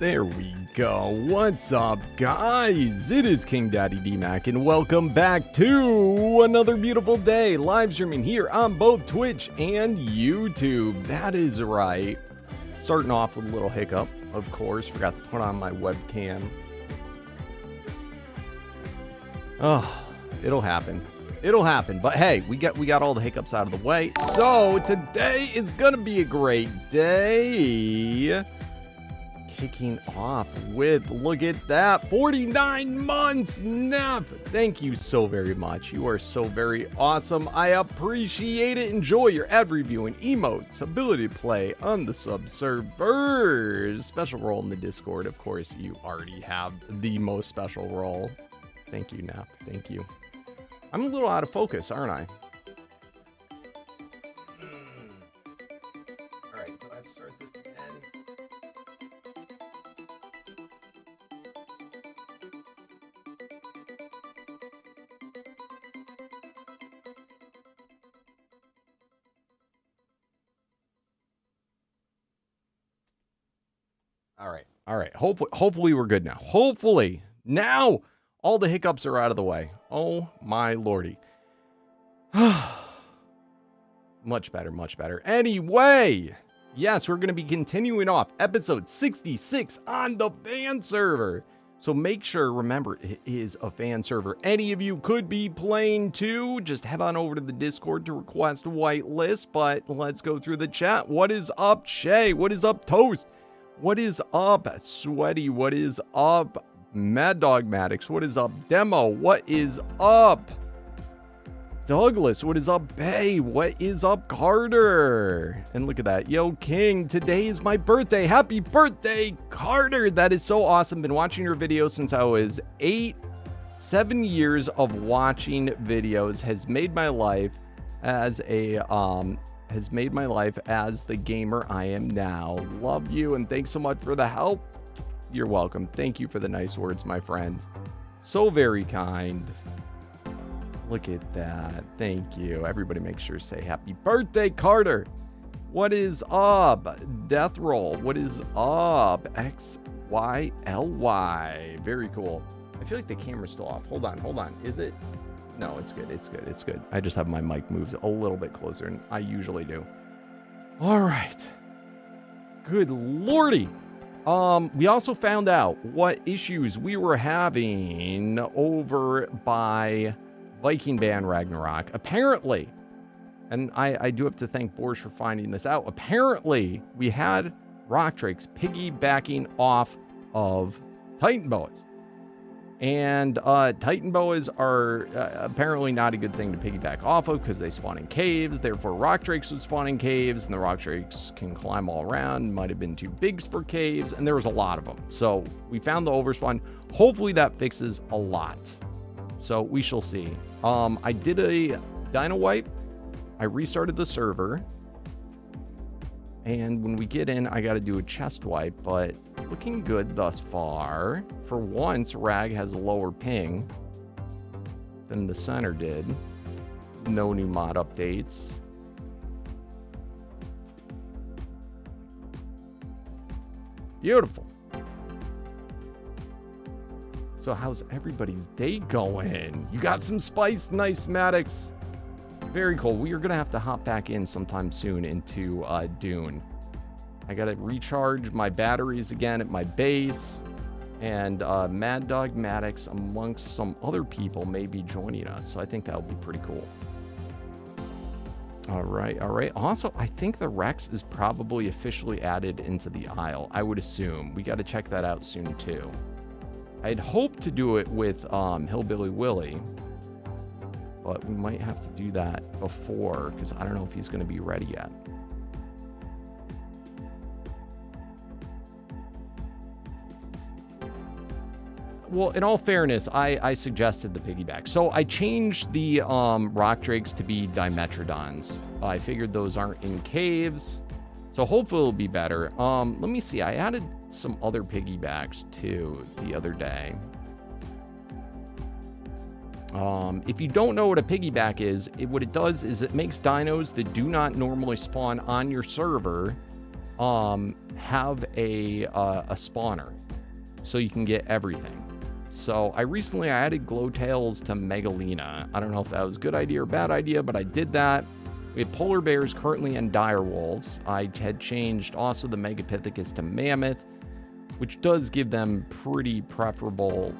There we go. What's up, guys? It is KingDaddyDMAC, and welcome back to another beautiful day. Live streaming here on both Twitch and YouTube. That is right. Starting off with a little hiccup, of course. Forgot to put on my webcam. Oh, it'll happen. It'll happen. But hey, we got all the hiccups out of the way. So today is gonna be a great day. Kicking off with, look at that, 49 months, Neff. Thank you so very much. You are so very awesome. I appreciate it. Enjoy your ad review and emotes, ability to play on the sub servers. Special role in the Discord. Of course, you already have the most special role. Thank you, Neff. Thank you. I'm a little out of focus, aren't I? All right, so I have to start this again. All right. Hopefully we're good now. Hopefully now all the hiccups are out of the way. Oh my lordy. Much better, much better. Anyway, yes, we're going to be continuing off episode 66 on the fan server. So make sure, remember, it is a fan server. Any of you could be playing too. Just head on over to the Discord to request a whitelist. But let's go through the chat. What is up, Shay? What is up, Toast? What is up, Sweaty? What is up, Mad Dog Maddox? What is up, Demo? What is up, Douglas? What is up, Bay? What is up, Carter? And look at that. Yo, King, today is my birthday. Happy birthday, Carter. That is so awesome. Been watching your videos since I was 8. 7 years of watching videos has made my life as the gamer I am now. Love you and thanks so much for the help. You're welcome. Thank you for the nice words, my friend. So very kind. Look at that. Thank you. Everybody make sure to say happy birthday, Carter. What is up? Death Roll. What is up? XYLY. Very cool. I feel like the camera's still off. Hold on. Is it? No, it's good. It's good. I just have my mic moved a little bit closer than I usually do. All right. Good lordy. We also found out what issues we were having over by Viking Band Ragnarok. Apparently, and I do have to thank Borsch for finding this out. Apparently, we had rock drakes piggybacking off of Titan boas. And Titan boas are apparently not a good thing to piggyback off of because they spawn in caves. Therefore, rock drakes would spawn in caves, and the rock drakes can climb all around. Might have been too big for caves, and there was a lot of them. So we found the overspawn. Hopefully that fixes a lot. So we shall see. I did a dino wipe. I restarted the server. And when we get in, I got to do a chest wipe, but looking good thus far. For once, Rag has a lower ping than the center did. No new mod updates. Beautiful. So how's everybody's day going? You got some spice? Nice, Maddox. Very cool. We are going to have to hop back in sometime soon into Dune. I got to recharge my batteries again at my base. And Mad Dog Maddox, amongst some other people, may be joining us. So I think that would be pretty cool. All right. Also, I think the Rex is probably officially added into the Isle. I would assume. We got to check that out soon, too. I'd hoped to do it with Hillbilly Willie. But we might have to do that before, because I don't know if he's going to be ready yet. Well, in all fairness, I suggested the piggyback. So I changed the rock drakes to be Dimetrodons. I figured those aren't in caves. So hopefully it'll be better. Let me see. I added some other piggybacks too the other day. If you don't know what a piggyback is, what it does is it makes dinos that do not normally spawn on your server have a spawner, so you can get everything. So I recently added glowtails to Megalina. I don't know if that was a good idea or bad idea, but I did that. We have polar bears currently and dire wolves. I had changed also the Megapithecus to mammoth, which does give them pretty preferable,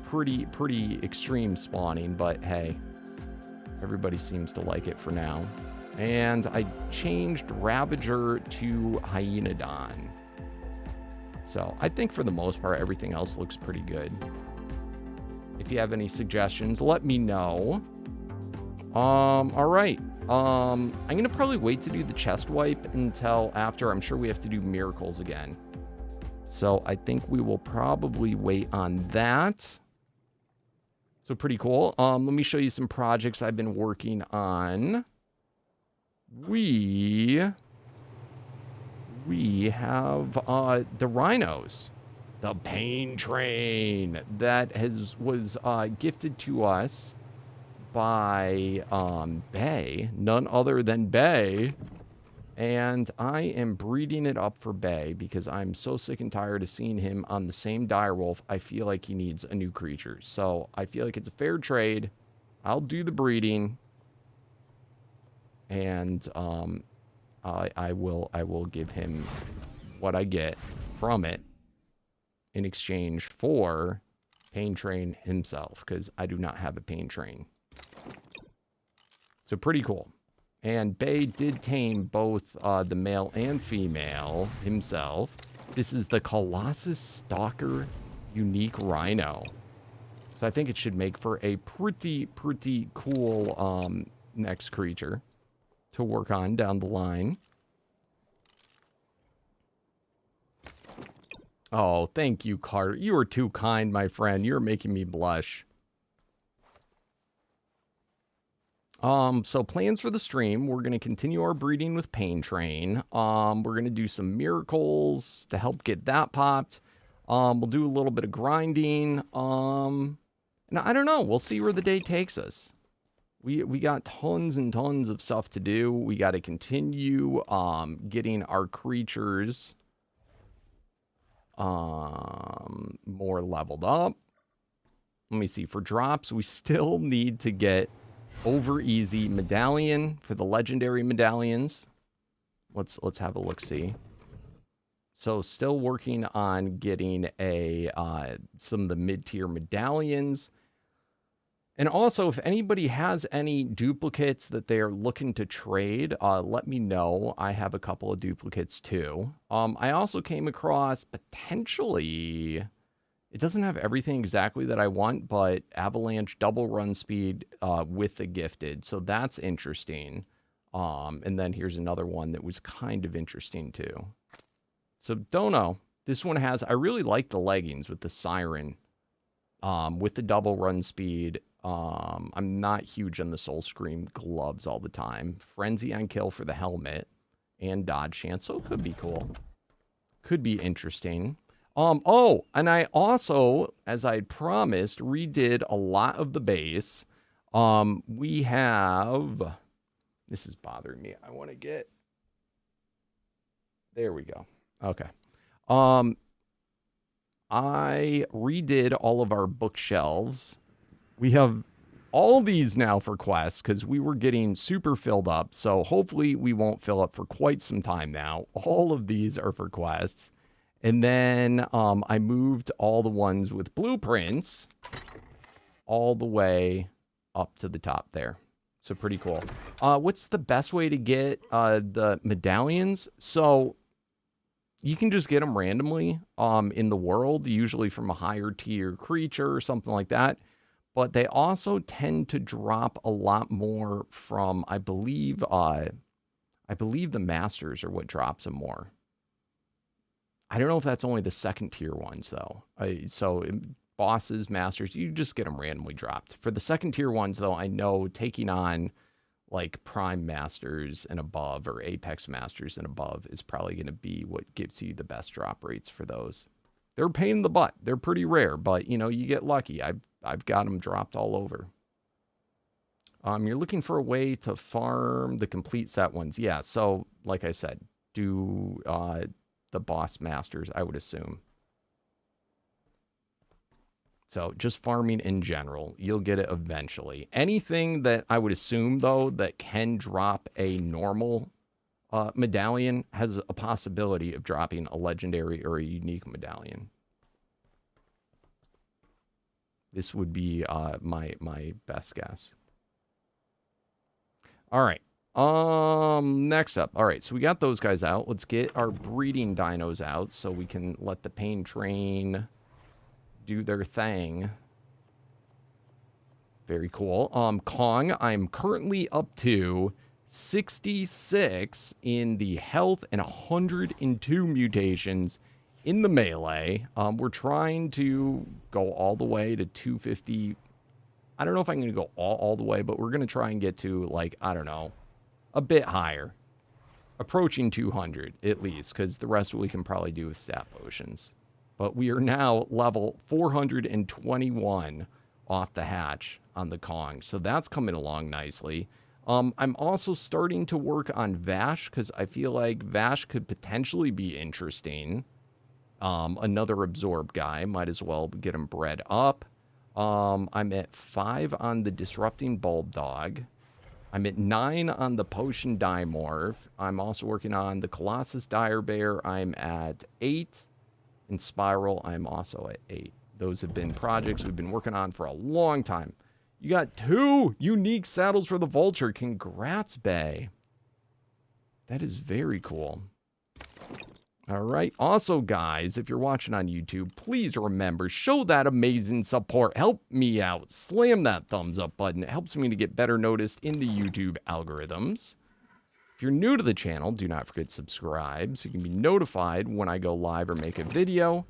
pretty extreme spawning, but hey, everybody seems to like it for now. And I changed Ravager to Hyenodon. So I think for the most part, everything else looks pretty good. If you have any suggestions, let me know. All right. I'm going to probably wait to do the chest wipe until after. I'm sure we have to do miracles again. So I think we will probably wait on that. So pretty cool. Let me show you some projects I've been working on. We have the rhinos, the pain train that was gifted to us by Bay, none other than Bay, and I am breeding it up for Bay because I'm so sick and tired of seeing him on the same direwolf. I feel like he needs a new creature, so I feel like it's a fair trade. I'll do the breeding, and I will give him what I get from it in exchange for Pain Train himself, because I do not have a Pain Train. So pretty cool. And Bay did tame both the male and female himself. This is the Colossus Stalker Unique Rhino. So I think it should make for a pretty cool next creature to work on down the line. Oh, thank you, Carter. You are too kind, my friend. You're making me blush. So plans for the stream, we're going to continue our breeding with Pain Train. We're going to do some miracles to help get that popped. We'll do a little bit of grinding. And I don't know. We'll see where the day takes us. We got tons and tons of stuff to do. We got to continue getting our creatures more leveled up. Let me see. For drops, we still need to get over easy medallion for the legendary medallions. Let's have a look see. So still working on getting some of the mid-tier medallions. And also, if anybody has any duplicates that they are looking to trade, let me know. I have a couple of duplicates too. I also came across potentially, it doesn't have everything exactly that I want, but Avalanche double run speed with the gifted. So that's interesting. And then here's another one that was kind of interesting too. So don't know. This one has, I really like the leggings with the siren, with the double run speed. I'm not huge on the Soul Scream gloves all the time. Frenzy on kill for the helmet and dodge chance. So it could be cool. Could be interesting. Oh, and I also, as I promised, redid a lot of the base. We have, this is bothering me. I want to get, there we go. Okay. I redid all of our bookshelves. We have all these now for quests because we were getting super filled up. So hopefully we won't fill up for quite some time now. All of these are for quests. And then I moved all the ones with blueprints all the way up to the top there. So pretty cool. What's the best way to get the medallions? So you can just get them randomly in the world, usually from a higher tier creature or something like that. But they also tend to drop a lot more from, I believe the masters are what drops them more. I don't know if that's only the second tier ones though. So bosses, masters, you just get them randomly dropped. For the second tier ones though, I know taking on like Prime Masters and above or Apex Masters and above is probably going to be what gives you the best drop rates for those. They're a pain in the butt. They're pretty rare, but you know, you get lucky. I've got them dropped all over. You're looking for a way to farm the complete set ones. Yeah, so like I said, do the boss masters, I would assume. So just farming in general, you'll get it eventually. Anything that I would assume, though, that can drop a normal medallion has a possibility of dropping a legendary or a unique medallion. This would be my best guess. All right. Next up. All right, so we got those guys out. Let's get our breeding dinos out so we can let the pain train do their thing. Very cool. Kong, I'm currently up to 66 in the health and 102 mutations in the melee. We're trying to go all the way to 250. I don't know if I'm going to go all the way, but we're going to try and get to, like, I don't know, a bit higher. Approaching 200 at least, because the rest we can probably do with stat potions. But we are now level 421 off the hatch on the Kong. So that's coming along nicely. I'm also starting to work on Vash, because I feel like Vash could potentially be interesting. Another absorb guy. Might as well get him bred up. I'm at 5 on the Disrupting Bulb Dog. I'm at 9 on the Potion Dimorph. I'm also working on the Colossus Dire Bear. I'm at 8. In Spiral, I'm also at 8. Those have been projects we've been working on for a long time. You got 2 unique saddles for the Vulture. Congrats, Bay. That is very cool. All right. Also, guys, if you're watching on YouTube, please remember, show that amazing support. Help me out. Slam that thumbs up button. It helps me to get better noticed in the YouTube algorithms. If you're new to the channel, do not forget to subscribe so you can be notified when I go live or make a video.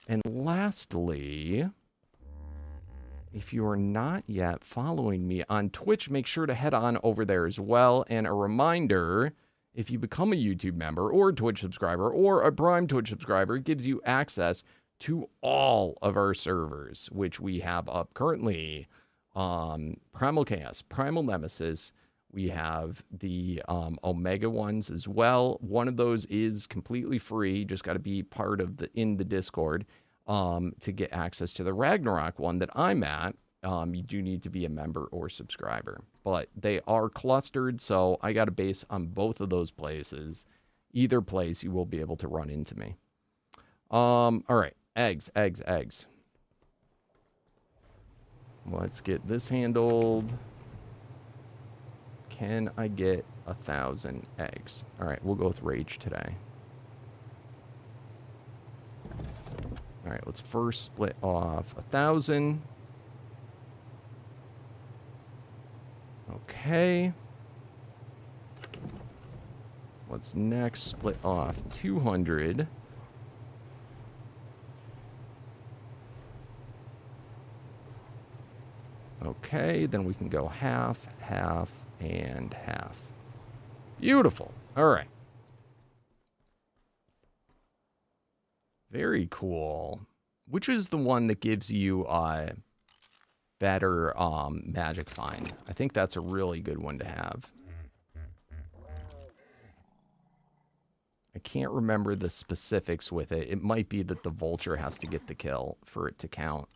And lastly, if you are not yet following me on Twitch, make sure to head on over there as well. And a reminder, if you become a YouTube member or a Twitch subscriber or a Prime Twitch subscriber, it gives you access to all of our servers, which we have up currently. Primal Chaos, Primal Nemesis. We have the Omega ones as well. One of those is completely free. Just got to be part of the Discord to get access to the Ragnarok one that I'm at. You do need to be a member or subscriber, but they are clustered, so I got a base on both of those places. Either place, you will be able to run into me. All right, eggs. Let's get this handled. Can I get 1,000 eggs? All right, we'll go with Rage today. All right, let's first split off 1,000. Okay. Let's next split off 200. Okay, then we can go half, half, and half. Beautiful. All right. Very cool. Which is the one that gives you better magic find? I think that's a really good one to have. I can't remember the specifics with it. It might be that the Vulture has to get the kill for it to count.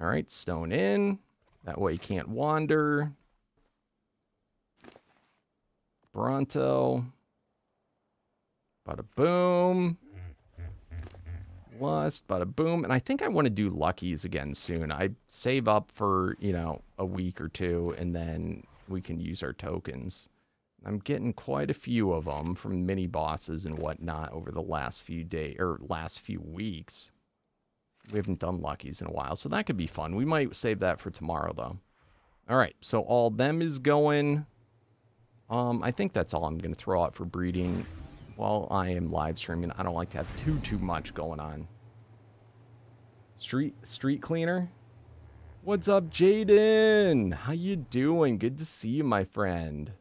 All right, stone in. That way he can't wander. Bronto. Bada boom. Lust, bada boom. And I think I want to do Luckies again soon. I save up for, you know, a week or two, and then we can use our tokens. I'm getting quite a few of them from mini bosses and whatnot over the last few days, or last few weeks. We haven't done Luckies in a while, so that could be fun. We might save that for tomorrow, though. All right, so all them is going. I think that's all I'm going to throw out for breeding while I am live streaming. I don't like to have too much going on. Street cleaner? What's up, Jaden? How you doing? Good to see you, my friend.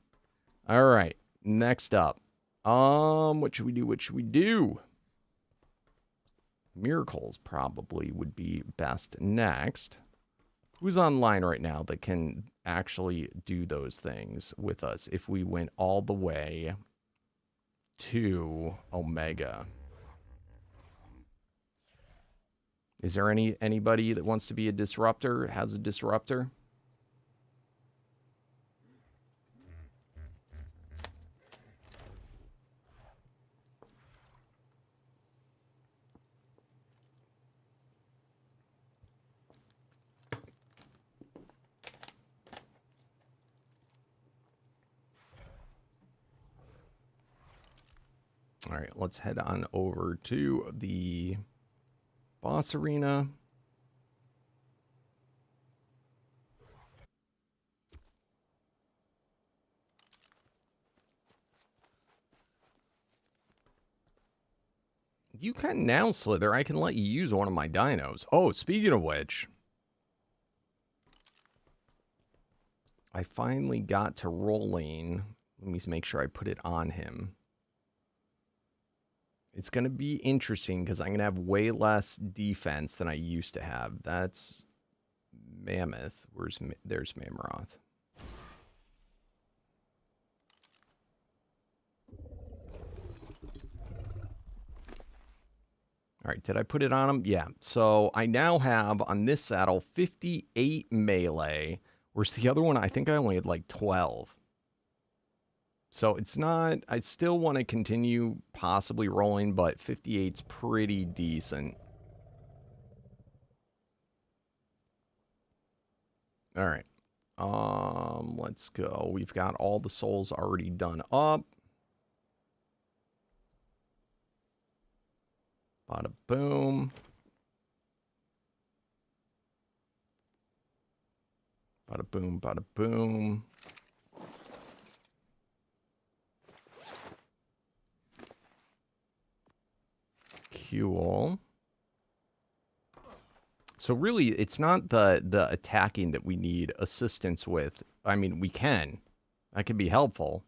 All right, next up. What should we do? Miracles probably would be best next. Who's online right now that can actually do those things with us if we went all the way 2 Omega. Is there anybody that wants to be a disruptor, has a disruptor? All right, let's head on over to the boss arena. You can now, Slither. I can let you use one of my dinos. Oh, speaking of which, I finally got to rolling. Let me make sure I put it on him. It's going to be interesting because I'm going to have way less defense than I used to have. That's Mammoth. There's Mammoth. All right, did I put it on him? Yeah. So I now have on this saddle 58 melee, whereas the other one, I think I only had like 12. So it's not, I still want to continue possibly rolling, but 58's pretty decent. All right. Let's go. We've got all the souls already done up. Bada boom. Bada boom, bada boom. Cool. So really, it's not the attacking that we need assistance with. I mean, we can. That can be helpful.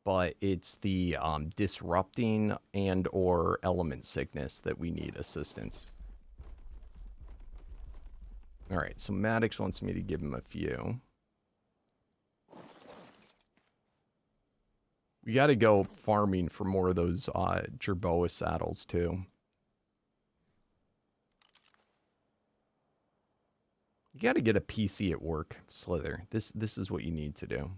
But it's the disrupting and or element sickness that we need assistance. All right, so Maddox wants me to give him a few. We got to go farming for more of those Jerboa saddles, too. You got to get a PC at work, Slither. This is what you need to do.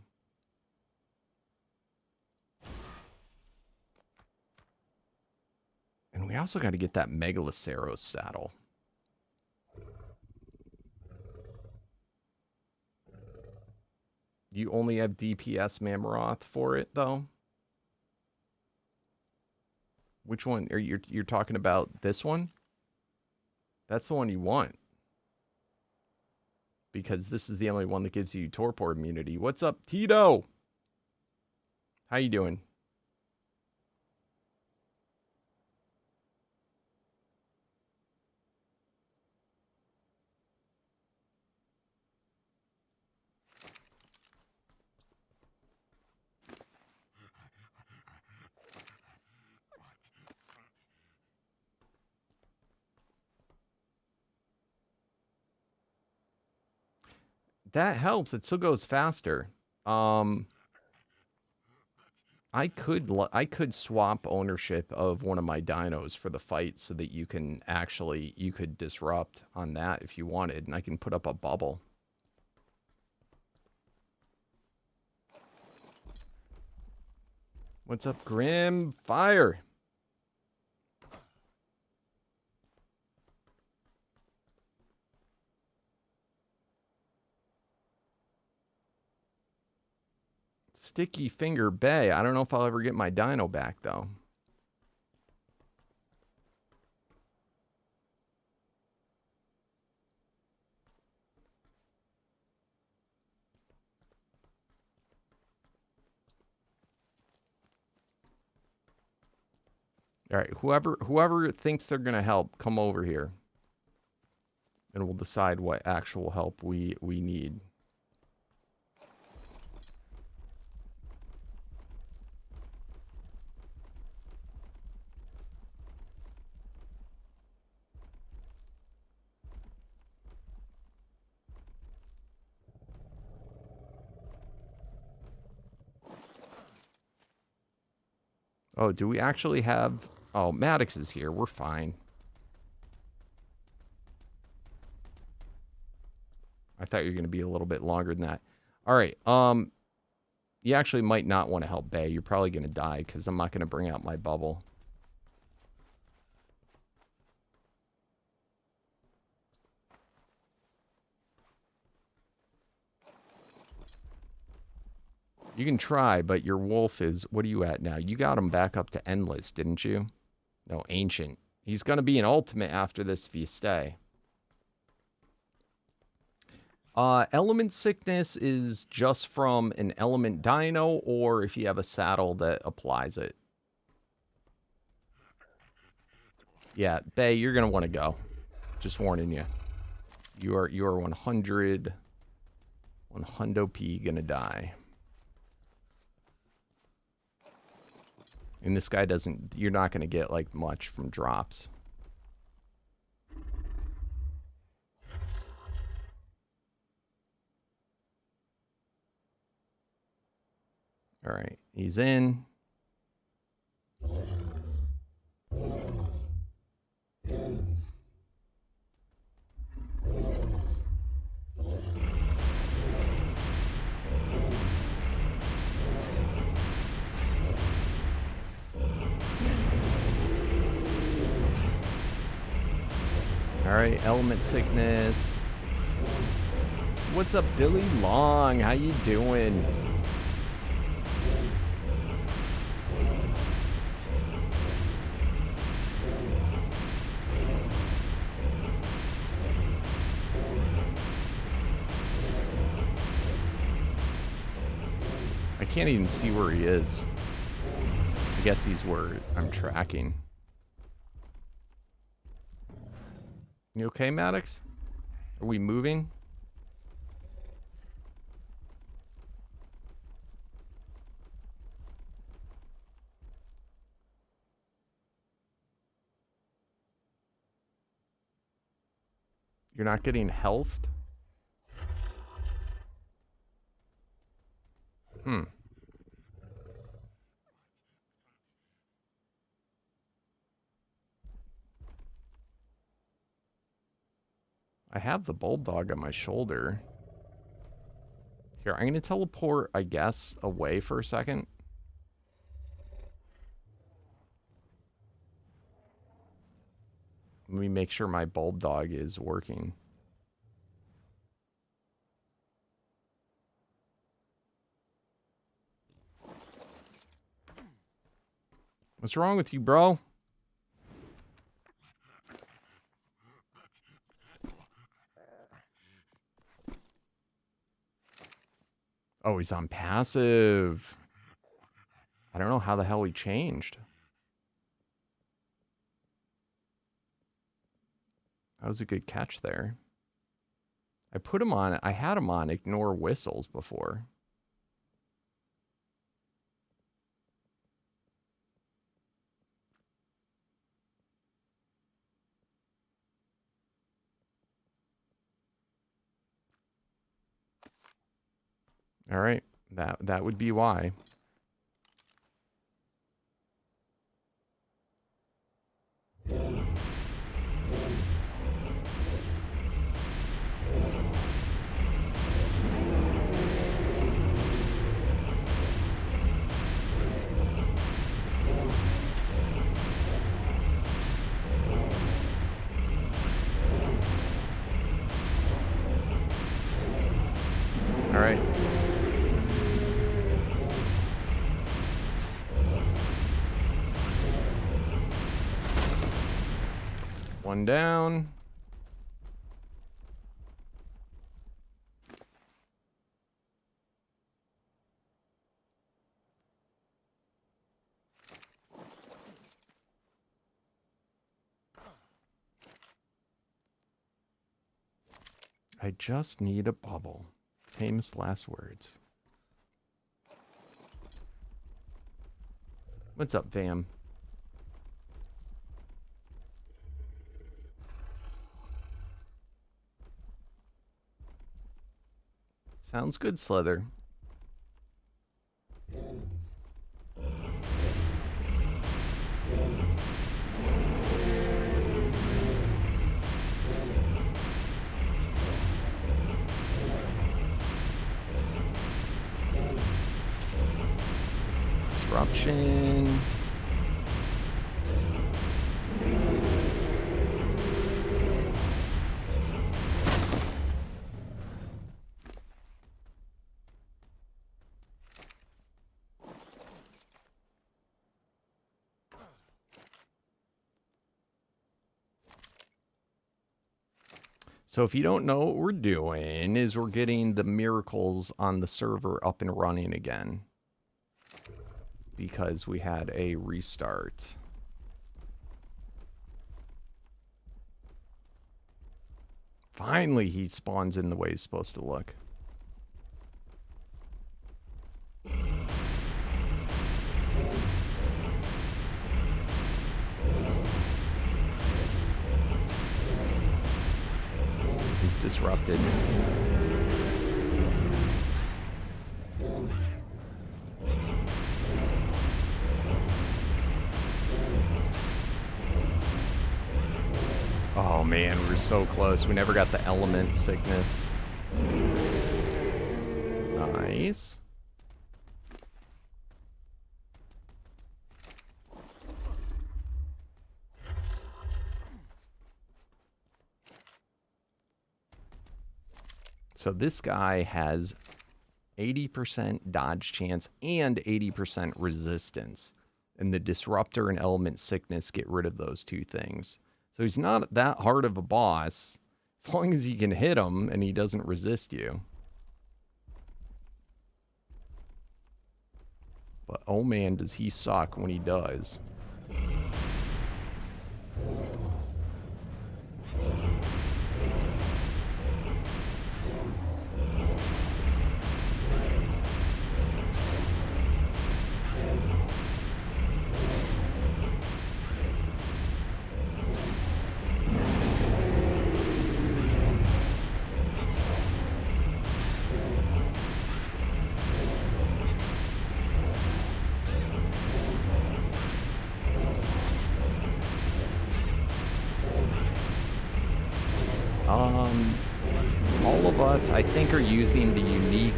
And we also got to get that Megaloceros saddle. You only have DPS Mammoth for it, though? Which one? Are you're talking about this one? That's the one you want. Because this is the only one that gives you torpor immunity. What's up, Tito? How you doing? That helps. It still goes faster. I could swap ownership of one of my dinos for the fight so that you could disrupt on that if you wanted, and I can put up a bubble. What's up, Grim? Fire! Sticky Finger Bay. I don't know if I'll ever get my dino back, though. All right, whoever thinks they're going to help, come over here. And we'll decide what actual help we need. Oh, do we actually have... Oh, Maddox is here. We're fine. I thought you were going to be a little bit longer than that. All right. You actually might not want to help Bay. You're probably going to die because I'm not going to bring out my bubble. You can try, but your wolf is... What are you at now? You got him back up to endless, didn't you? No, ancient. He's going to be an ultimate after this if you stay. Element sickness is just from an element dino, or if you have a saddle that applies it. Yeah, Bay, you're going to want to go. Just warning you. You are 100 P going to die. And this guy doesn't... You're not going to get, like, much from drops. All right. He's in. All right, element sickness. What's up, Billy Long? How you doing? I can't even see where he is. I guess he's where I'm tracking. You okay, Maddox? Are we moving? You're not getting healthed? I have the bulldog on my shoulder. Here, I'm going to teleport, I guess, away for a second. Let me make sure my bulldog is working. What's wrong with you, bro? Oh, he's on passive. I don't know how the hell he changed. That was a good catch there. I put him on, I had him on ignore whistles before. All right, that would be why. All right. One down. I just need a bubble. Famous last words. What's up, fam? Sounds good, Slither. Disruption. So if you don't know, what we're doing is we're getting the miracles on the server up and running again. Because we had a restart. Finally, he spawns in the way he's supposed to look. He's disrupted. Oh man, we're so close. We never got the element sickness. Nice. So this guy has 80% dodge chance and 80% resistance. And the disruptor and element sickness get rid of those two things. So he's not that hard of a boss, as long as you can hit him and he doesn't resist you. But oh man, does he suck when he does. All of us, I think, are using the unique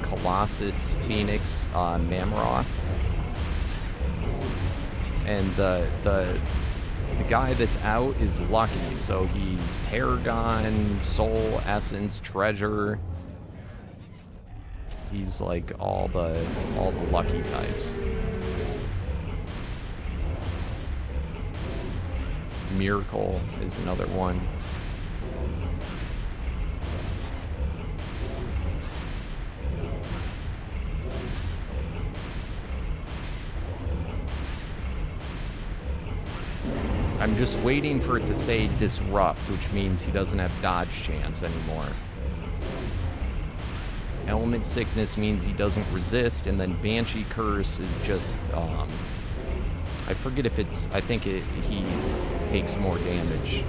Colossus Phoenix Mamroth. And the guy that's out is lucky, so he's Paragon, Soul, Essence, Treasure. He's like all the lucky types. Miracle is another one. I'm just waiting for it to say disrupt, which means he doesn't have dodge chance anymore. Element sickness means he doesn't resist, and then Banshee Curse is just, I forget if it's, I think he takes more damage.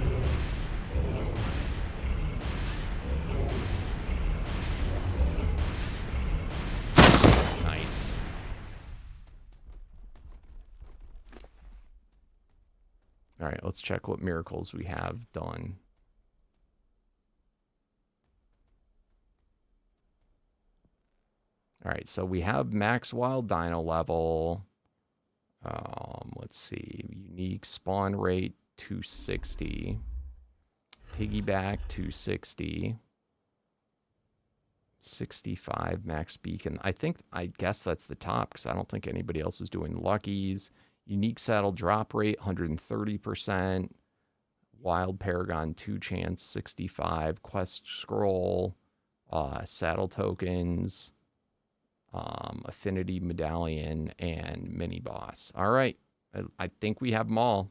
Nice. All right, let's check what miracles we have done. All right, so we have max wild dino level. Let's see, unique spawn rate 260, piggyback 260, 65 max beacon. I guess that's the top because I don't think anybody else is doing luckies. Unique saddle drop rate 130%, wild paragon 2 chance 65, quest scroll, saddle tokens, affinity medallion, and mini boss. All right, I think we have them all.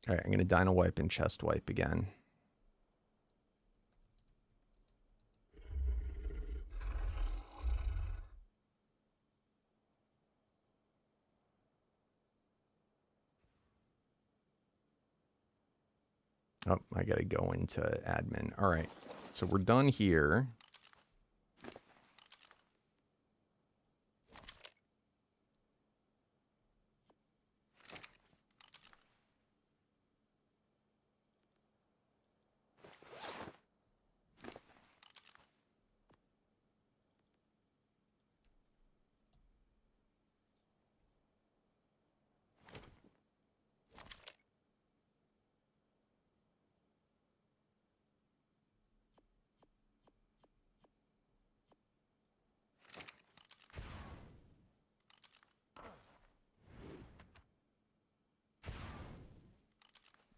All right, I'm going to dino wipe and chest wipe again. Oh, I got to go into admin. All right. So we're done here.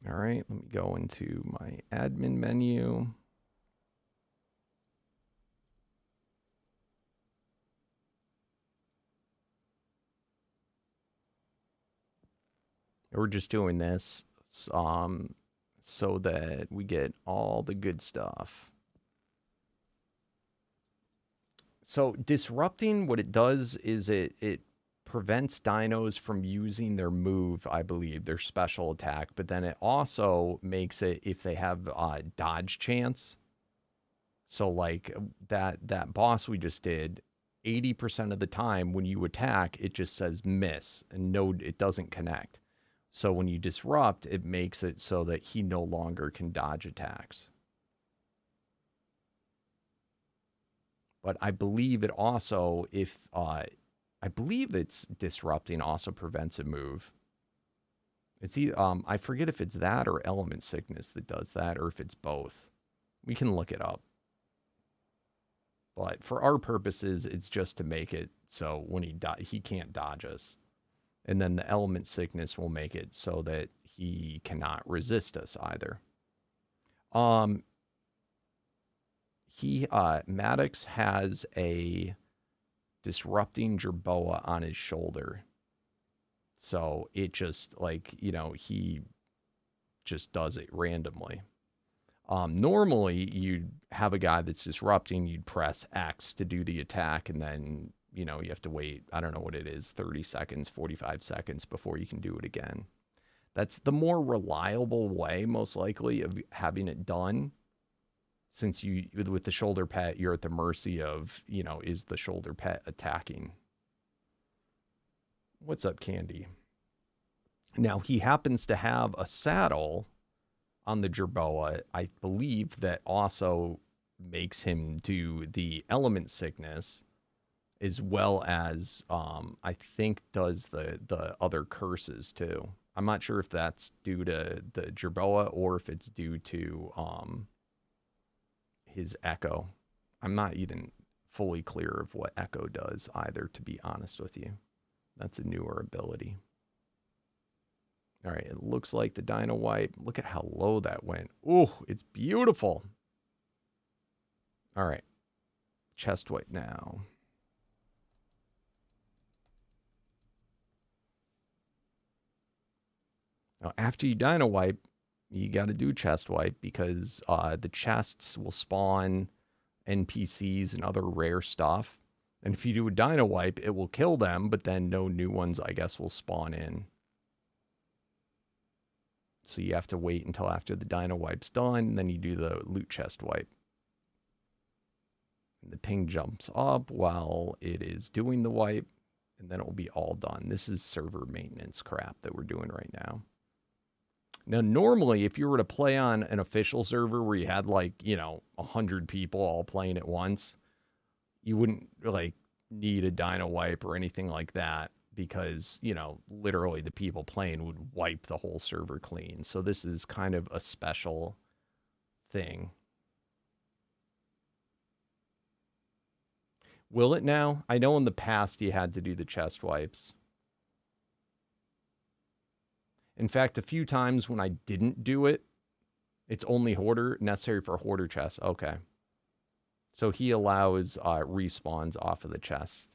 All right, let me go into my admin menu. We're just doing this so that we get all the good stuff. So disrupting, what it does is it prevents dinos from using their move, I believe, their special attack, but then it also makes it if they have dodge chance. So like that boss we just did, 80% of the time when you attack, it just says miss and no, it doesn't connect. So when you disrupt, it makes it so that he no longer can dodge attacks. But I believe it also, if I believe it's disrupting also prevents a move. It's I forget if it's that or element sickness that does that, or if it's both. We can look it up. But for our purposes, it's just to make it so when he can't dodge us. And then the element sickness will make it so that he cannot resist us either. Maddox has a disrupting jerboa on his shoulder. So it just like, he just does it randomly. Normally you'd have a guy that's disrupting, you'd press X to do the attack, and then, you have to wait, I don't know what it is, 30 seconds, 45 seconds before you can do it again. That's the more reliable way, most likely, of having it done. Since with the shoulder pet, you're at the mercy of, is the shoulder pet attacking? What's up, Candy? Now, he happens to have a saddle on the jerboa, I believe, that also makes him do the element sickness, as well as I think does the other curses too. I'm not sure if that's due to the jerboa or if it's due to his echo. I'm not even fully clear of what echo does either, to be honest with you. That's a newer ability. All right, it looks like the dino wipe. Look at how low that went. Ooh, it's beautiful. All right, chest wipe now. Now, after you dino wipe, you got to do chest wipe because the chests will spawn NPCs and other rare stuff. And if you do a dino wipe, it will kill them, but then no new ones, I guess, will spawn in. So you have to wait until after the dino wipe's done, and then you do the loot chest wipe. And the ping jumps up while it is doing the wipe, and then it will be all done. This is server maintenance crap that we're doing right now. Now, normally, if you were to play on an official server where you had 100 people all playing at once, you wouldn't need a dino wipe or anything like that because, literally the people playing would wipe the whole server clean. So this is kind of a special thing. Will it now? I know in the past you had to do the chest wipes. In fact, a few times when I didn't do it, it's only hoarder, necessary for hoarder chests. Okay. So he allows respawns off of the chest.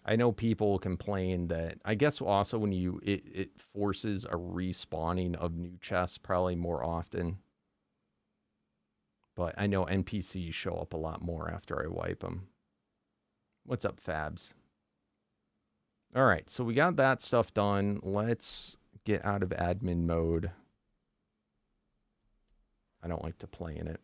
I know people complain that, I guess also when it forces a respawning of new chests probably more often. But I know NPCs show up a lot more after I wipe them. What's up, Fabs? All right, so we got that stuff done. Let's get out of admin mode. I don't like to play in it.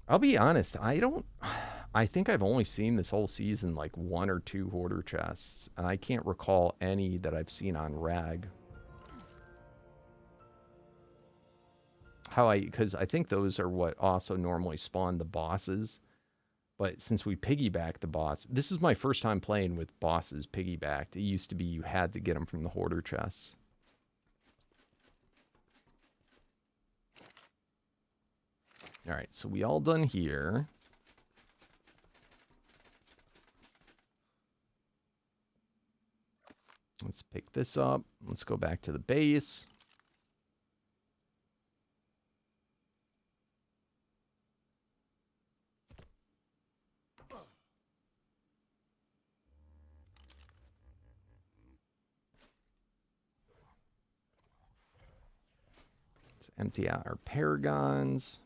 I'll be honest, I think I've only seen this whole season like 1 or 2 hoarder chests, and I can't recall any that I've seen on Rag. Because I think those are what also normally spawn the bosses. But since we piggyback the boss, this is my first time playing with bosses piggybacked. It used to be you had to get them from the hoarder chests. All right, so we all done here. Let's pick this up. Let's go back to the base. Let's empty out our paragons.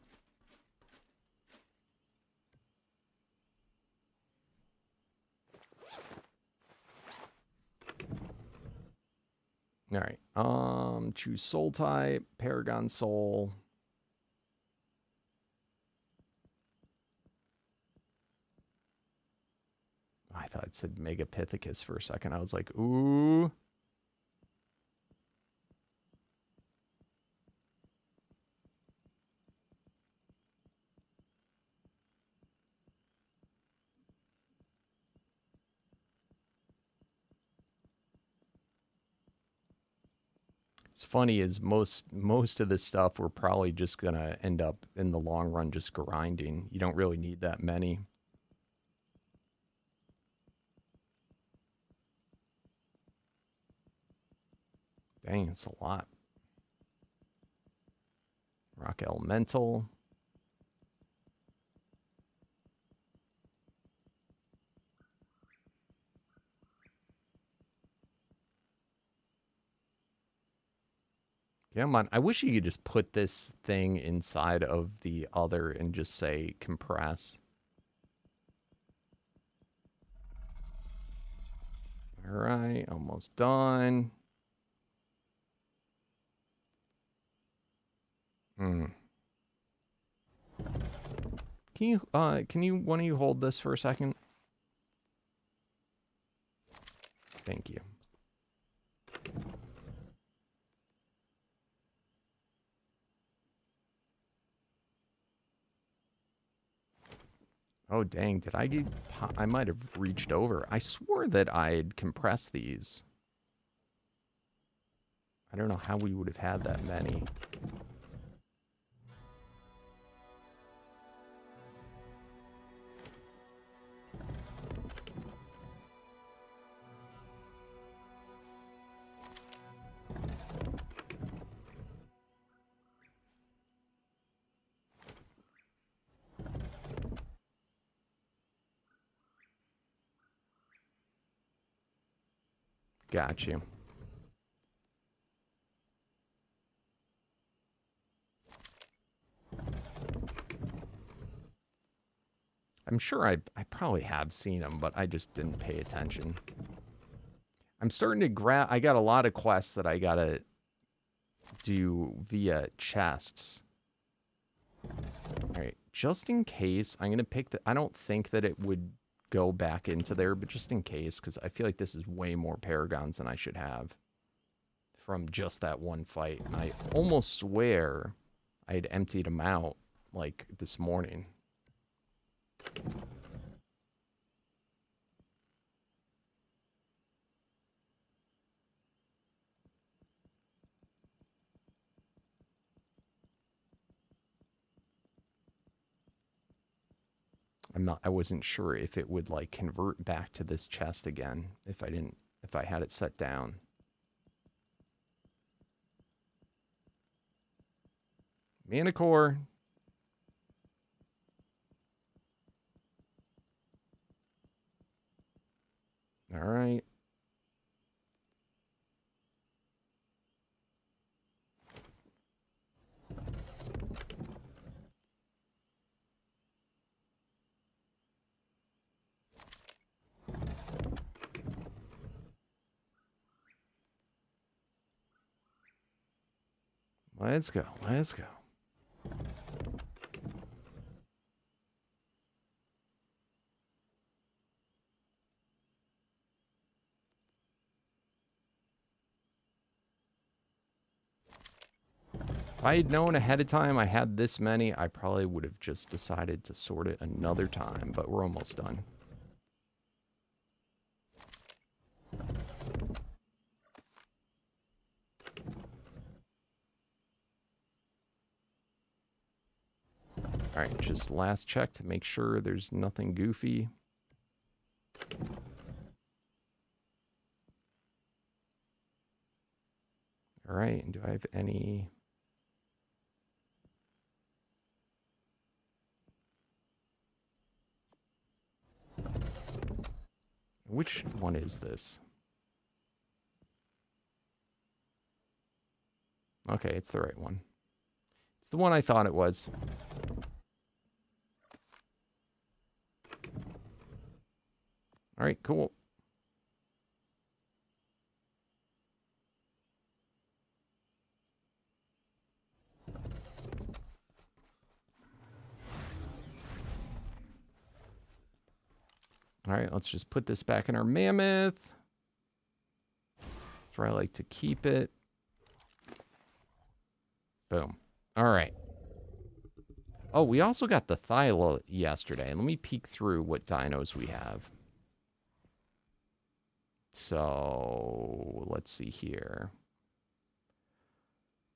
All right. Choose soul type, Paragon soul. I thought it said Megapithecus for a second. I was like, ooh. It's funny is most of this stuff we're probably just gonna end up in the long run just grinding. You don't really need that many. Dang, it's a lot. Rock Elemental. Come on. I wish you could just put this thing inside of the other and just say compress. All right, almost done. Can you, one of you hold this for a second? Thank you. Oh, dang. Did I get... I might have reached over. I swore that I'd compressed these. I don't know how we would have had that many. Got you. I'm sure I probably have seen them, but I just didn't pay attention. I'm starting to grab... I got a lot of quests that I gotta do via chests. Alright, just in case, I'm gonna pick the... I don't think that it would go back into there, but just in case, because I feel like this is way more paragons than I should have from just that one fight. And I almost swear I had emptied them out, like, this morning. I wasn't sure if it would like convert back to this chest again if I had it set down. Mana core. All right. Let's go. Let's go. If I had known ahead of time I had this many, I probably would have just decided to sort it another time, but we're almost done. All right, just last check to make sure there's nothing goofy. All right, and do I have any... Which one is this? Okay, it's the right one. It's the one I thought it was. All right, cool. All right, let's just put this back in our mammoth. That's where I like to keep it. Boom. All right. Oh, we also got the Thyla yesterday. Let me peek through what dinos we have. So, let's see here.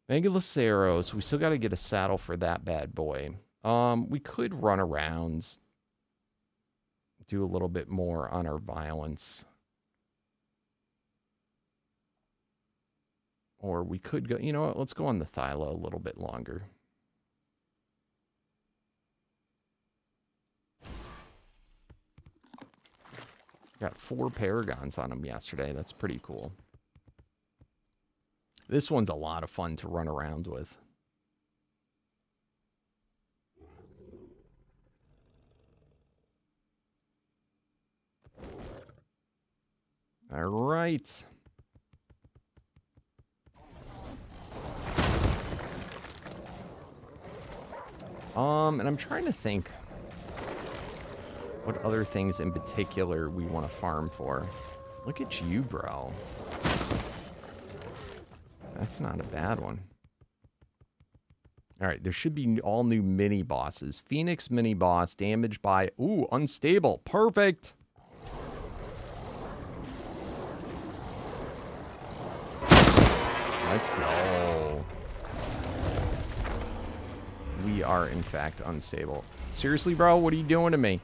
Megaloceros. We still got to get a saddle for that bad boy. We could run around, do a little bit more on our violence. Or we could go, you know what, let's go on the Thyla a little bit longer. Got 4 Paragons on them yesterday. That's pretty cool. This one's a lot of fun to run around with. All right. And I'm trying to think what other things in particular we want to farm for. Look at you, bro. That's not a bad one. All right, there should be all new mini bosses. Phoenix mini boss, damaged by... Ooh, unstable. Perfect. Let's go. We are, in fact, unstable. Seriously, bro? What are you doing to me?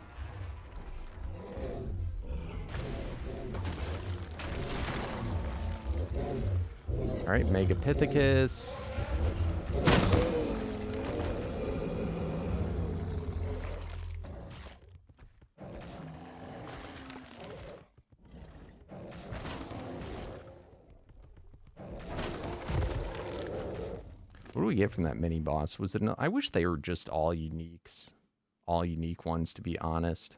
All right, Megapithecus. What do we get from that mini boss? Was it? I wish they were just all uniques, all unique ones. To be honest,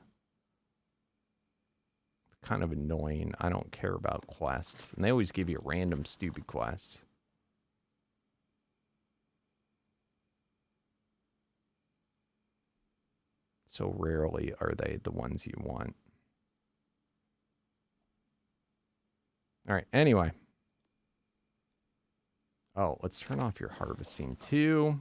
kind of annoying. I don't care about quests, and they always give you random stupid quests. So rarely are they the ones you want. All right. Anyway. Oh, let's turn off your harvesting too.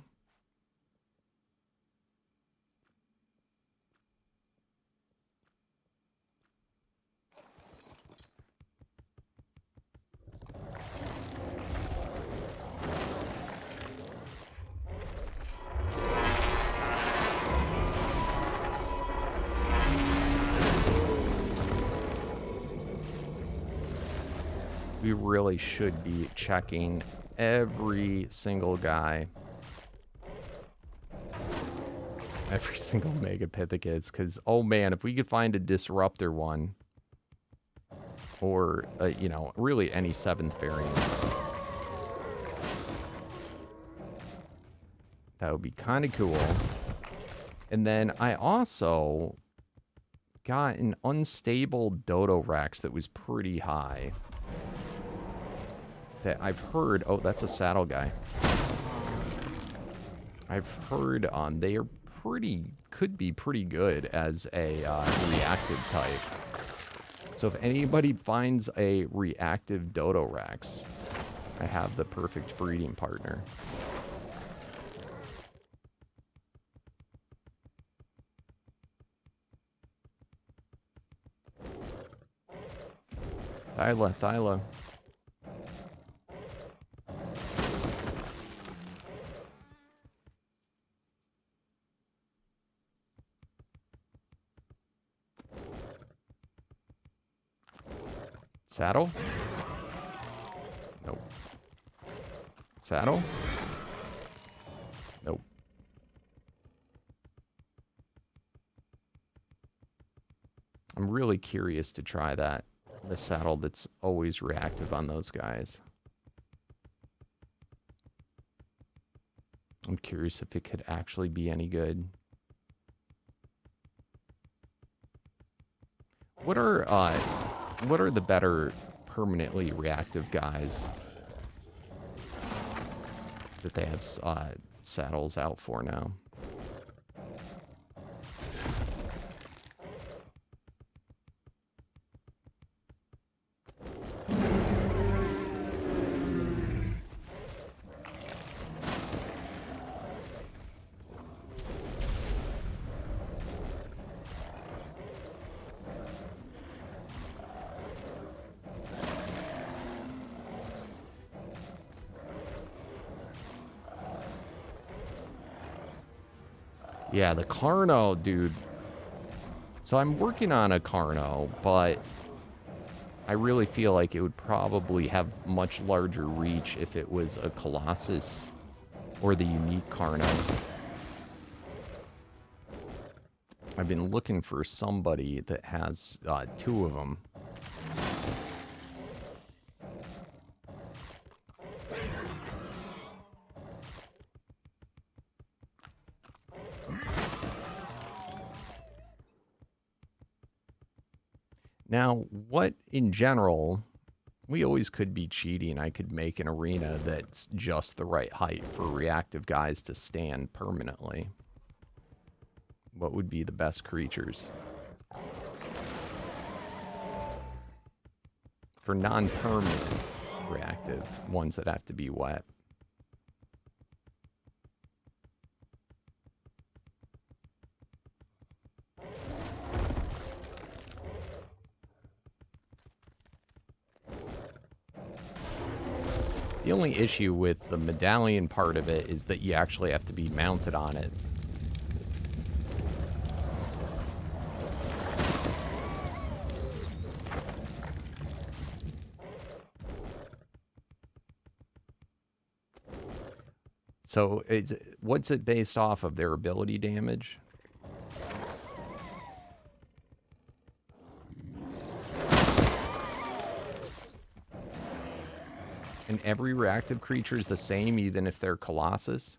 We really should be checking every single guy. Every single Megapithecus, because, oh man, if we could find a Disruptor one, or, you know, really any 7th variant, that would be kind of cool. And then I also got an unstable Dodo Rex that was pretty high. That I've heard... Oh, that's a saddle guy. I've heard they are could be pretty good as a reactive type. So if anybody finds a reactive Dodorax, I have the perfect breeding partner. Thyla. Saddle? Nope. Saddle? Nope. I'm really curious to try that. The saddle that's always reactive on those guys. I'm curious if it could actually be any good. What are the better permanently reactive guys that they have saddles out for now? Yeah, the Carno, dude. So I'm working on a Carno, but I really feel like it would probably have much larger reach if it was a Colossus or the unique Carno. I've been looking for somebody that has 2 of them. Now, what in general, we always could be cheating. I could make an arena that's just the right height for reactive guys to stand permanently. What would be the best creatures? For non-permanent reactive, ones that have to be wet. The only issue with the medallion part of it is that you actually have to be mounted on it. So, what's it based off of? Their ability damage? And every reactive creature is the same, even if they're Colossus?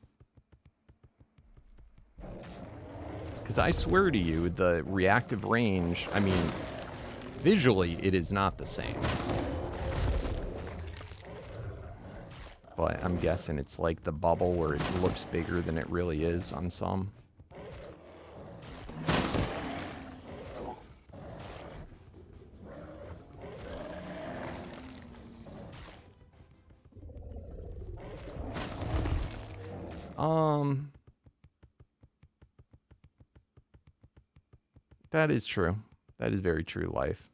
Because I swear to you, the reactive range, I mean, visually, it is not the same. But I'm guessing it's like the bubble where it looks bigger than it really is on some. That is true. That is very true life.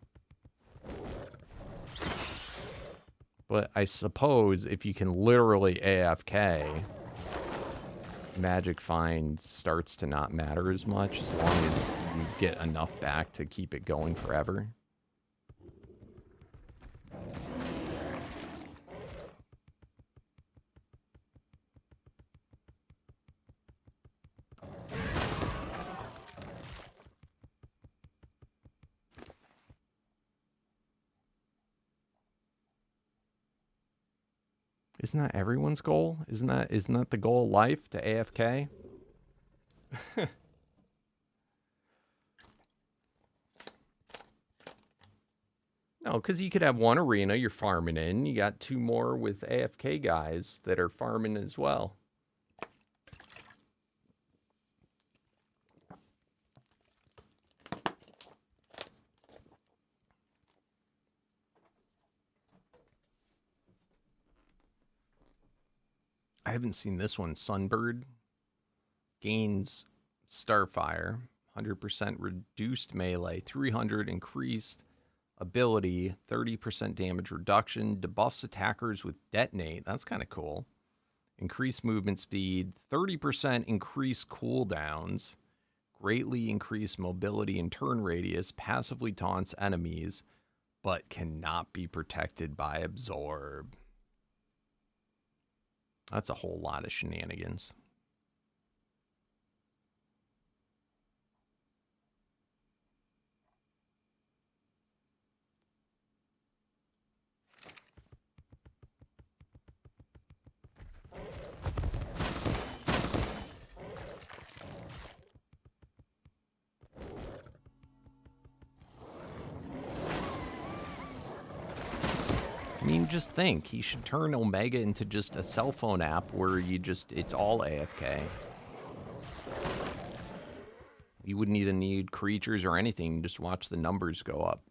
But I suppose if you can literally AFK, Magic Find starts to not matter as much as long as you get enough back to keep it going forever. Isn't that everyone's goal? Isn't that the goal of life, to AFK? No, because you could have one arena you're farming in. You got 2 more with AFK guys that are farming as well. I haven't seen this one. Sunbird gains Starfire, 100% reduced melee, 300 increased ability, 30% damage reduction, debuffs attackers with detonate. That's kind of cool. Increased movement speed, 30% increased cooldowns, greatly increased mobility and turn radius, passively taunts enemies, but cannot be protected by absorb. That's a whole lot of shenanigans. I mean, just think, he should turn Omega into just a cell phone app where it's all AFK. You wouldn't even need creatures or anything, just watch the numbers go up.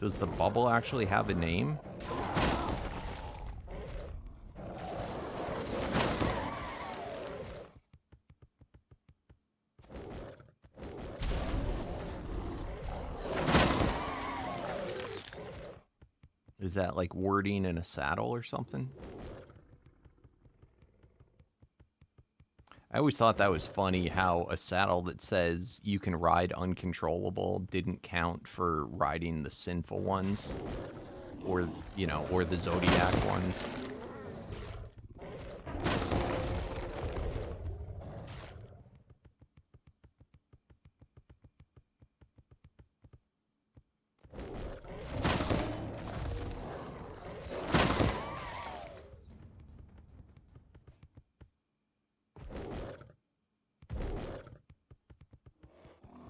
Does the bubble actually have a name? Is that like wording in a saddle or something? I always thought that was funny how a saddle that says you can ride uncontrollable didn't count for riding the sinful ones, or, you know, or the Zodiac ones.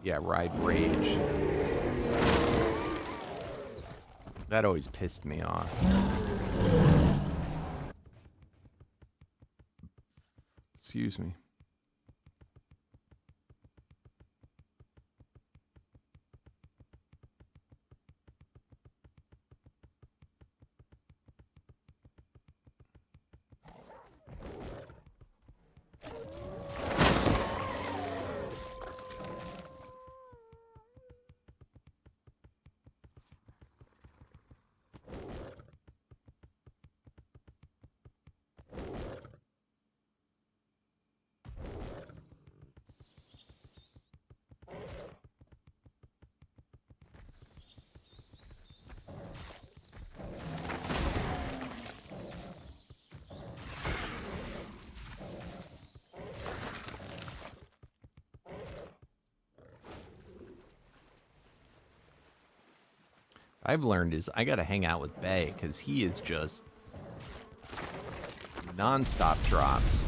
Yeah, ride rage. That always pissed me off. Excuse me. I've learned is I gotta hang out with Bay because he is just non-stop drops.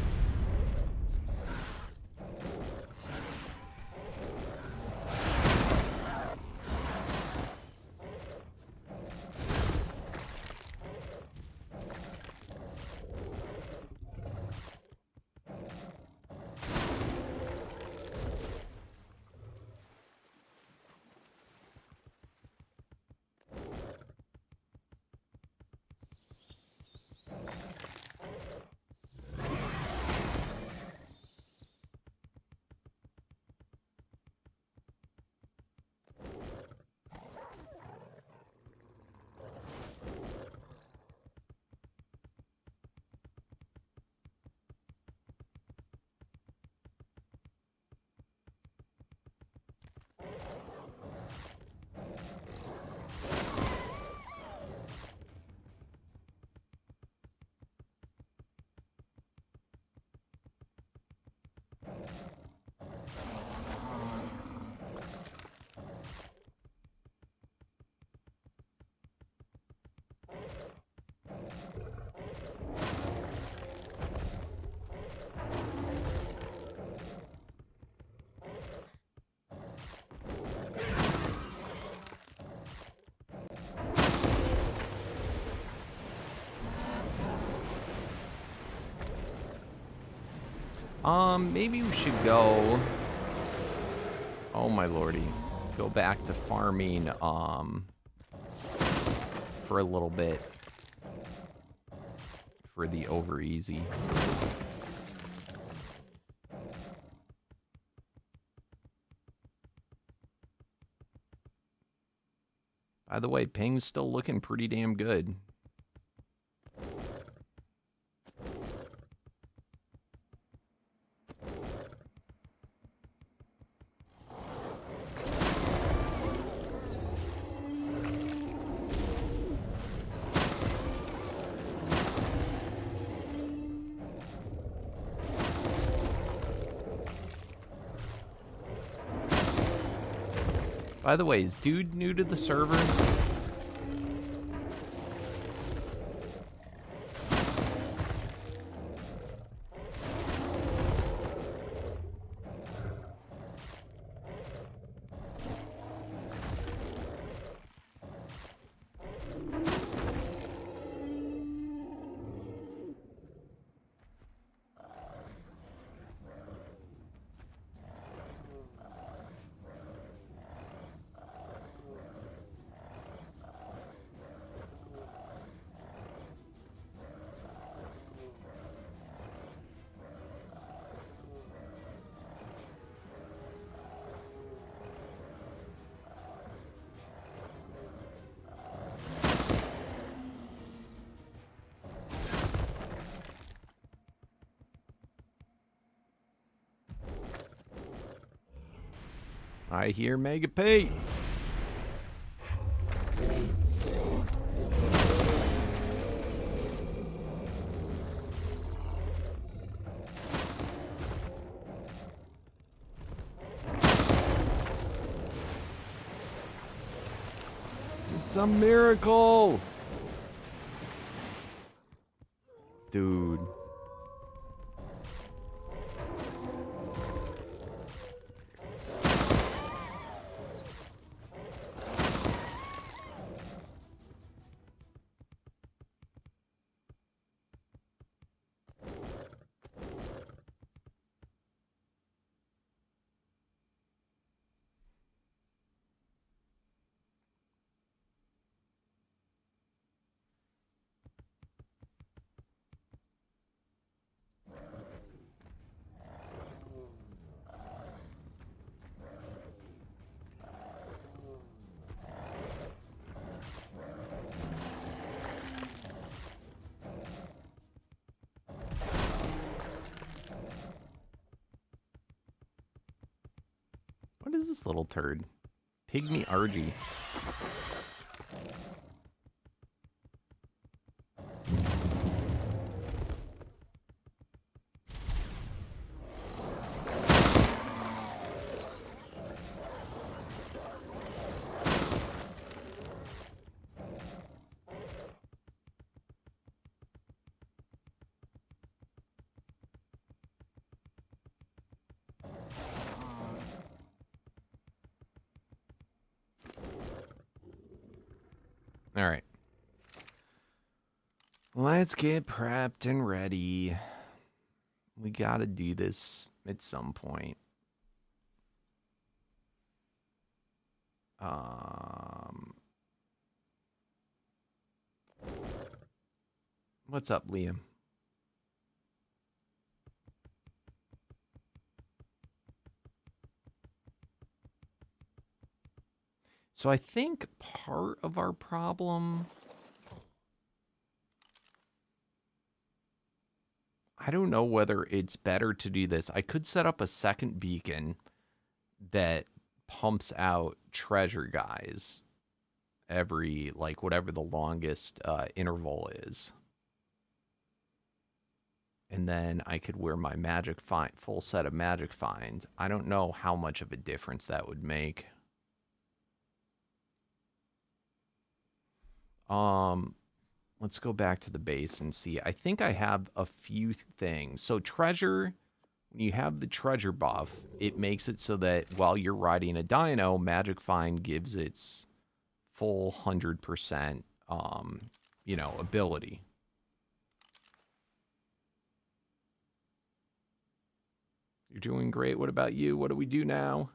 Maybe we should go... Oh, my lordy. Go back to farming, for a little bit. For the over easy. By the way, ping's still looking pretty damn good. By the way, is dude new to the server? I hear Mega Pete. It's a miracle. Dude. What is this little turd? Pygmy Argy. All right. Let's get prepped and ready. We gotta do this at some point. What's up, Liam? So I think part of our problem... I don't know whether it's better to do this. I could set up a second beacon that pumps out treasure guys every, like, whatever the longest interval is. And then I could wear my magic find, full set of magic finds. I don't know how much of a difference that would make. Let's go back to the base and see. I think I have a few things. So treasure, when you have the treasure buff, it makes it so that while you're riding a dino, magic find gives its full 100%, you know, ability. You're doing great. What about you? What do we do now?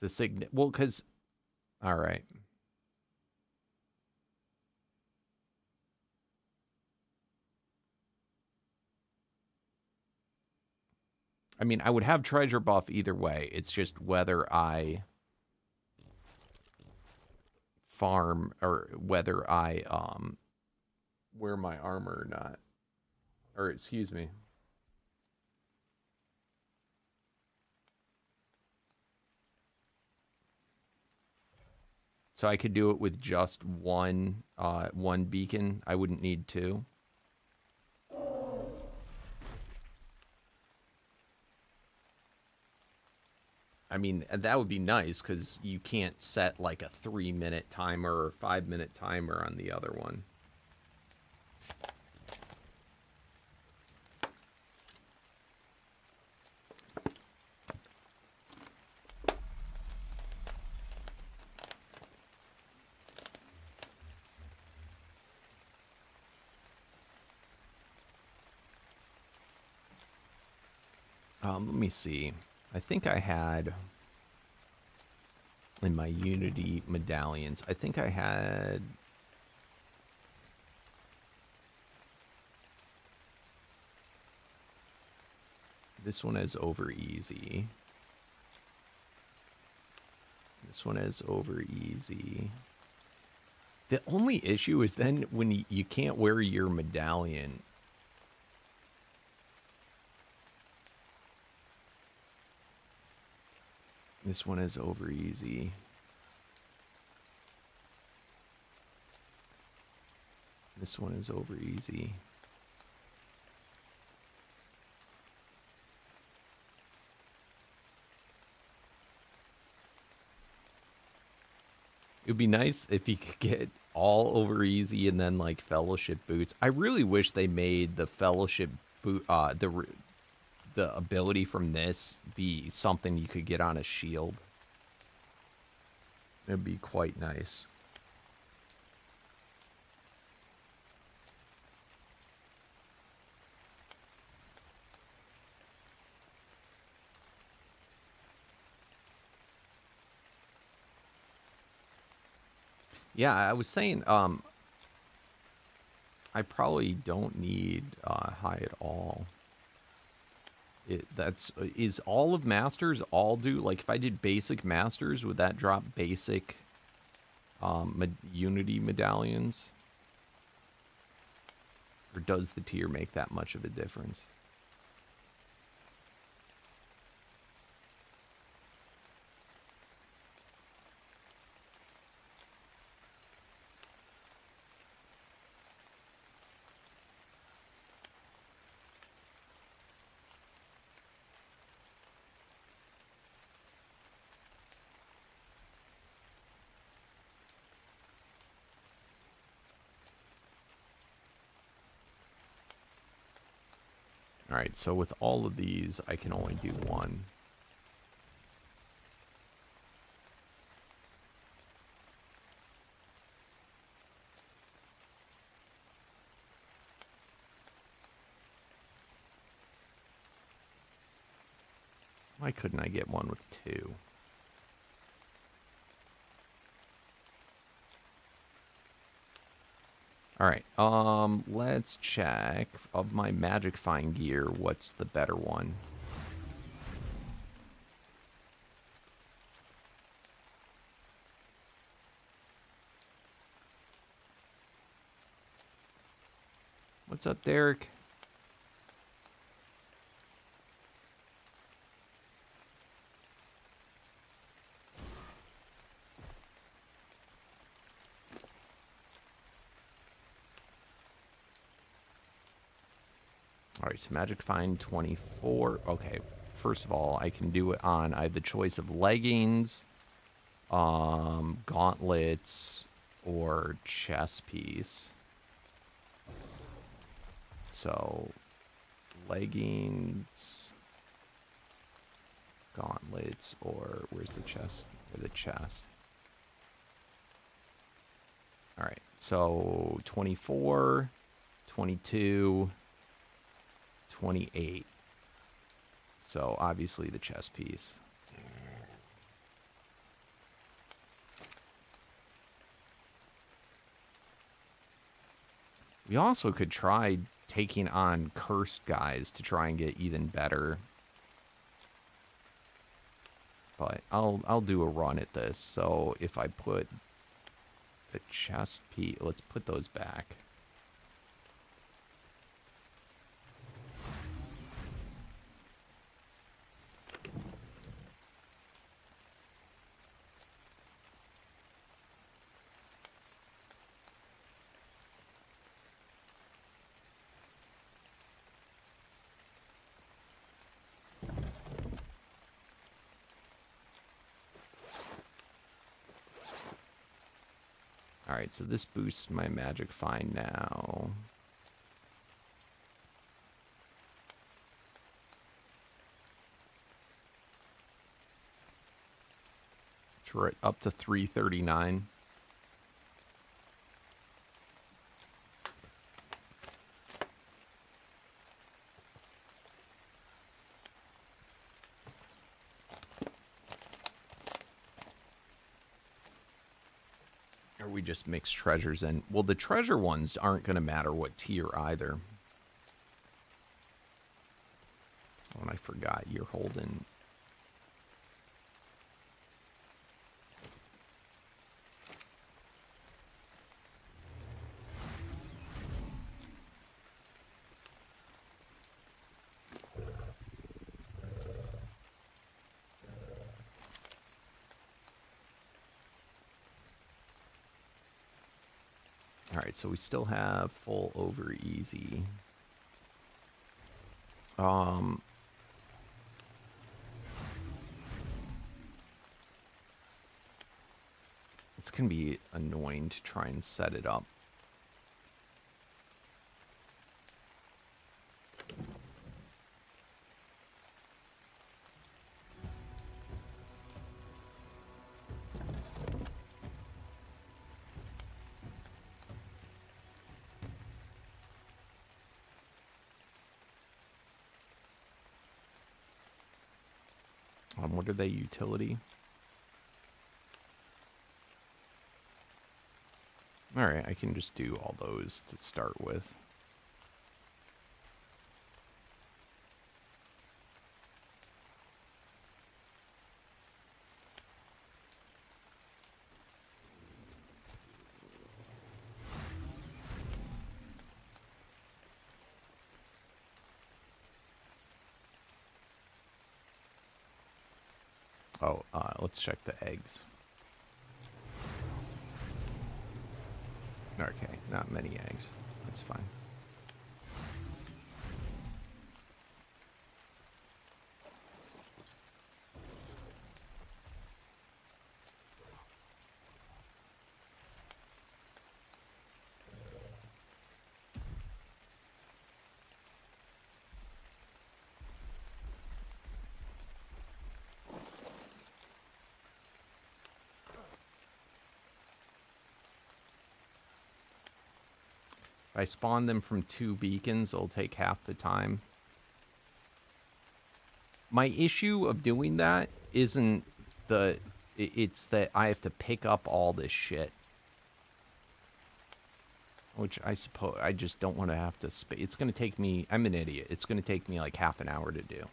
It's a well, because... All right. I mean, I would have treasure buff either way. It's just whether I farm or whether I wear my armor or not. Or excuse me. So I could do it with just one beacon. I wouldn't need two. I mean, that would be nice because you can't set like a 3-minute timer or 5-minute timer on the other one. Let me see. I think I had in my Unity medallions, I think I had this one as over easy. This one is over easy. The only issue is then when you can't wear your medallion. This one is over easy. This one is over easy. It would be nice if you could get all over easy and then like fellowship boots. I really wish they made the fellowship boot the ability from this be something you could get on a shield. It'd be quite nice. Yeah, I was saying, I probably don't need high at all. Is all of Masters all do? Like, if I did basic Masters, would that drop basic Unity medallions? Or does the tier make that much of a difference? Alright, so with all of these, I can only do one. Why couldn't I get one with two? Alright, let's check of my magic find gear, what's the better one? What's up, Derek? Alright, so magic find 24. Okay, first of all, I can do it on, I have the choice of leggings, gauntlets, or chest piece. So, leggings, gauntlets, or where's the chest? Or the chest. Alright, so 24, 22, 28. So obviously the chess piece. We also could try taking on cursed guys to try and get even better. But I'll do a run at this. So if I put the chest piece, let's put those back. Alright, so this boosts my magic fine now. We're up to 339. Or we just mix treasures in. Well, the treasure ones aren't going to matter what tier either. Oh, and I forgot you're holding... Alright, so we still have full over easy. It's going to be annoying to try and set it up. What are they, utility? Alright, I can just do all those to start with. Oh, let's check the eggs. Okay, not many eggs. That's fine. If I spawn them from 2 beacons, it'll take half the time. My issue of doing that isn't the... It's that I have to pick up all this shit. Which I suppose I just don't want to have to... It's going to take me... I'm an idiot. It's going to take me like half an hour to do.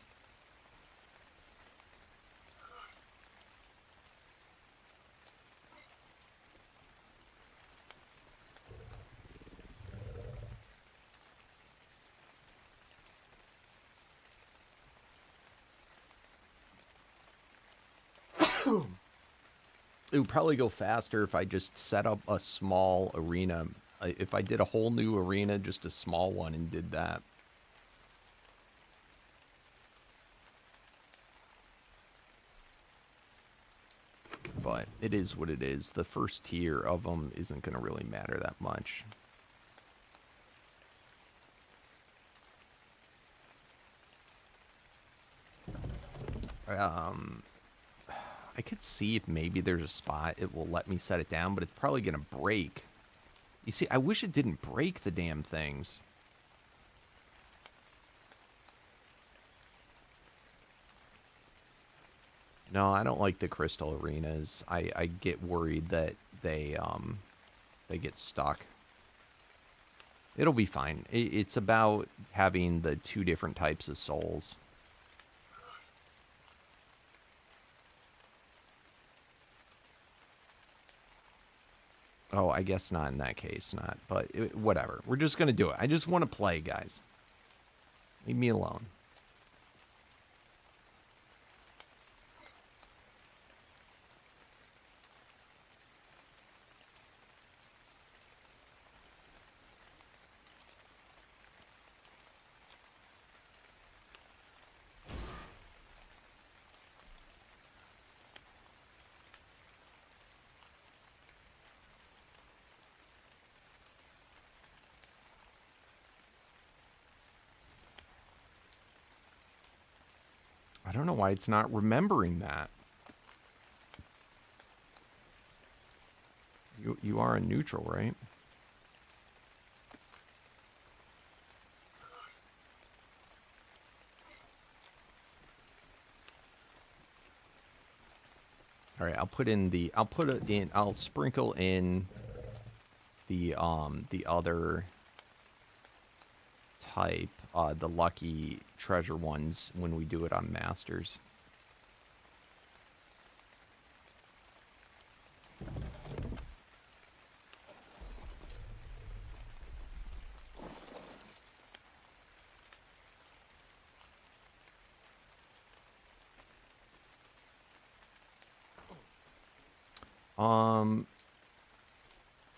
It would probably go faster if I just set up a small arena. If I did a whole new arena, just a small one, and did that. But it is what it is. The first tier of them isn't going to really matter that much. I could see if maybe there's a spot it will let me set it down, but it's probably going to break. You see, I wish it didn't break the damn things. No, I don't like the crystal arenas. I get worried that they get stuck. It'll be fine. It's about having the 2 different types of souls. Oh, I guess not in that case, not. But whatever. We're just going to do it. I just want to play, guys. Leave me alone. I don't know why it's not remembering that. You are a neutral, right? All right, I'll sprinkle in the other type, the lucky treasure ones when we do it on masters.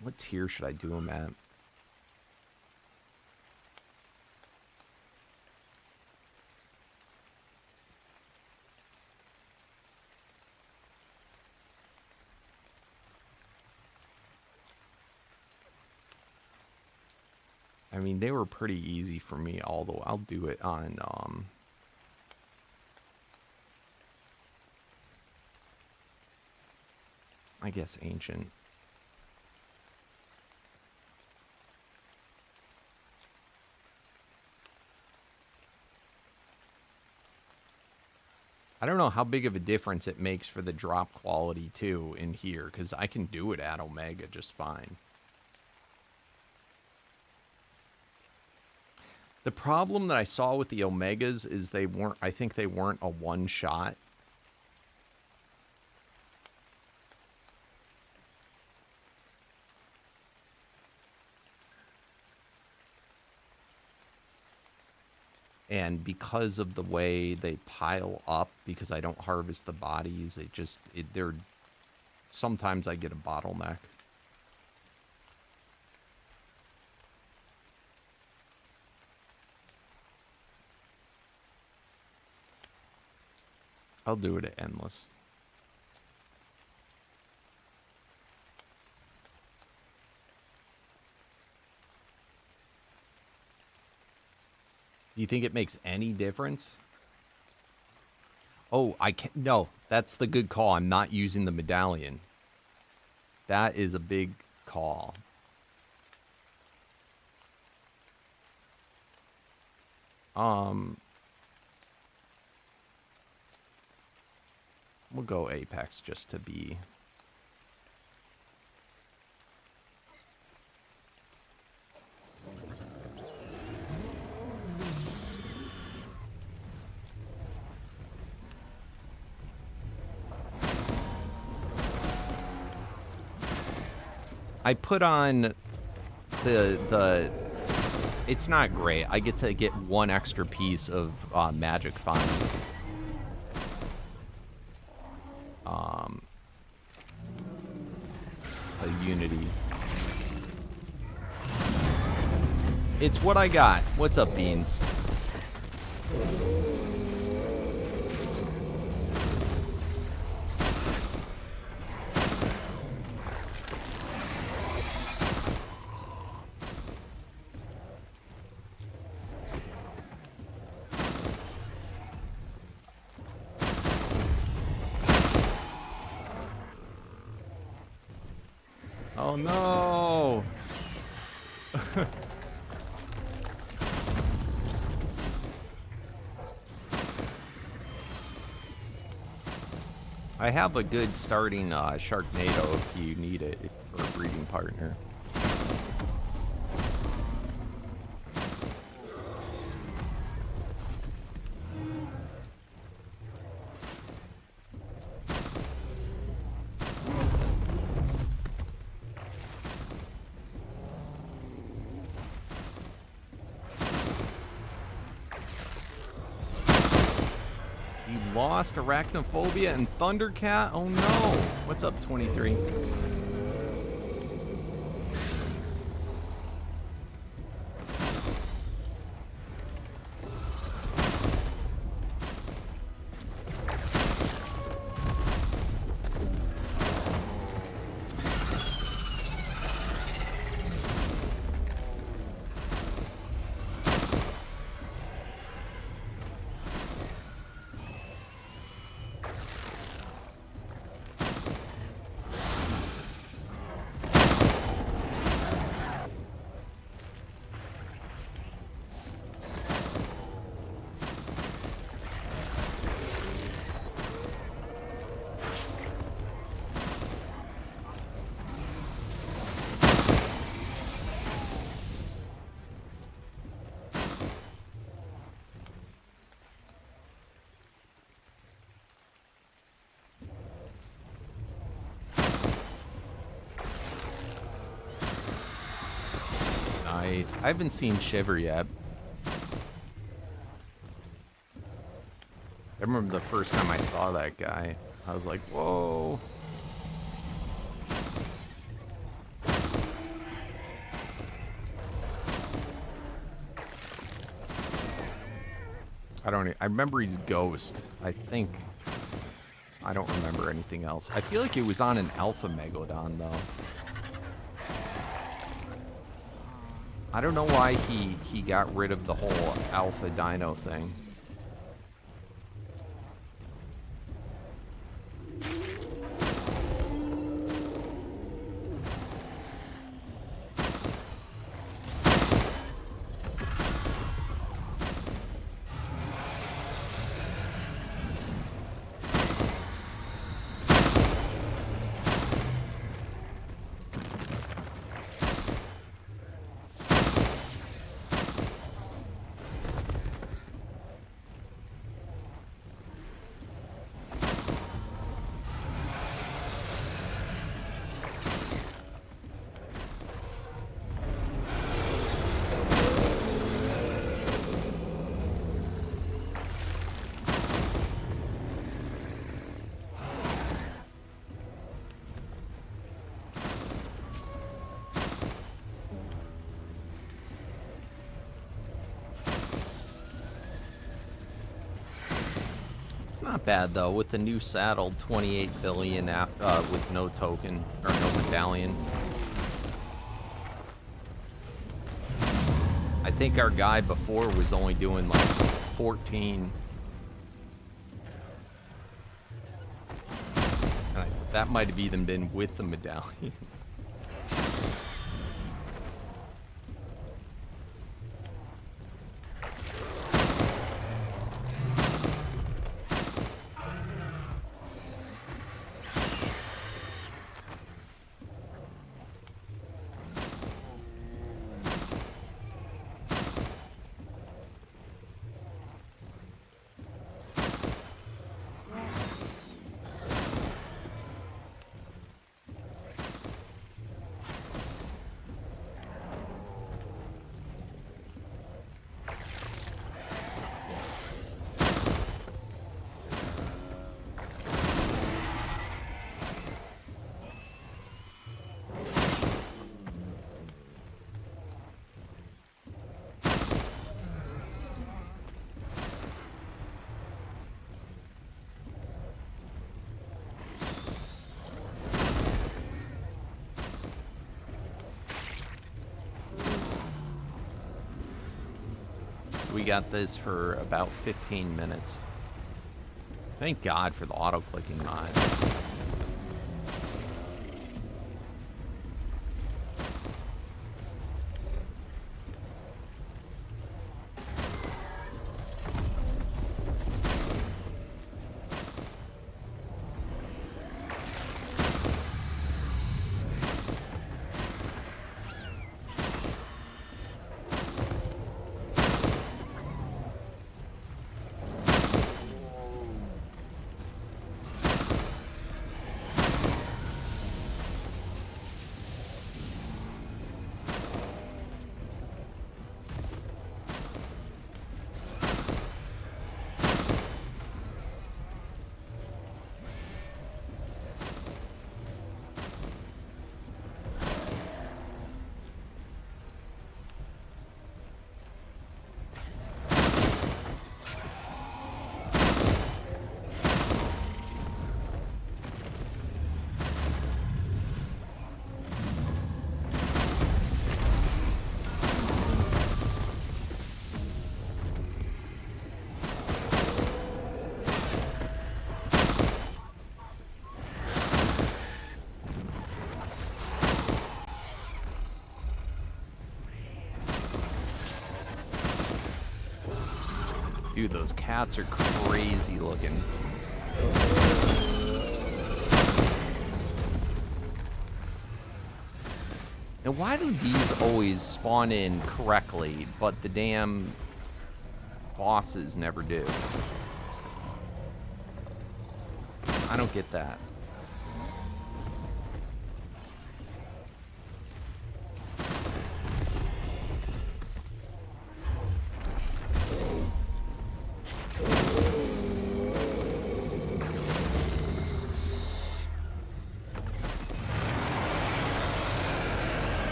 What tier should I do them at? I mean, they were pretty easy for me, although I'll do it on, I guess ancient. I don't know how big of a difference it makes for the drop quality, too, in here, because I can do it at Omega just fine. The problem that I saw with the Omegas is I think they weren't a one-shot. And because of the way they pile up, because I don't harvest the bodies, sometimes I get a bottleneck. I'll do it at endless. Do you think it makes any difference? Oh, no, that's the good call. I'm not using the medallion. That is a big call. We'll go Apex just to be... I put on the it's not great. I get to get 1 extra piece of magic find. A unity. It's what I got. What's up, Beans? Oh no! I have a good starting Sharknado if you need it for a breeding partner. Lost Arachnophobia and Thundercat? Oh no! What's up, 23? Nice. I haven't seen Shiver yet. I remember the first time I saw that guy. I was like, whoa. I remember he's Ghost. I think. I don't remember anything else. I feel like it was on an Alpha Megalodon, though. I don't know why he got rid of the whole Alpha Dino thing. Not bad though, with the new saddle, 28 billion with no token or no medallion. I think our guy before was only doing like 14. And that might have even been with the medallion. We got this for about 15 minutes. Thank God for the auto-clicking mod. Dude, those cats are crazy looking. Now, why do these always spawn in correctly, but the damn bosses never do? I don't get that.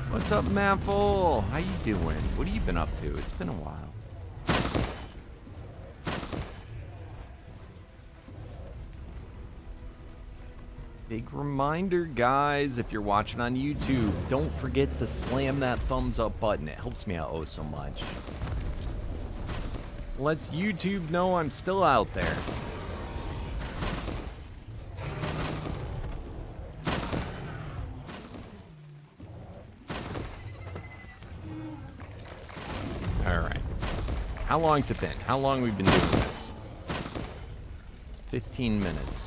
What's up, Maple? How you doing? What have you been up to? It's been a while. Big reminder, guys, if you're watching on YouTube, don't forget to slam that thumbs up button. It helps me out oh so much. Lets YouTube know I'm still out there. How long's it been? How long we've been doing this? It's 15 minutes.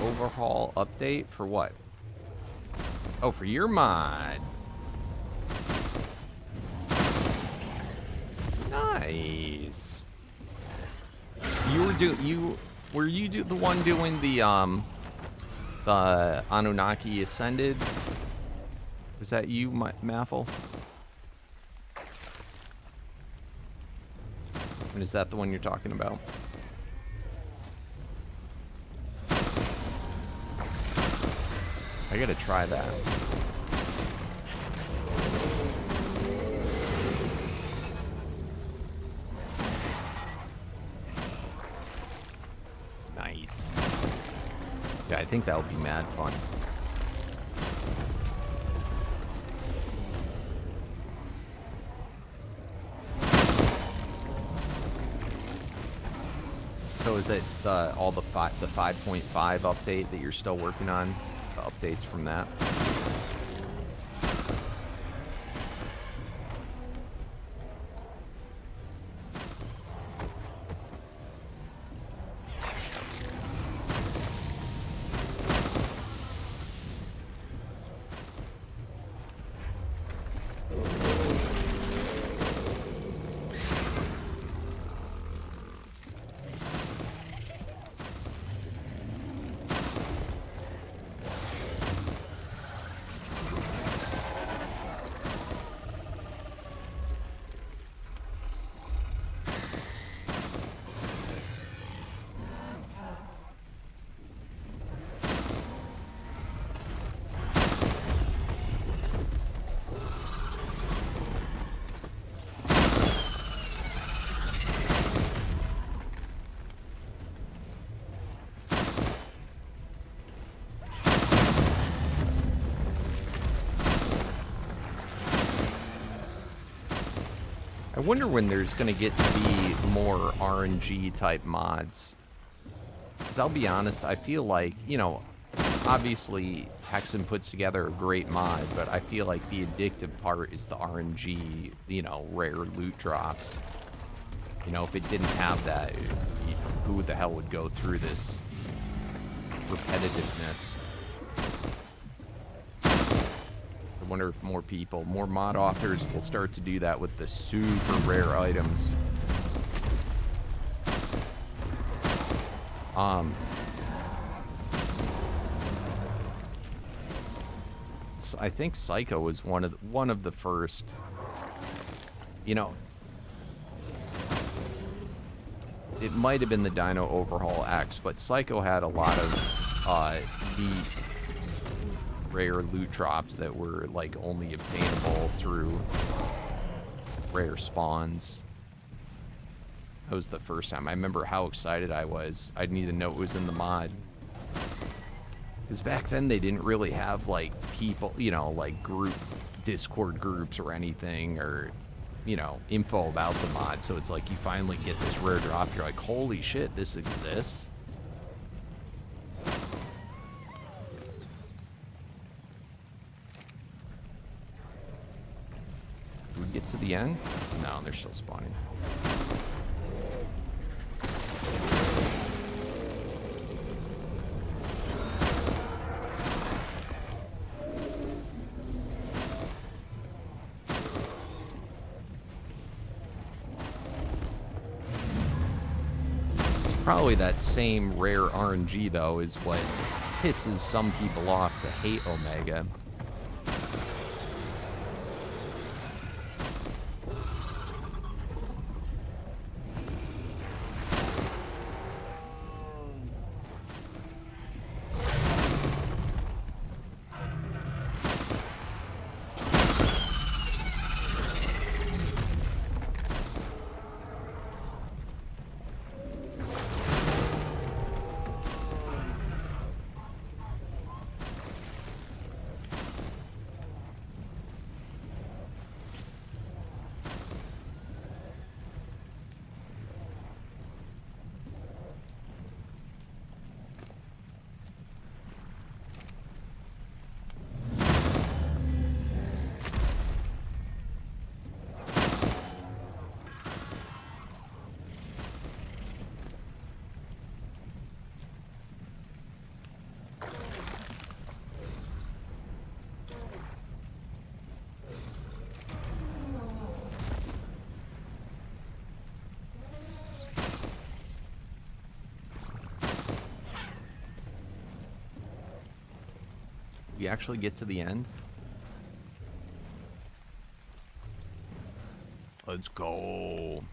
Overhaul update for what? Oh, for your mod. Nice. Were you the one doing the Anunnaki Ascended? Was that you, Maffle? And is that the one you're talking about? I gotta try that. Nice. Yeah, I think that would be mad fun. So is it all the 5.5 update that you're still working on? The updates from that? I wonder when there's going to get to be more RNG type mods. Because I'll be honest, I feel like, you know, obviously Hexen puts together a great mod, but I feel like the addictive part is the RNG, you know, rare loot drops. You know, if it didn't have that, who the hell would go through this repetitiveness? I wonder if more people, more mod authors will start to do that with the super rare items. I think Psycho was one of the first, you know, it might have been the Dino Overhaul X, but Psycho had a lot of the rare loot drops that were like only obtainable through rare spawns. That was the first time. I remember how excited I was. I didn't even know it was in the mod. Because back then they didn't really have like people, you know, like Discord groups or anything, or, you know, info about the mod. So it's like you finally get this rare drop. You're like, holy shit, this exists. Do we get to the end? No, they're still spawning. Probably that same rare RNG, though, is what pisses some people off to hate Omega. We actually get to the end. Let's go.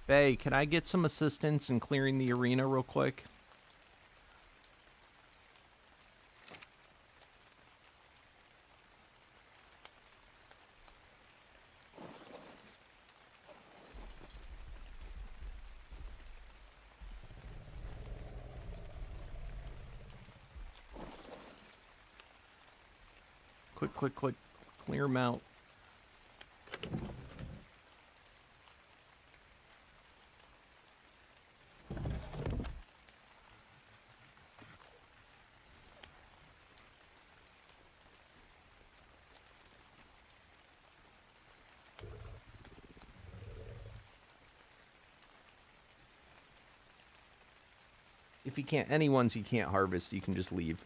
Bae, can I get some assistance in clearing the arena real quick? Quick, clear them out. if you can't, any ones you can't harvest, you can just leave.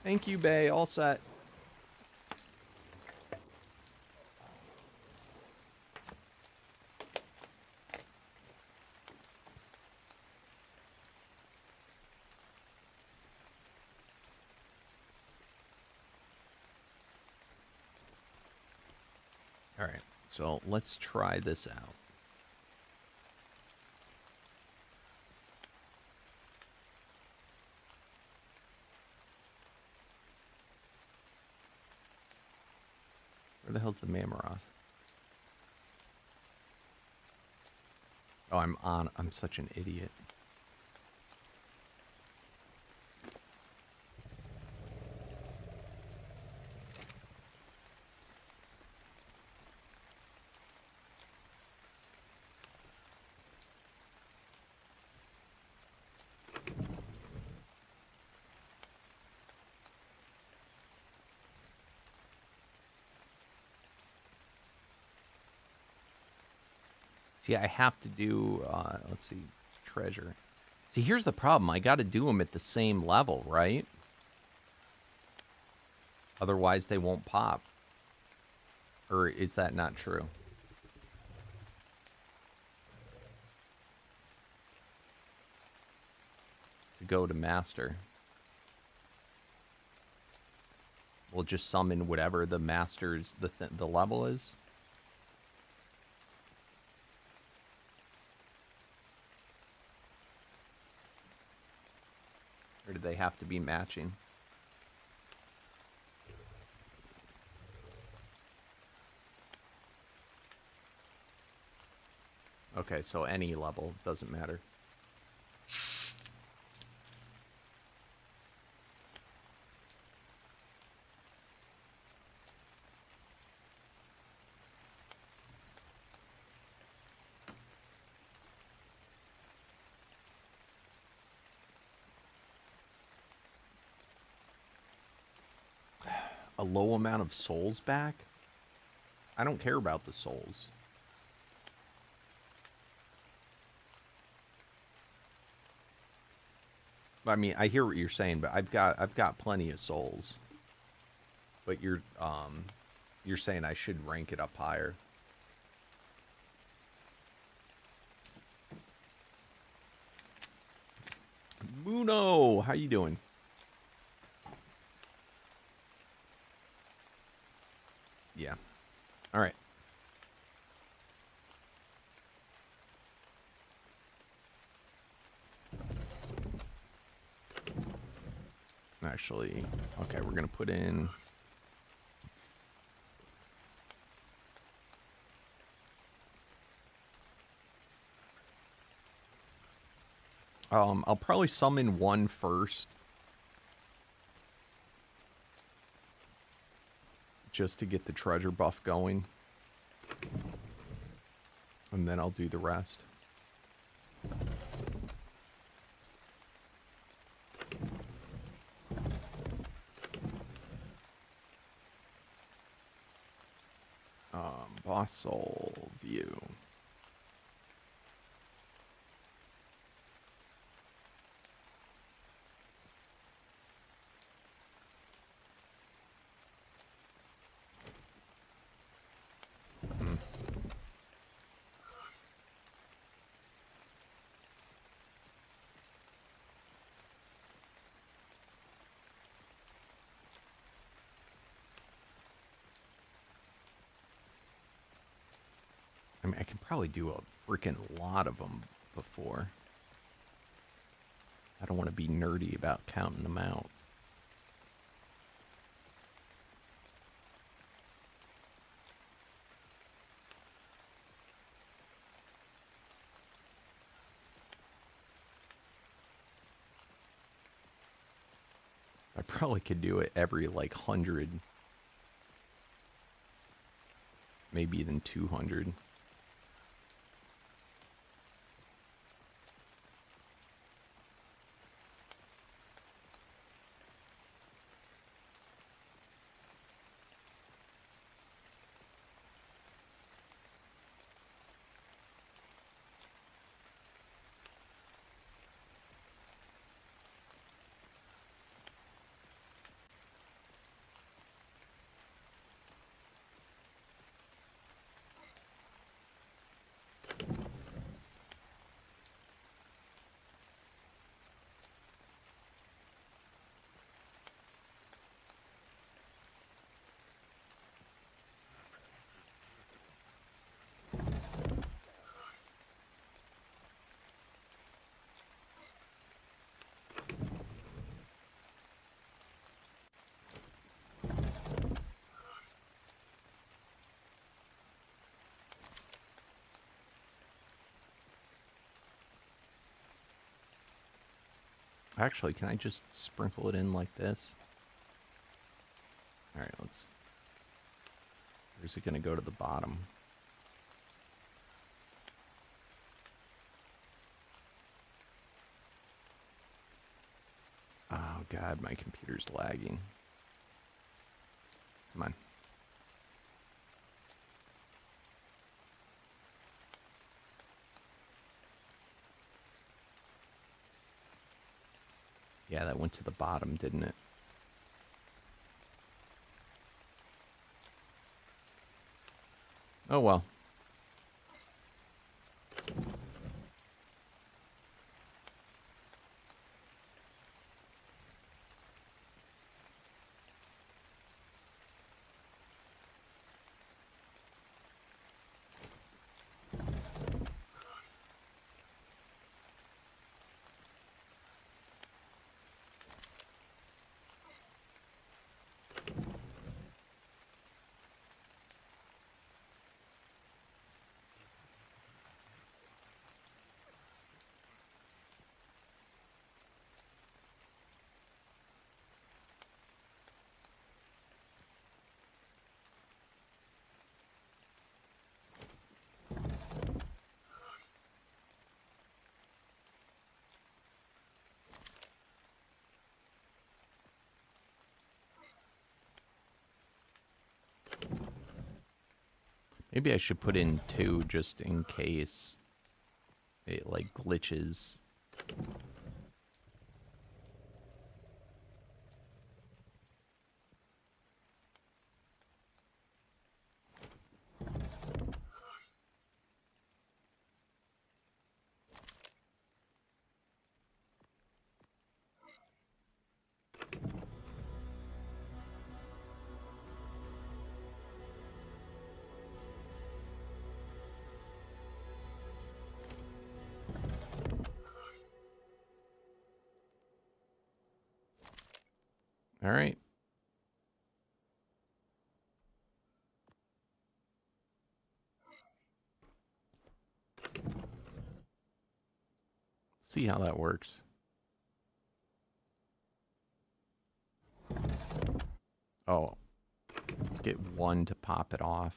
Thank you, Bay. All set. All right, so let's try this out. Where the hell's the Mammoth? Oh, I'm such an idiot. See, I have to do, let's see, treasure. See, here's the problem. I got to do them at the same level, right? Otherwise, they won't pop. Or is that not true? To go to master. We'll just summon whatever the master's, the level is. Or do they have to be matching? Okay, so any level, doesn't matter. A low amount of souls back? I don't care about the souls. I mean, I hear what you're saying, but I've got plenty of souls. But you're saying I should rank it up higher. Muno, how you doing? Yeah. All right. Actually, okay, we're going to put in... I'll probably summon one first. Just to get the treasure buff going. And then I'll do the rest. Boss soul view. I mean, I can probably do a freaking lot of them before. I don't want to be nerdy about counting them out. I probably could do it every, like, 100. Maybe even 200. Actually, can I just sprinkle it in like this? All right, let's... Or is it going to go to the bottom? Oh, God, my computer's lagging. Come on. Yeah, that went to the bottom, didn't it? Oh, well. Maybe I should put in 2 just in case it, like, glitches. All right. See how that works. Oh, let's get 1 to pop it off.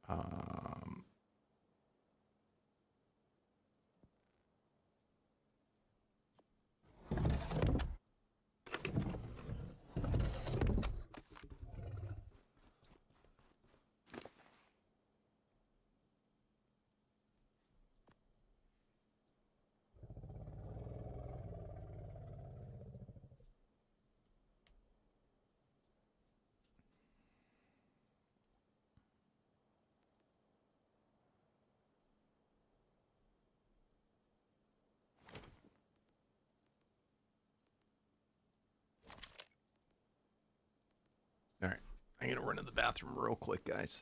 Um, all right. I'm going to run to the bathroom real quick, guys.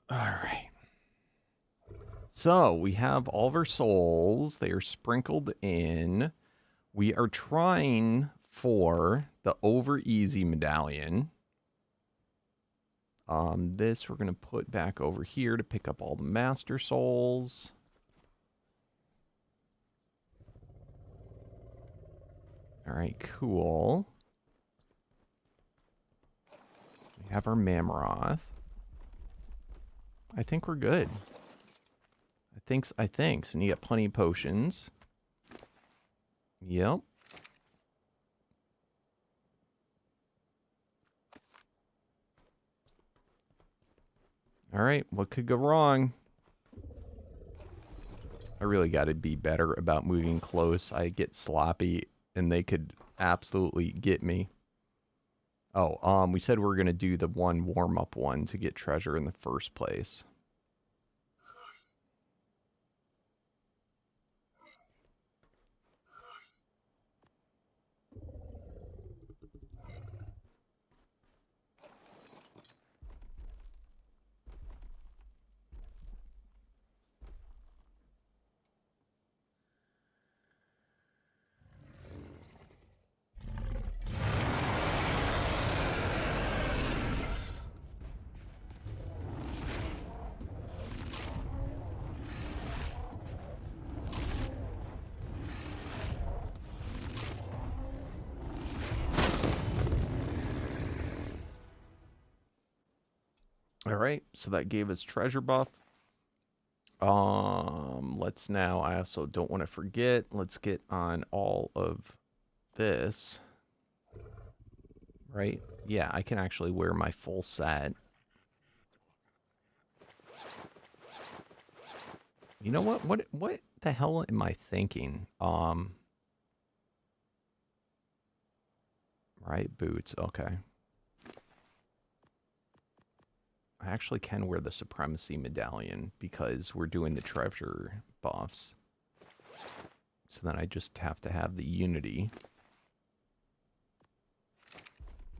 All right. So we have all of our souls. They are sprinkled in. We are trying for the over easy medallion. This we're going to put back over here to pick up all the master souls. All right, cool. We have our Mammoth. I think we're good. I think. So you got plenty of potions. Yep. All right, what could go wrong? I really got to be better about moving close. I get sloppy, and they could absolutely get me. Oh, we said we were going to do the one warm-up one to get treasure in the first place. All right, so that gave us treasure buff. Let's now, I also don't want to forget, let's get on all of this. Right? Yeah, I can actually wear my full set. You know what? What the hell am I thinking? Right, boots, okay. I actually can wear the Supremacy Medallion because we're doing the treasure buffs. So then I just have to have the Unity.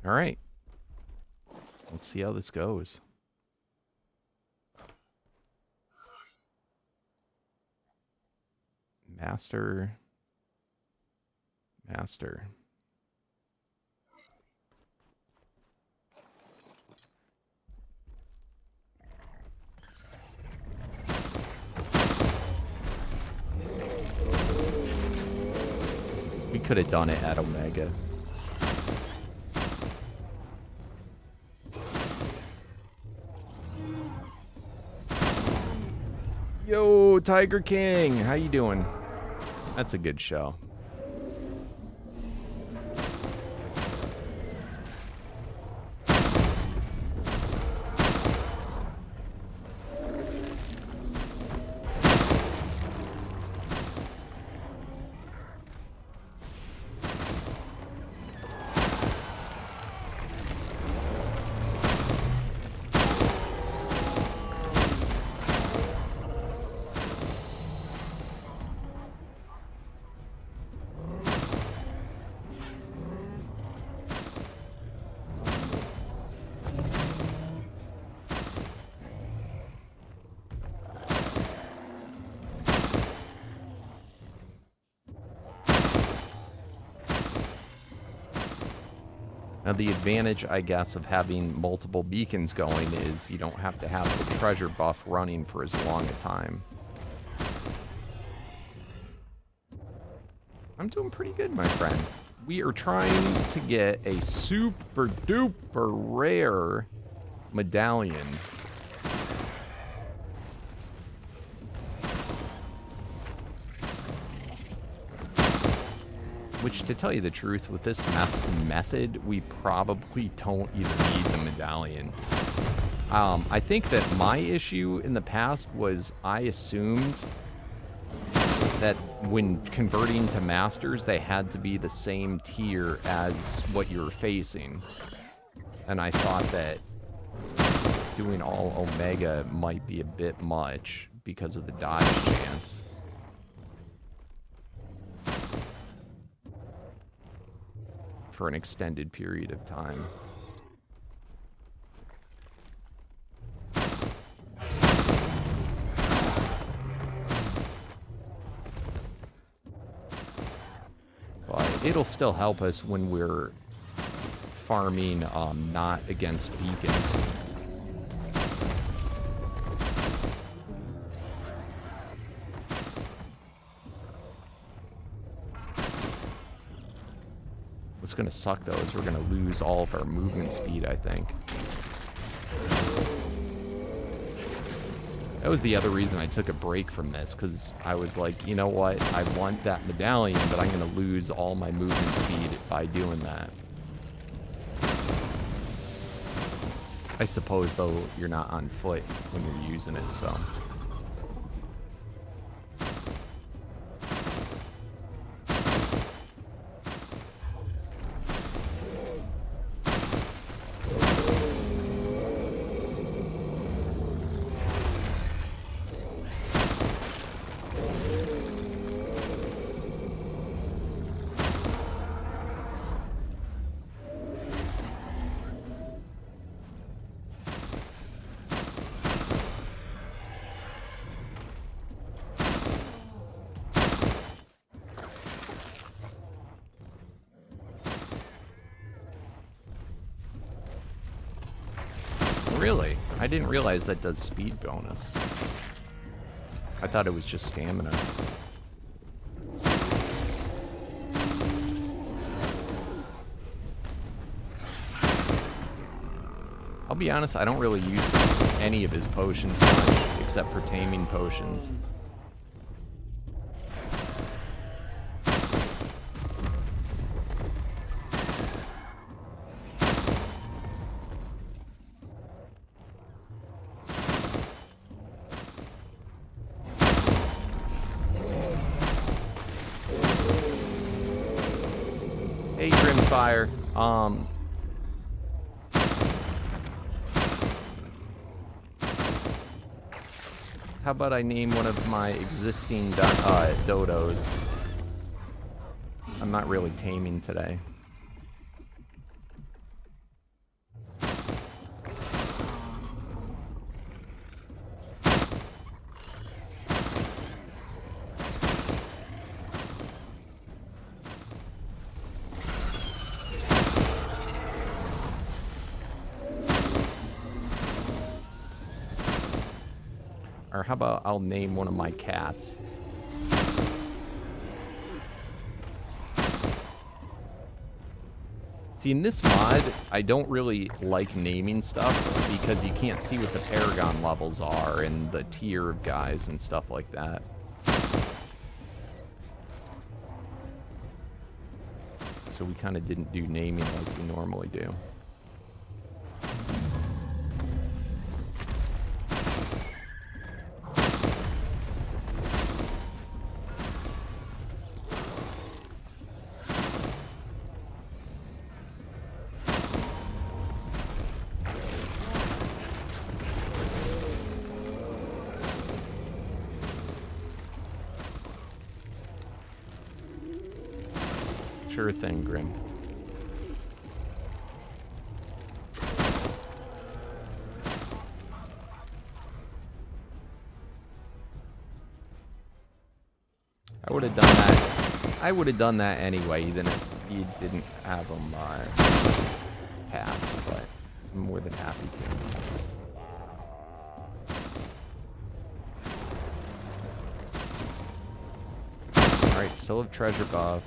All right. Let's see how this goes. Master. We could have done it at Omega. Yo, Tiger King, how you doing? That's a good show. Now, the advantage, I guess, of having multiple beacons going is you don't have to have the treasure buff running for as long a time. I'm doing pretty good, my friend. We are trying to get a super duper rare medallion. Which, to tell you the truth, with this method, we probably don't even need the medallion. I think that my issue in the past was I assumed that when converting to masters, they had to be the same tier as what you're facing. And I thought that doing all Omega might be a bit much because of the dodge chance. For an extended period of time. it'll still help us when we're farming not against beacons. What's going to suck, though, is we're going to lose all of our movement speed, I think. That was the other reason I took a break from this, because I was like, you know what? I want that medallion, but I'm going to lose all my movement speed by doing that. I suppose, though, you're not on foot when you're using it, so... Really? I didn't realize that does speed bonus. I thought it was just stamina. I'll be honest, I don't really use any of his potions much, except for taming potions. Hey, Grimfire. How about I name one of my existing dodos? I'm not really taming today. Or how about I'll name one of my cats? See, in this mod, I don't really like naming stuff because you can't see what the Paragon levels are and the tier of guys and stuff like that. So we kind of didn't do naming like we normally do. Sure thing, Grim. I would have done that. I would have done that anyway, even if you didn't have them pass, but I'm more than happy to. Alright, still have treasure buff.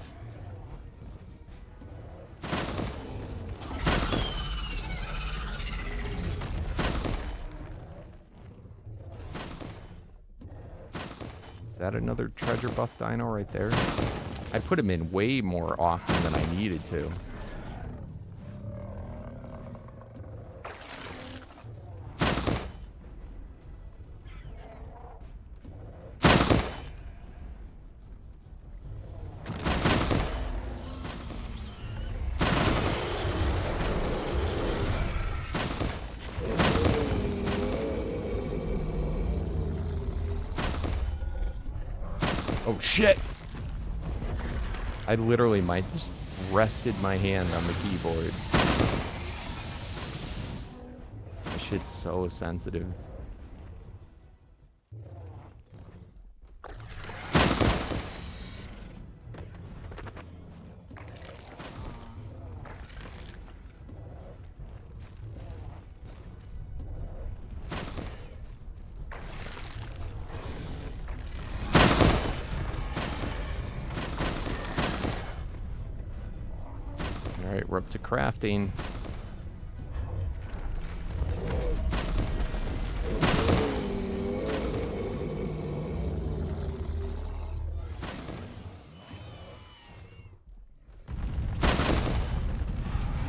Is that another treasure buff dino right there? I put him in way more often than I needed to. Oh shit! I literally might just rested my hand on the keyboard. This shit's so sensitive. Alright, we're up to crafting.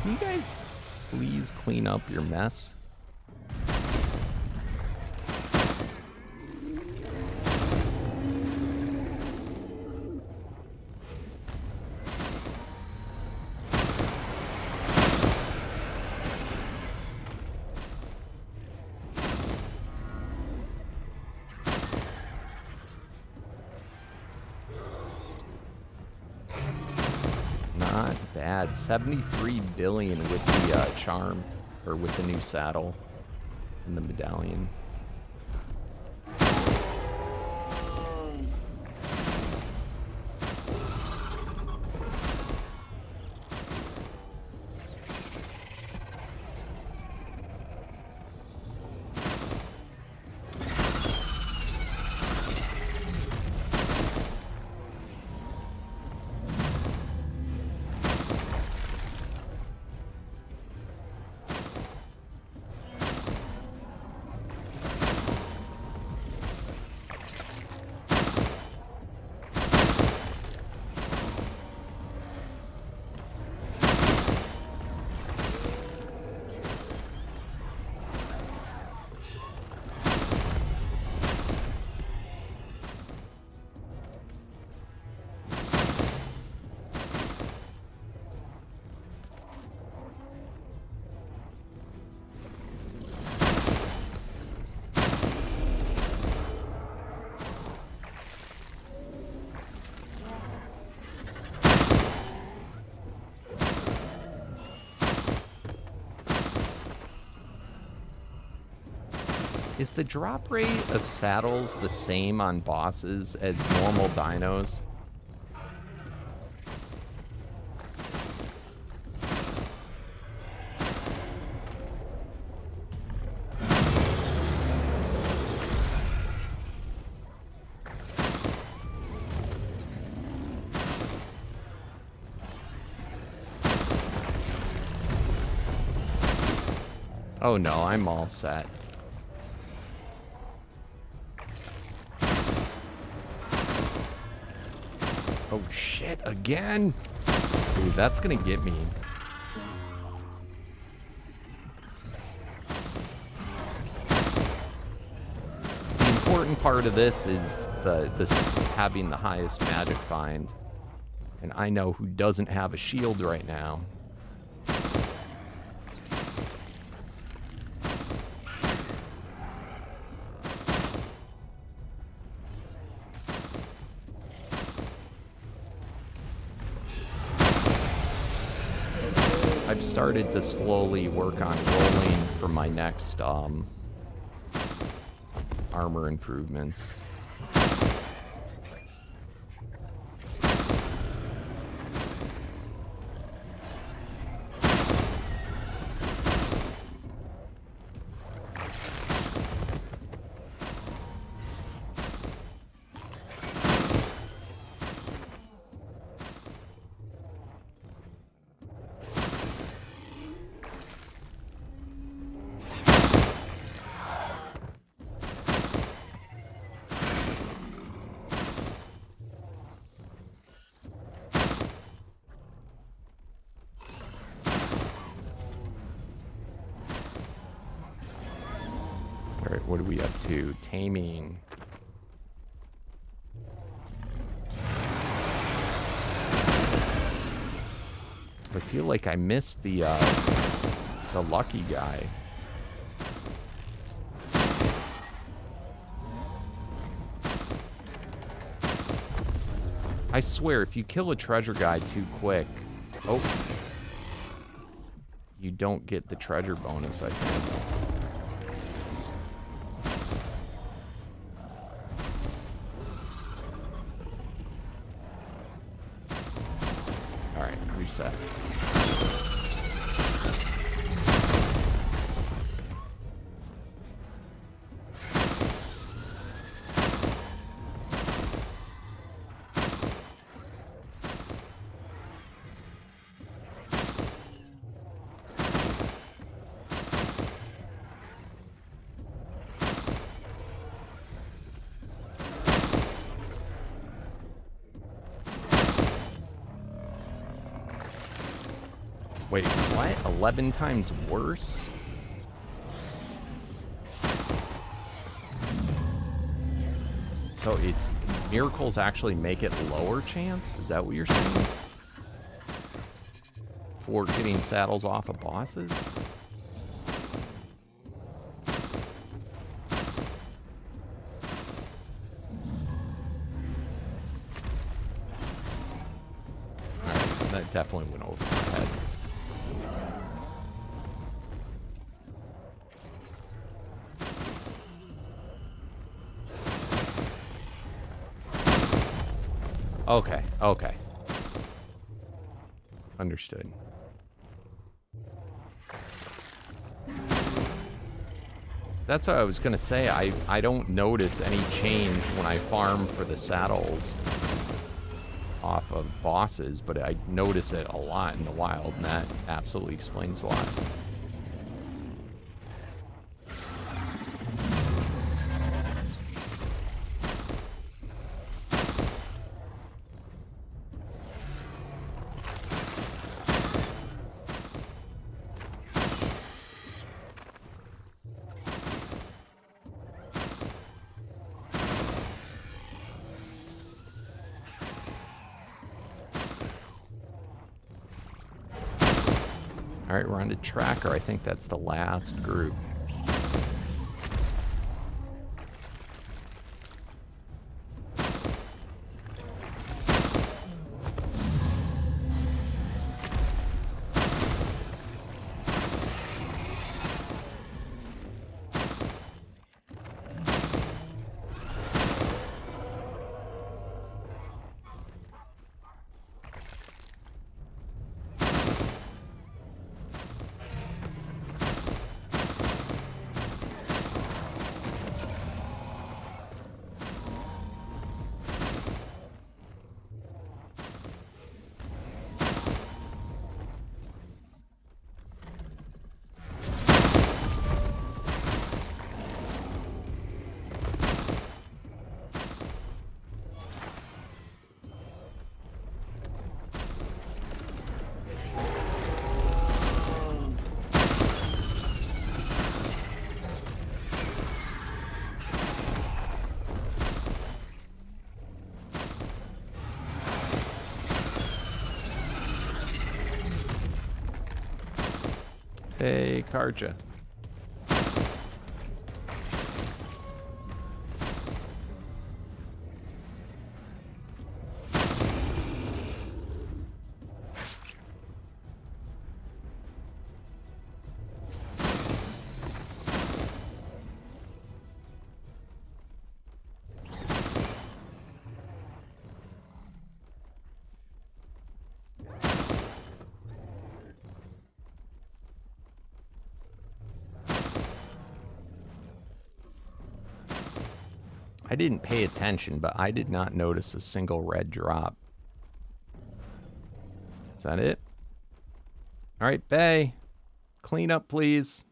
Can you guys please clean up your mess? Not bad. 73 billion with the charm, or with the new saddle and the medallion. Is the drop rate of saddles the same on bosses as normal dinos? Oh no, I'm all set. Oh shit, again? Dude, that's gonna get me. The important part of this is this having the highest magic find. And I know who doesn't have a shield right now. I've started to slowly work on rolling for my next armor improvements. Alright, what are we up to? Taming. I feel like I missed the lucky guy. I swear, if you kill a treasure guy too quick... Oh. You don't get the treasure bonus, I think. Alright, reset. Wait, what? 11 times worse? So it's miracles actually make it lower chance? Is that what you're saying? For getting saddles off of bosses? Alright, that definitely went over my head. Okay, okay. Understood. That's what I was going to say. I don't notice any change when I farm for the saddles off of bosses, but I notice it a lot in the wild, and that absolutely explains why. All right, we're on to tracker. I think that's the last group. Hey, Karja. I didn't pay attention, but I did not notice a single red drop. Is that it? All right, Bay. Clean up, please.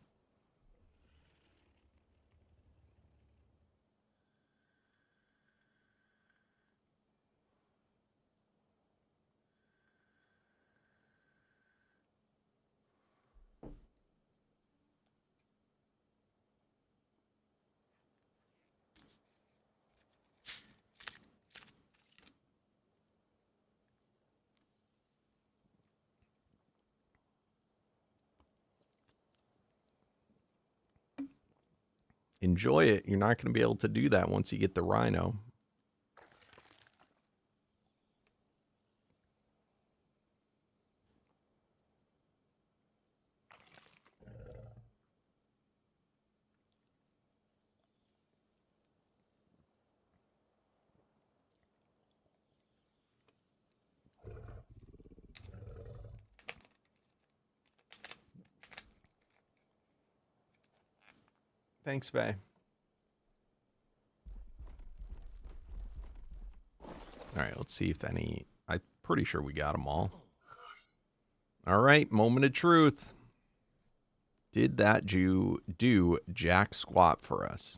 Enjoy it. You're not going to be able to do that once you get the rhino. Thanks, Bay. All right, let's see if any... I'm pretty sure we got them all. All right, moment of truth. Did that Jew do jack squat for us?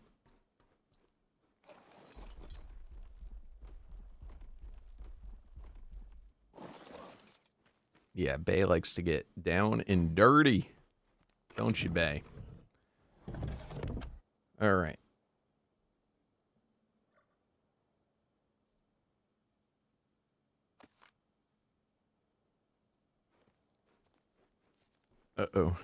Yeah, Bay likes to get down and dirty. Don't you, Bay? All right. Uh-oh.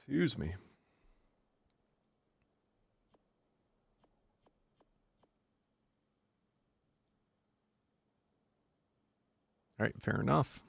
Excuse me. All right, fair enough.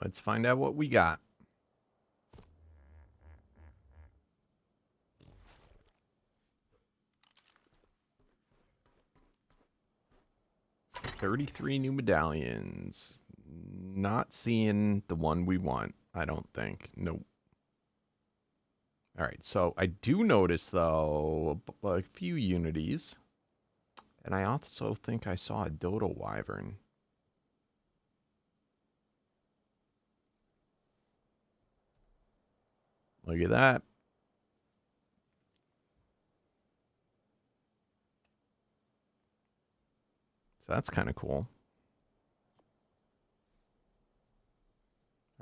Let's find out what we got. $33 new medallions. Not seeing the one we want, I don't think. Nope. All right, so I do notice, though, a few unities. And I also think I saw a dodo wyvern. Look at that. So that's kind of cool.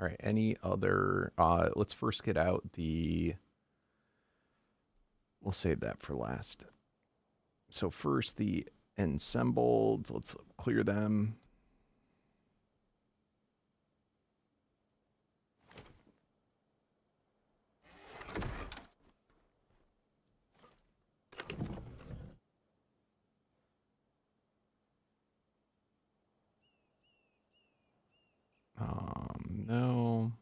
All right, any other... let's first get out the... We'll save that for last. So first, the assembled. Let's clear them. No.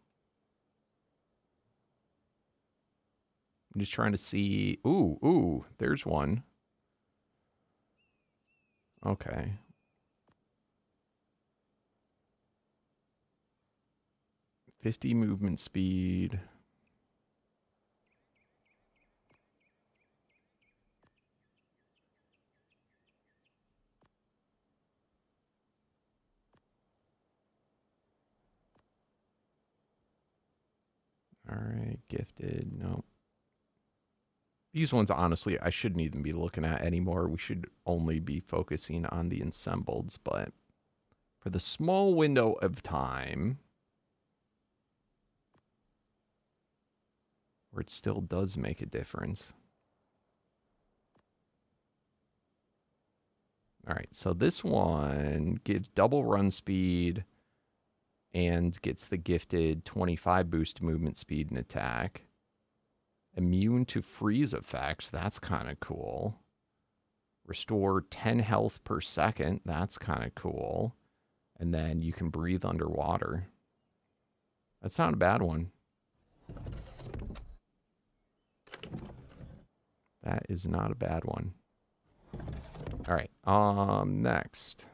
I'm just trying to see. Ooh, there's one. Okay. $50 movement speed. All right, gifted. No. These ones, honestly, I shouldn't even be looking at anymore. We should only be focusing on the assembleds, but for the small window of time where it still does make a difference. All right, so this one gives double run speed and gets the gifted 25 boost movement speed and attack. Immune to freeze effects. That's kind of cool. Restore 10 health per second. That's kind of cool. And then you can breathe underwater. That's not a bad one. That is not a bad one. All right. Next.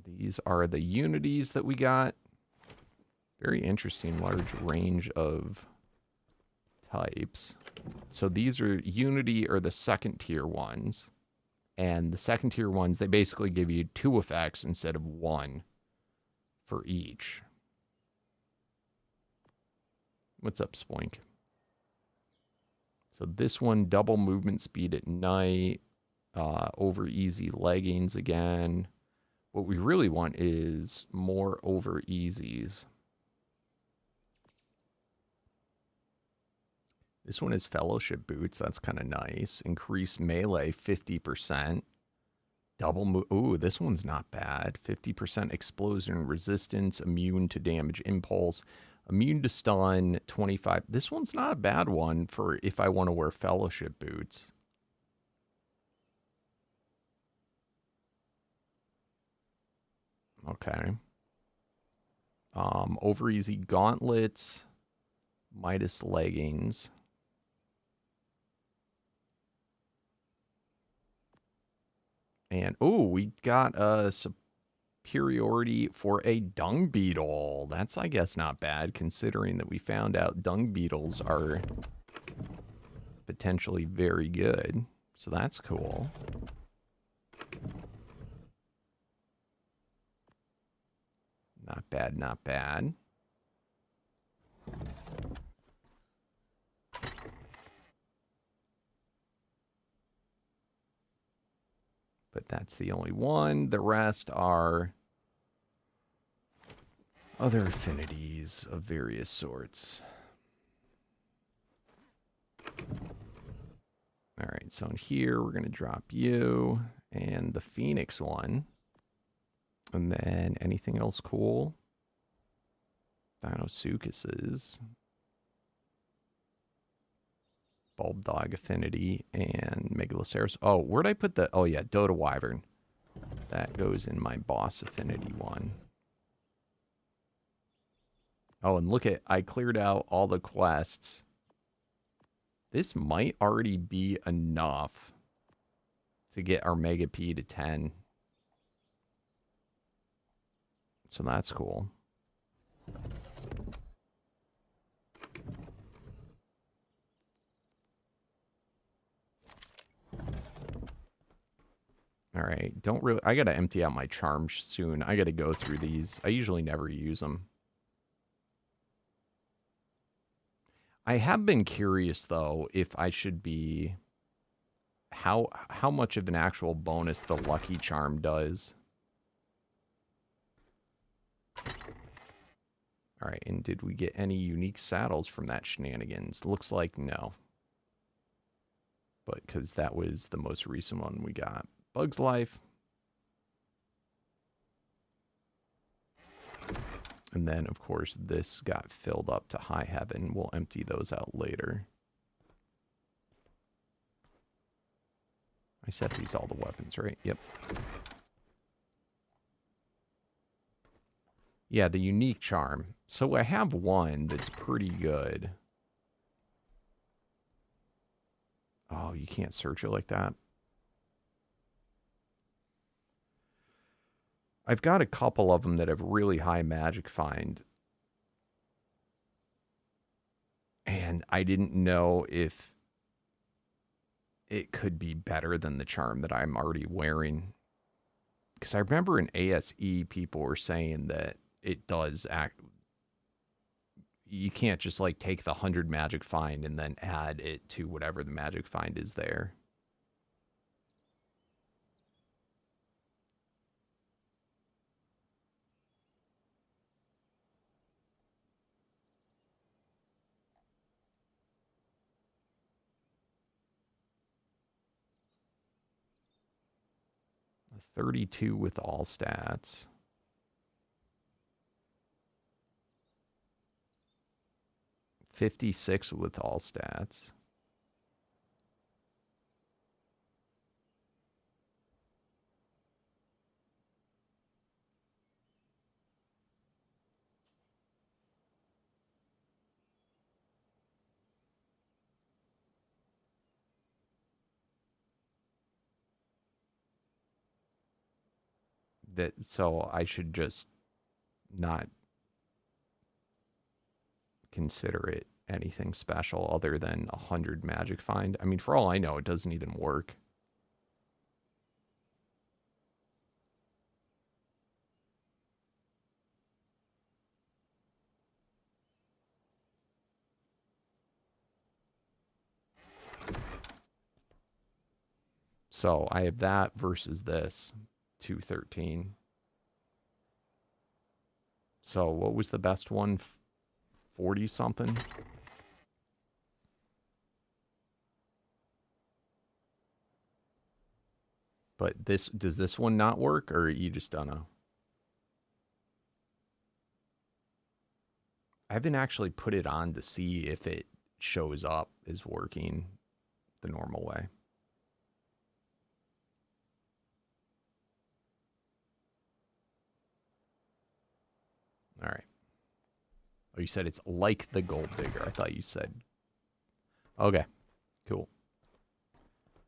These are the unities that we got. Very interesting, large range of types. So these are Unity or the second tier ones. And the second tier ones, they basically give you 2 effects instead of 1 for each. What's up, Spoink? So this one, double movement speed at night, over easy leggings again. What we really want is more over easies. This one is Fellowship Boots. That's kind of nice. Increase melee 50%. Double move. Ooh, this one's not bad. 50% explosion resistance, immune to damage impulse, immune to stun, 25. This one's not a bad one for if I want to wear fellowship boots. Okay. Over easy gauntlets, Midas leggings. And, oh, we got a superiority for a dung beetle. That's, I guess, not bad, considering that we found out dung beetles are potentially very good. So that's cool. Not bad, not bad. But that's the only one. The rest are other affinities of various sorts. All right, so in here, we're going to drop you and the Phoenix one. And then anything else cool? Dinosuchuses. Bulb Dog Affinity and Megaloceros. Oh, where'd I put the... Oh, yeah, Dota Wyvern. That goes in my Boss Affinity one. Oh, and look at... I cleared out all the quests. This might already be enough to get our Mega P to 10. So that's cool. All right, don't really... I gotta empty out my charms soon. I gotta go through these. I usually never use them. I have been curious, though, if I should be... How much of an actual bonus the Lucky Charm does. All right, and did we get any unique saddles from that shenanigans? Looks like no. But because that was the most recent one we got. Bug's Life. And then, of course, this got filled up to high heaven. We'll empty those out later. I set these all the weapons, right? Yep. Yeah, the unique charm. So I have one that's pretty good. Oh, you can't search it like that. I've got a couple of them that have really high magic find. And I didn't know if it could be better than the charm that I'm already wearing. Because I remember in ASE, people were saying that it does act... You can't just, like, take the 100 magic find and then add it to whatever the magic find is there. A 32 with all stats. $56 with all stats. So I should just not consider it anything special other than 100 magic find. I mean, for all I know, it doesn't even work. So I have that versus this, 213. So what was the best one? 40 something? But does this one not work, or you just don't know? I haven't actually put it on to see if it shows up as working the normal way. All right. Oh, you said it's like the gold digger. I thought you said. Okay, cool.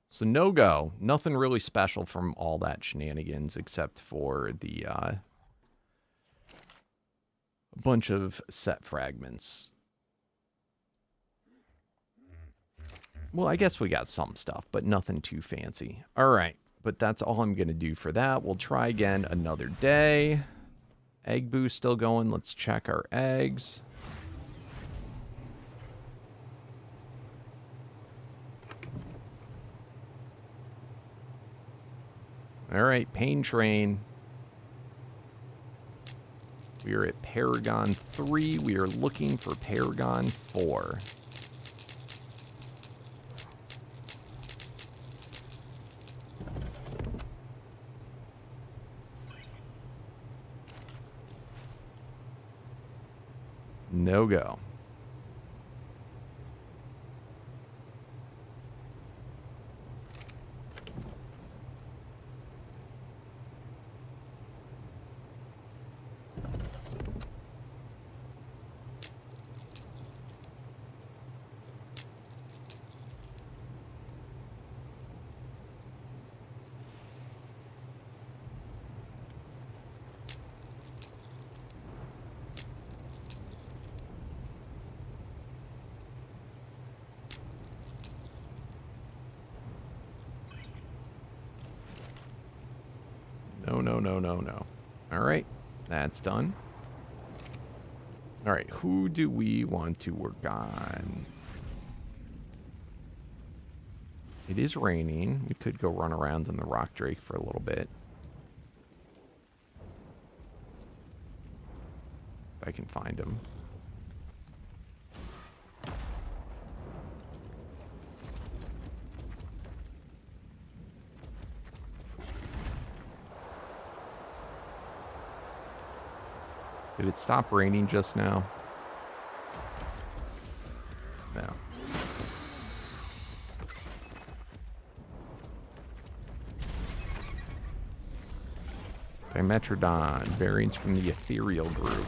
So no go. Nothing really special from all that shenanigans except for the a bunch of set fragments. Well, I guess we got some stuff, but nothing too fancy. All right, but that's all I'm going to do for that. We'll try again another day. Egg boost still going. Let's check our eggs. All right, Pain Train. We are at Paragon 3. We are looking for Paragon 4. No go. No. All right, that's done. All right, who do we want to work on? It is raining. We could go run around in the Rock Drake for a little bit. If I can find him. Did it stop raining just now? No. Dimetrodon, variants from the ethereal group.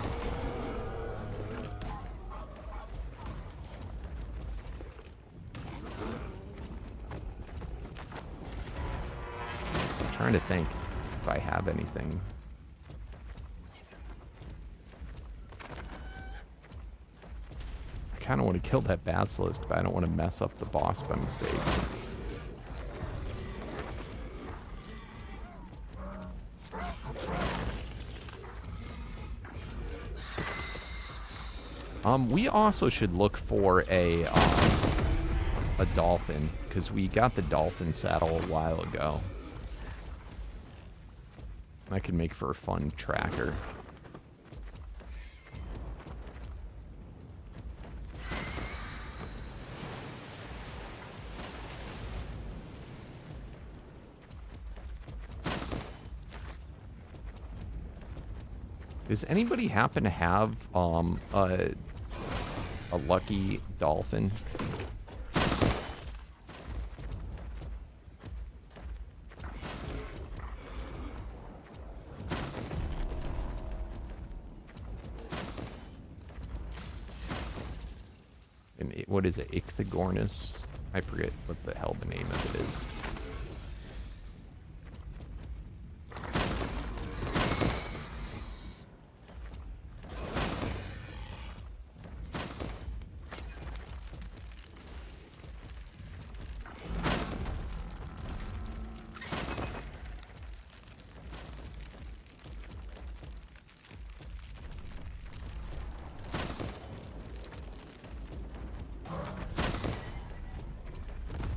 I'm trying to think if I have anything. I kind of want to kill that basilisk, but I don't want to mess up the boss by mistake. We also should look for a dolphin, because we got the dolphin saddle a while ago. That could make for a fun tracker. Does anybody happen to have a lucky dolphin? And what is it? Ichthyornis? I forget what the hell the name of it is.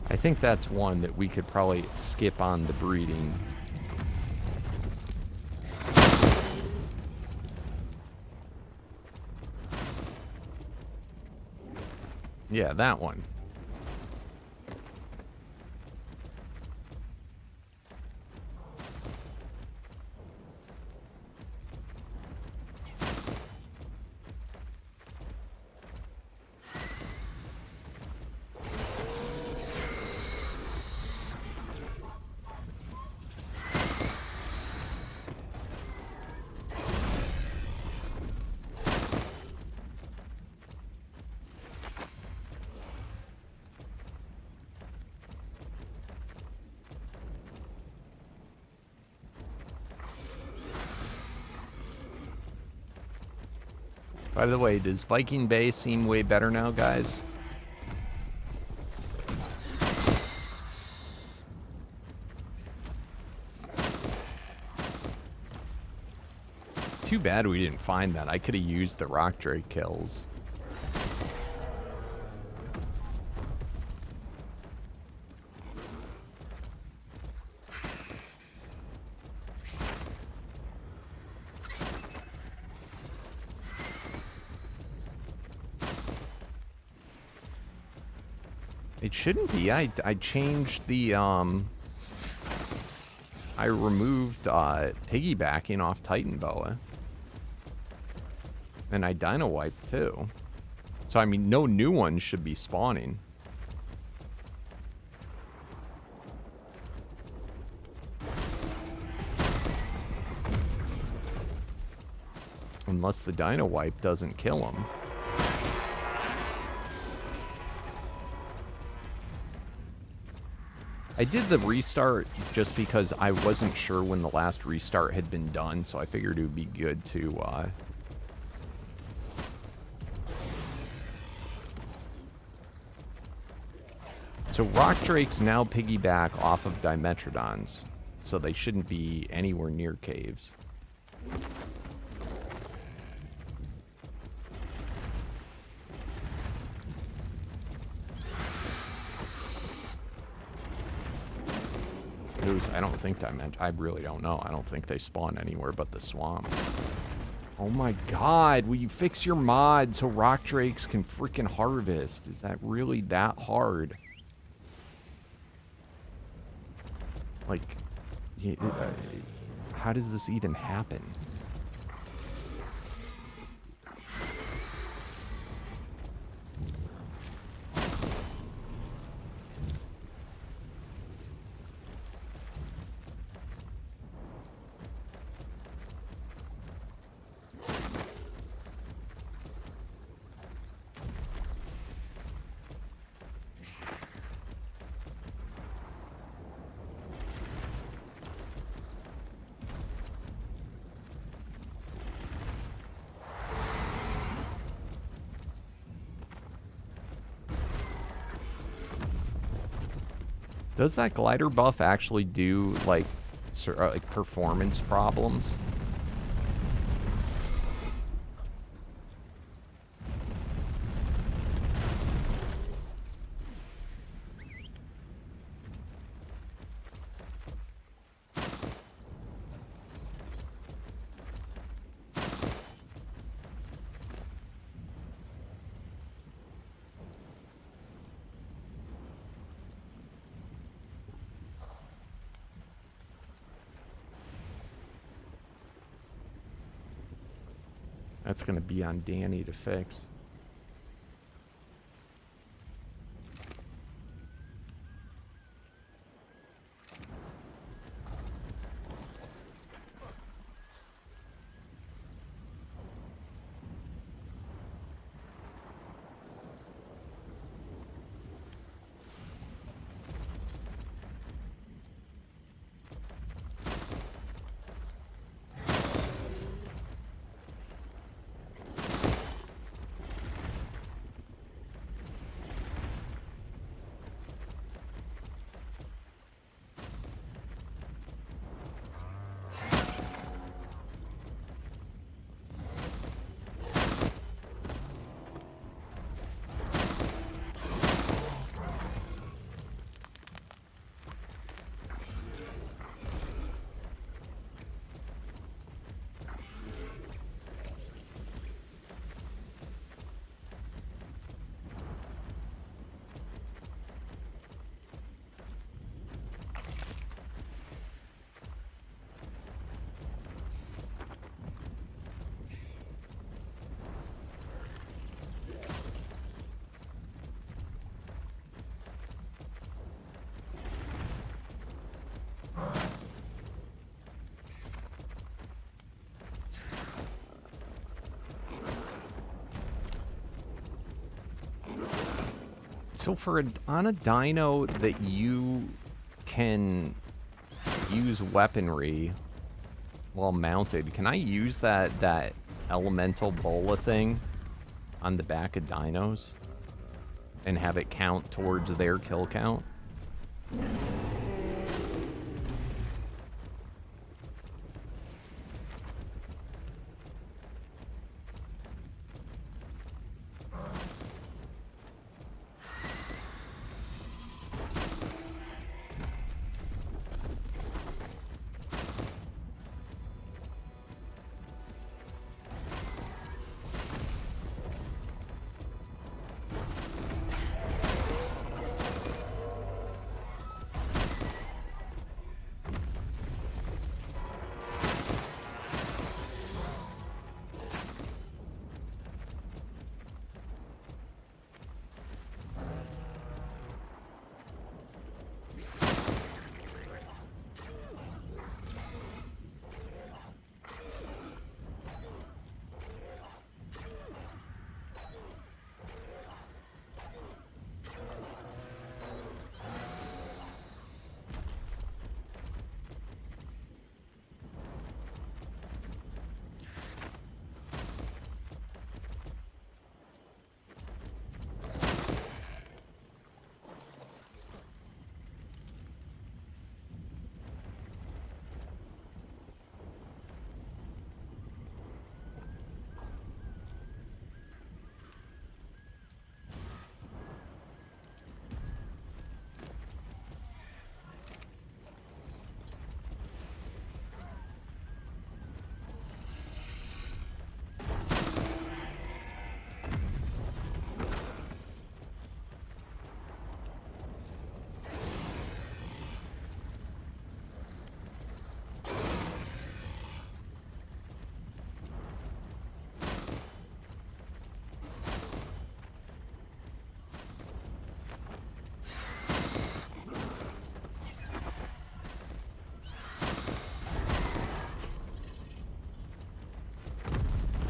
I think that's one that we could probably skip on the breeding. Yeah, that one. By the way, does Viking Bay seem way better now, guys? Too bad we didn't find that. I could have used the rock drake kills. It shouldn't be. I changed the, I removed piggybacking off Titan Boa. And I dino wiped too. So, I mean, no new ones should be spawning. Unless the dino wipe doesn't kill them. I did the restart just because I wasn't sure when the last restart had been done, so I figured it would be good to, So rock drakes now piggyback off of Dimetrodons, so they shouldn't be anywhere near caves. I don't think I really don't know. I don't think they spawn anywhere but the swamp. Oh my god, will you fix your mod so rock drakes can freaking harvest? Is that really that hard? Like, how does this even happen? Does that glider buff actually do, like performance problems? That's going to be on Danny to fix. So for on a dino that you can use weaponry while mounted, can I use that elemental bola thing on the back of dinos and have it count towards their kill count.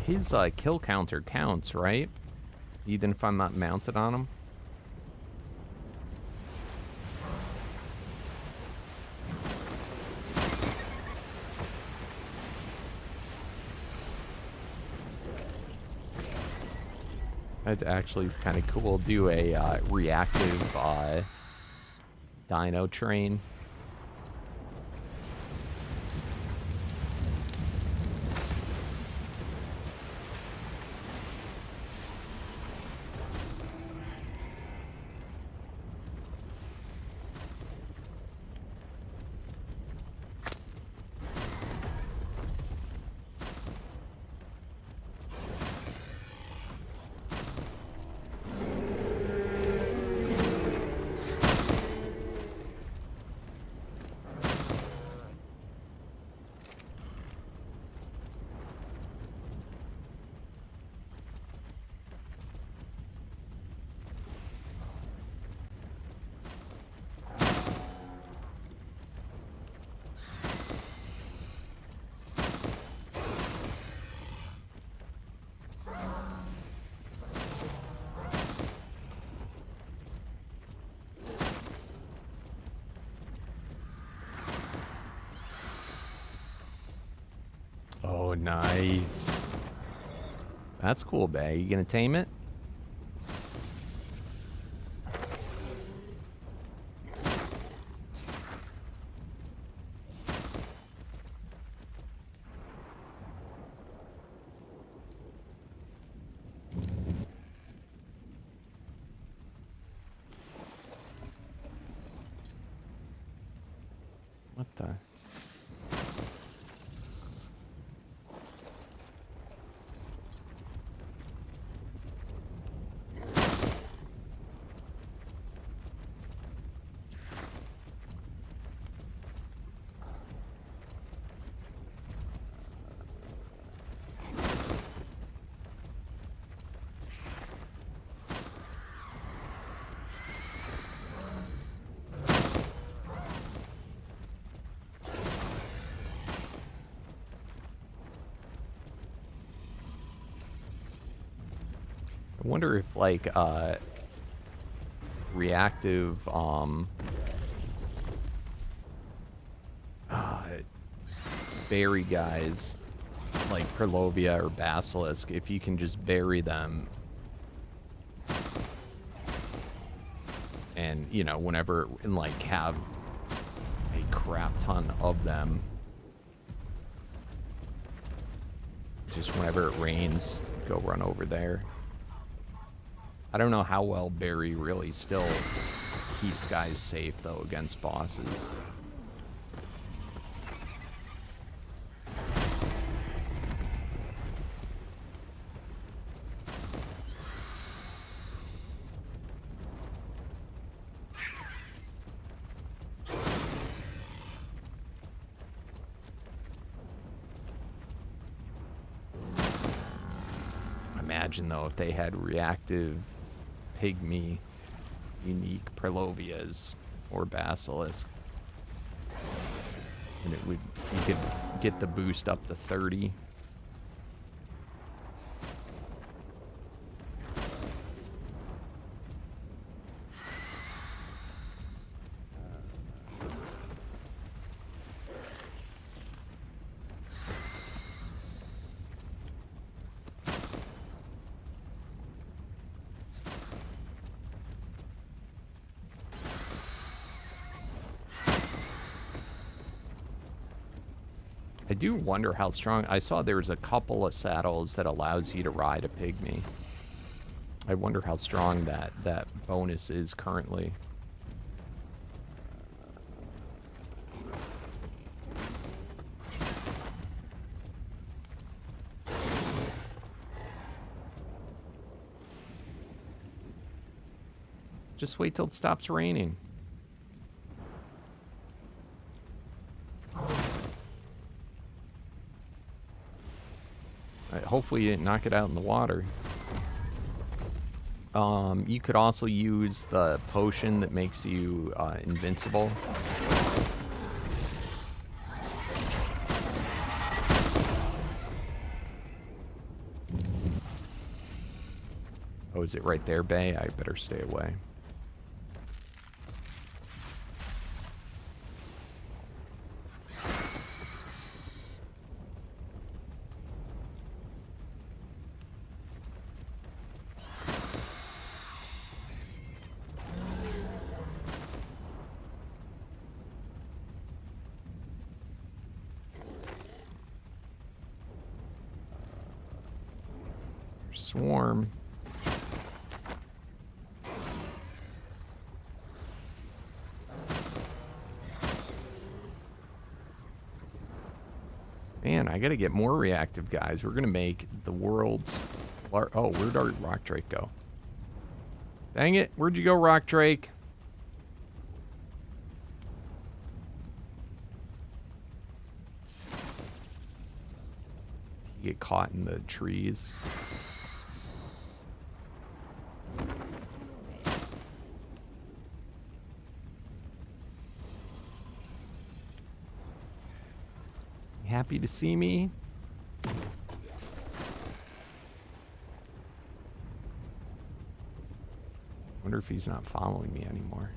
His kill counter counts, right? Even if I'm not mounted on him? That'd actually be kind of cool. Do a reactive dino train. Oh, nice. That's cool, Bay. You gonna tame it? What the? I wonder if, like, reactive, berry guys like Perlovia or Basilisk, if you can just bury them, and you know, whenever, and like have a crap ton of them, just whenever it rains, go run over there. I don't know how well Barry really still keeps guys safe though against bosses. Imagine though if they had reactive pygmy unique Perlovias or Basilisk, and it would, you could get the boost up to 30. I do wonder how strong. I saw there's a couple of saddles that allows you to ride a pygmy. I wonder how strong that bonus is currently. Just wait till it stops raining. Hopefully you didn't knock it out in the water. You could also use the potion that makes you invincible. Oh, is it right there, Bay? I better stay away. Swarm. Man, I gotta get more reactive guys. We're gonna make the world's... Oh, where'd our Rock Drake go? Dang it, where'd you go, Rock Drake? You get caught in the trees. Happy to see me? Wonder if he's not following me anymore.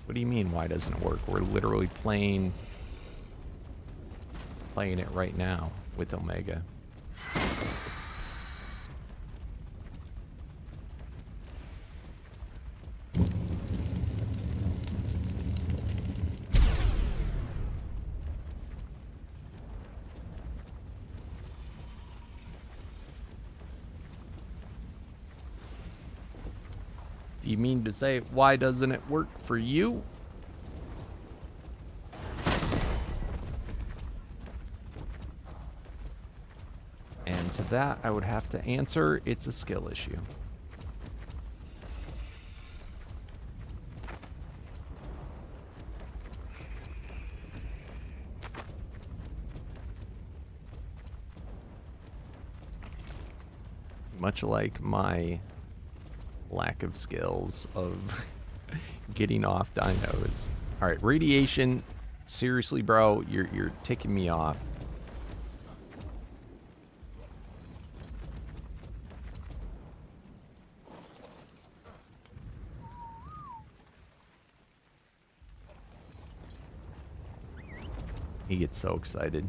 What do you mean, why doesn't it work? We're literally playing it right now with Omega. Do you mean to say, why doesn't it work for you? And to that, I would have to answer, it's a skill issue. much like my lack of skills of getting off dinos. All right, radiation. Seriously, bro, you're ticking me off. He gets so excited.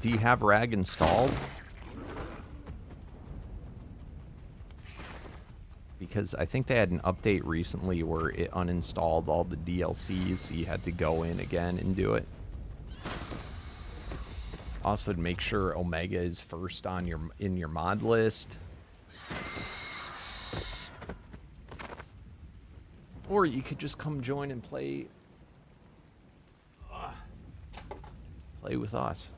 Do you have Rag installed? Because I think they had an update recently where it uninstalled all the DLCs, so you had to go in again and do it. Also, to make sure Omega is first on in your mod list. Or you could just come join and play with us.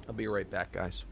I'll be right back, guys.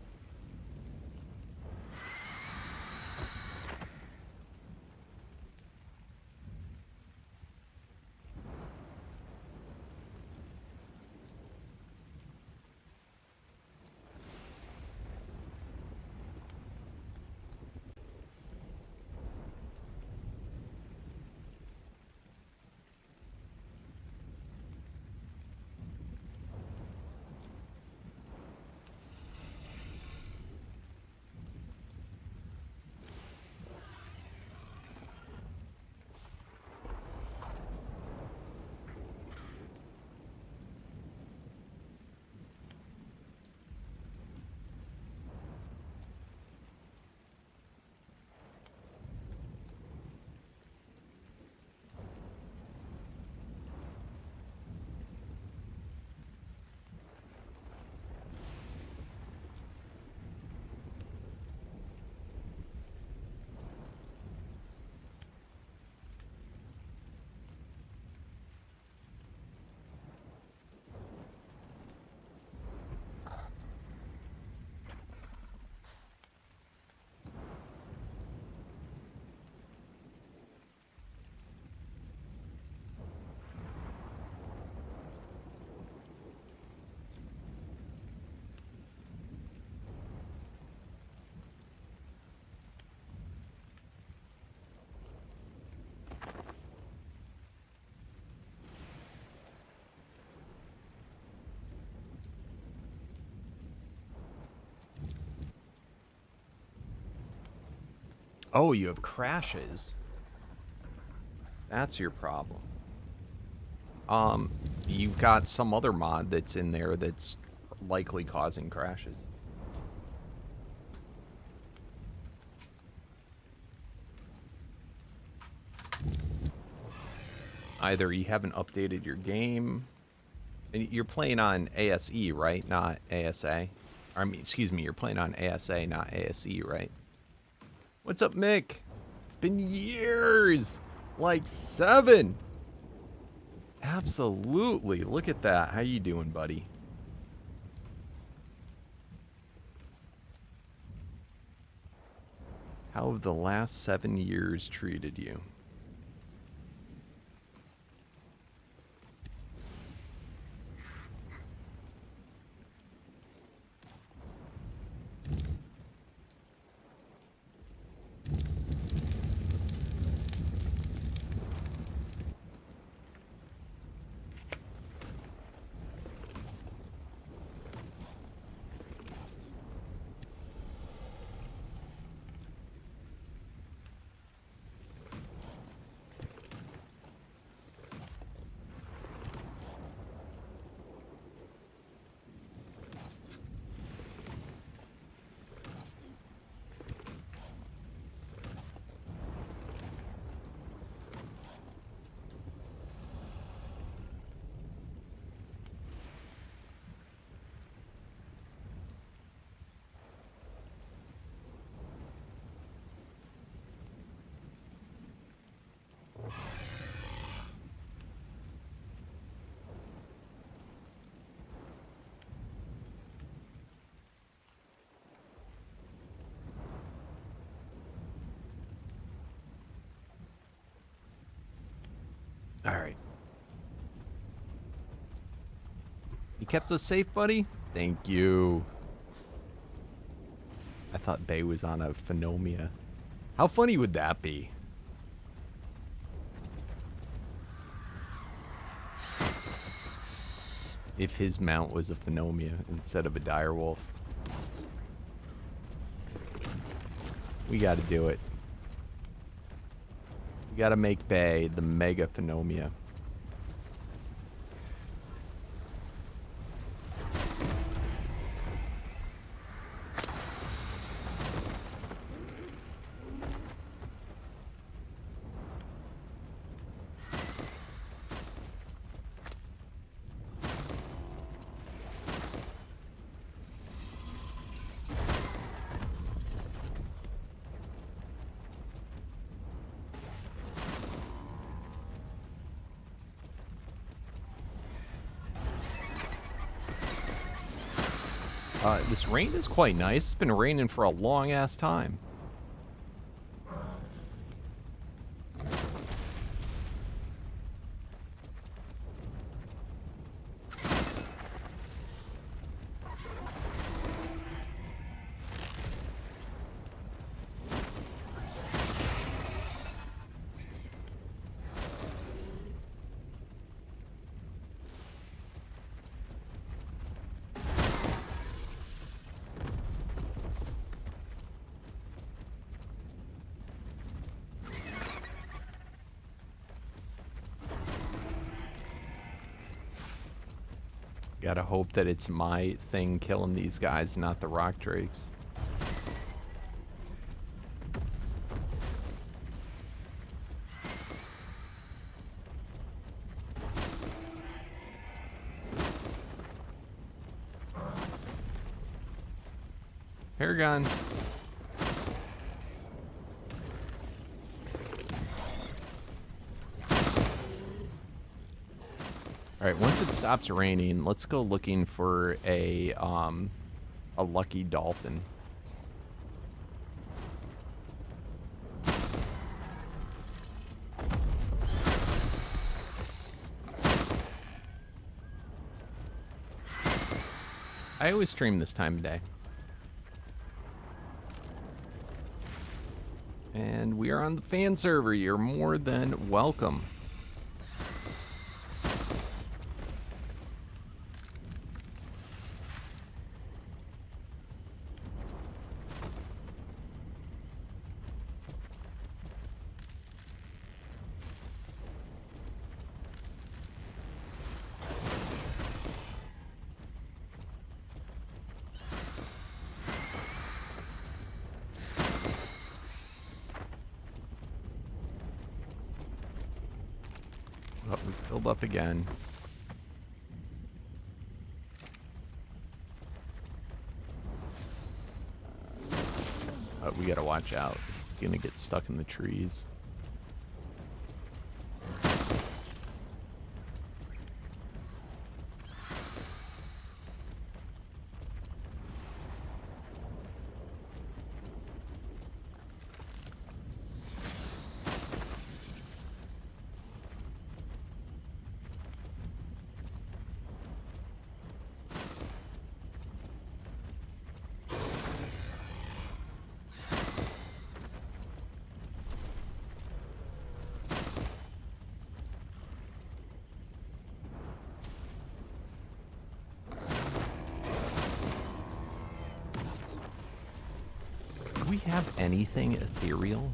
Oh, you have crashes. That's your problem. You've got some other mod that's in there that's likely causing crashes. Either you haven't updated your game. You're playing on ASE, right? Not ASA. I mean, excuse me, you're playing on ASA, not ASE, right? What's up, Mick? It's been years. Like 7. Absolutely. Look at that. How you doing, buddy? How have the last 7 years treated you? All right. You kept us safe, buddy? Thank you. I thought Bay was on a Phenomia. How funny would that be? If his mount was a Phenomia instead of a direwolf. We gotta do it. We gotta make Bay the mega Phenomia. This rain is quite nice. It's been raining for a long ass time. Gotta hope that it's my thing killing these guys, not the rock drakes. Paragon. All right, once it stops raining, let's go looking for a lucky dolphin. I always stream this time of day. And we are on the fan server. You're more than welcome. Oh, we filled up again. Oh, we gotta watch out. It's gonna get stuck in the trees. Do we have anything ethereal?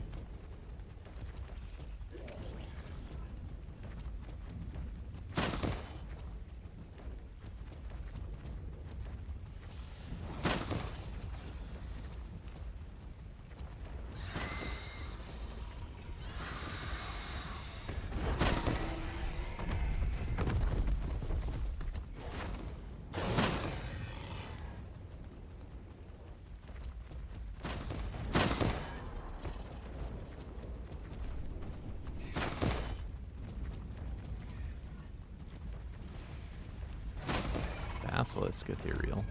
Basilisk ethereal.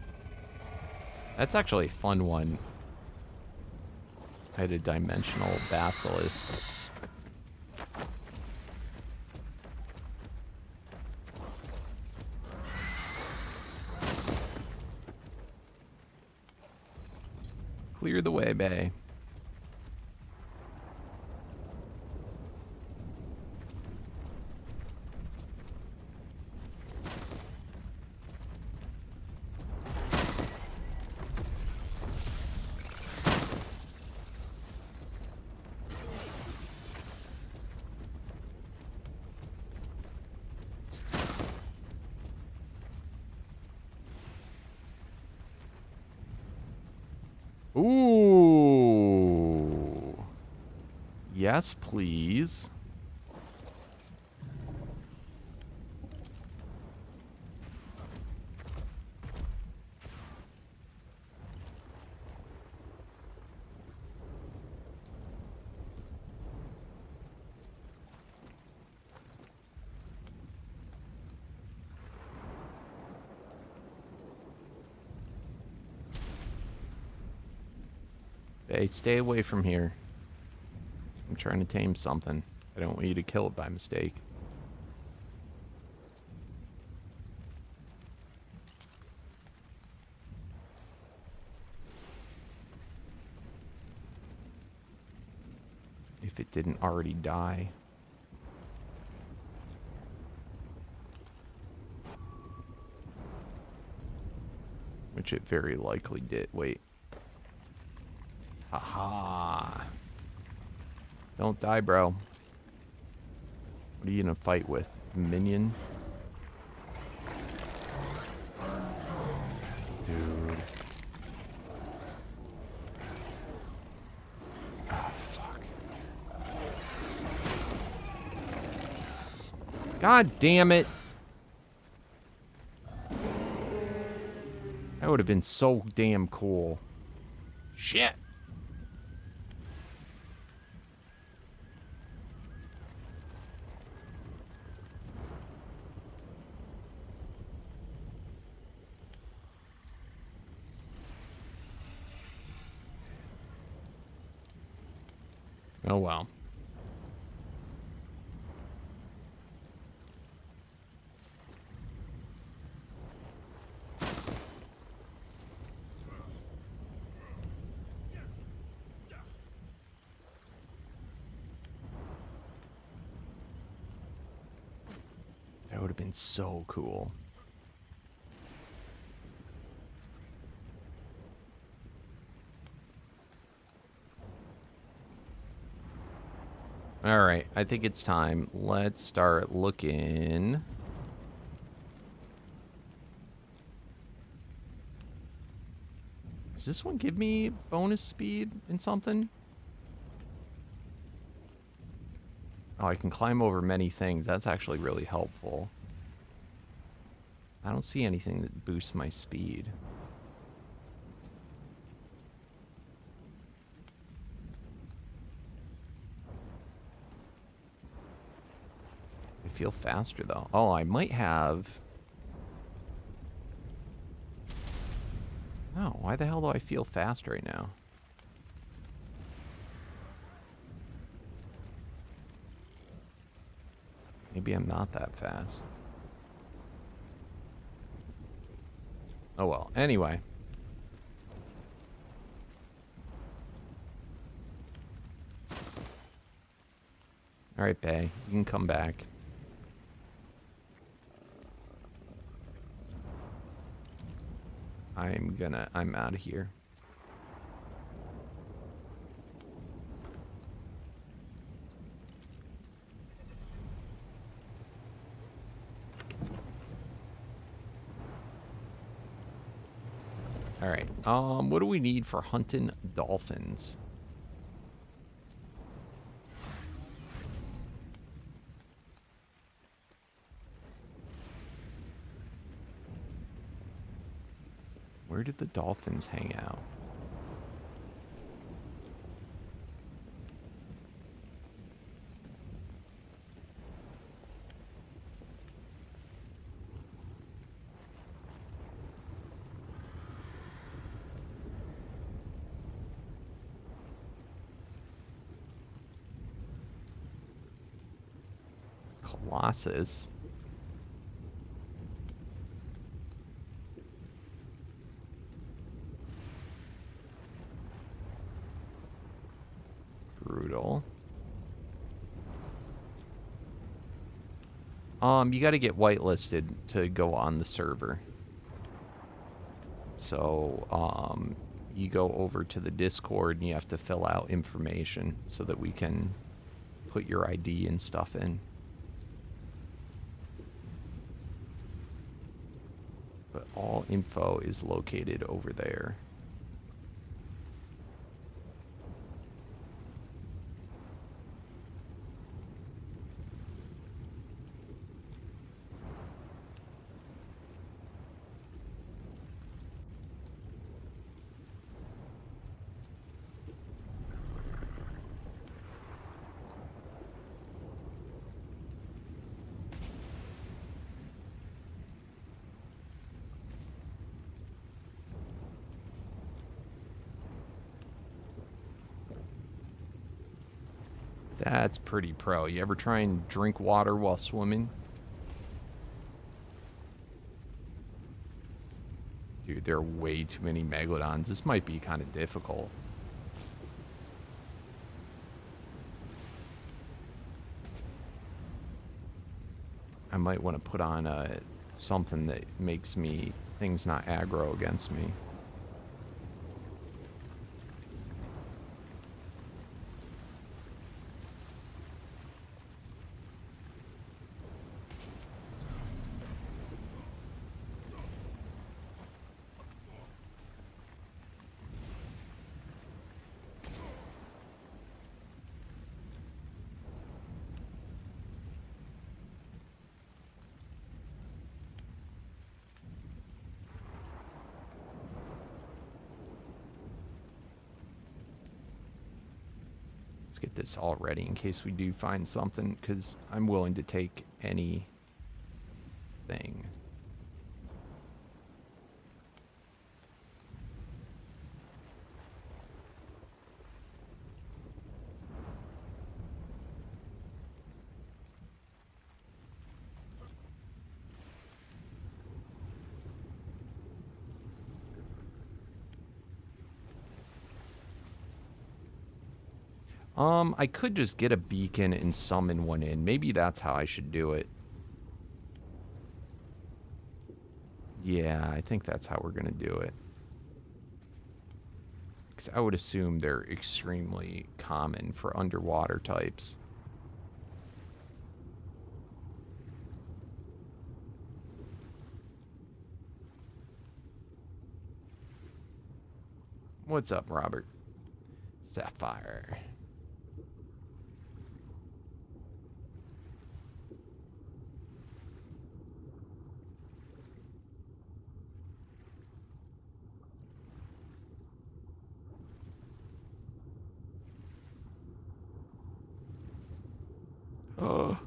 That's actually a fun one. I had a dimensional basilisk. Clear the way, Bay. Ooh. Yes, please. Hey, stay away from here. I'm trying to tame something. I don't want you to kill it by mistake. If it didn't already die. Which it very likely did. Wait. Aha. Don't die, bro. What are you gonna fight with? Minion? Dude. Ah, fuck. God damn it. That would have been so damn cool. Shit. Oh, well. That would have been so cool. All right, I think it's time. Let's start looking. Does this one give me bonus speed in something? Oh, I can climb over many things. That's actually really helpful. I don't see anything that boosts my speed. I feel faster, though. Oh, I might have... Oh, why the hell do I feel fast right now? Maybe I'm not that fast. Oh well, anyway. Alright, Bay, you can come back. I'm out of here. Alright, what do we need for hunting dolphins? Where did the dolphins hang out? Colossus. Brutal. You got to get whitelisted to go on the server. So, you go over to the Discord and you have to fill out information so that we can put your ID and stuff in. But all info is located over there. That's pretty pro. You ever try and drink water while swimming? Dude, there are way too many megalodons. This might be kind of difficult. I might want to put on something that makes things not aggro against me. Let's get this all ready in case we do find something, because I'm willing to take anything. I could just get a beacon and summon one in. Maybe that's how I should do it. Yeah, I think that's how we're going to do it. Because I would assume they're extremely common for underwater types. What's up, Robert? Sapphire. Oh.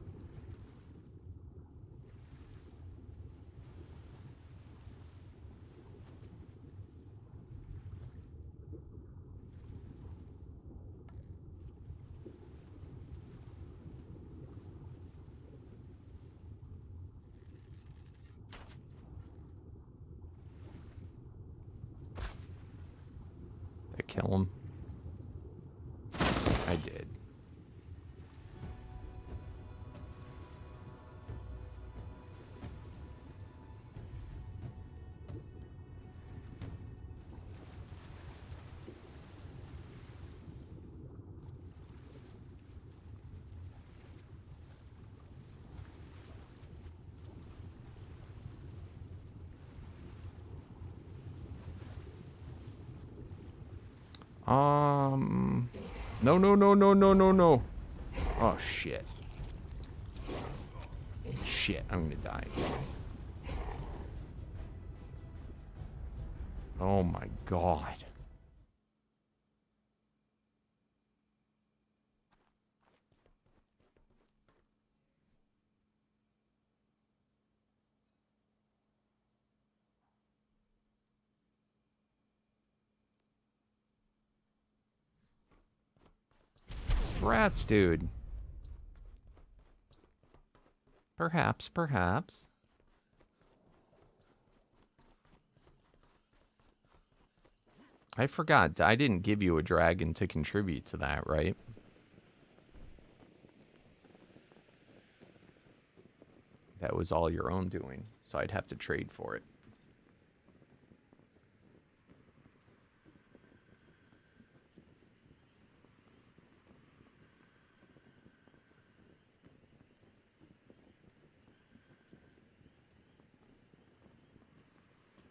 Did I kill him? I did. No. Oh, shit. Shit, I'm gonna die. Oh my god. Rats, dude. Perhaps. I forgot. I didn't give you a dragon to contribute to that, right? that was all your own doing. So I'd have to trade for it.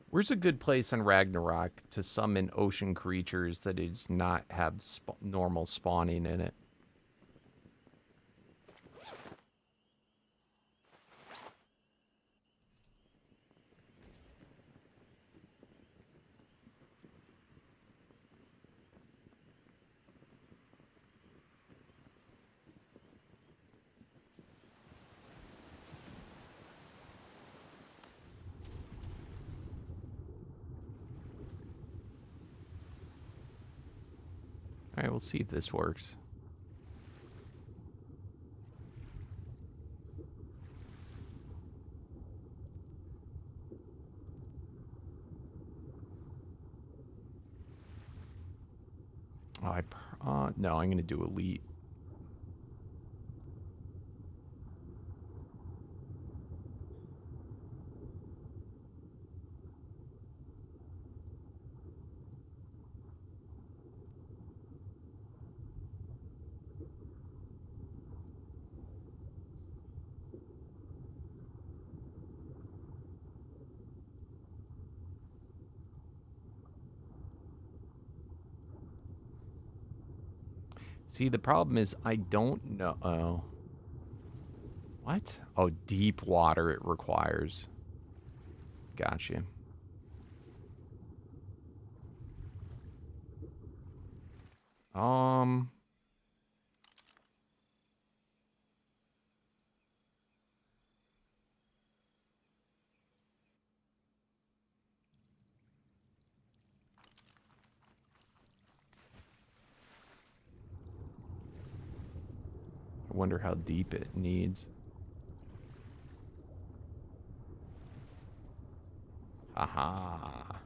Where's a good place on Ragnarok to summon ocean creatures that does not have normal spawning in it? All right, we'll see if this works. Oh, no, I'm going to do elite. See, the problem is I don't know. Oh. What? Oh, deep water it requires. Gotcha. I wonder how deep it needs. Aha.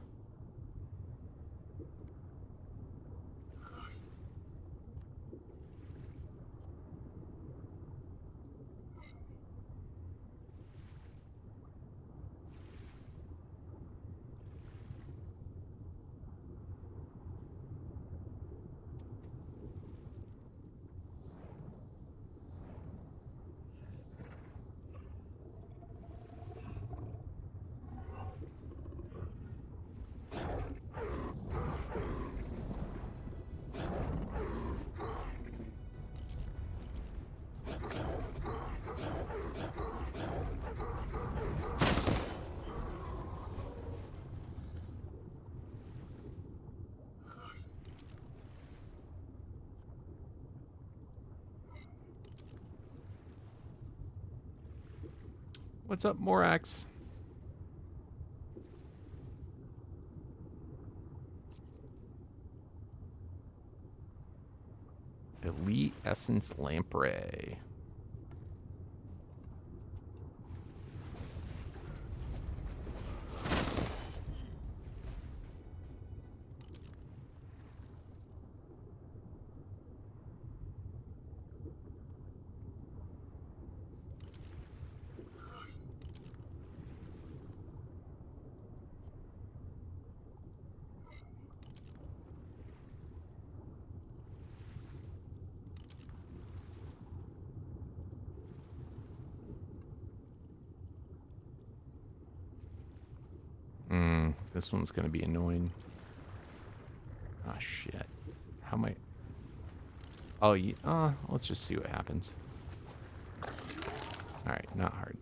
What's up, Morax? Elite Essence Lamprey. This one's going to be annoying. Ah, shit. How am I... Oh, yeah. Let's just see what happens. Alright, not hard.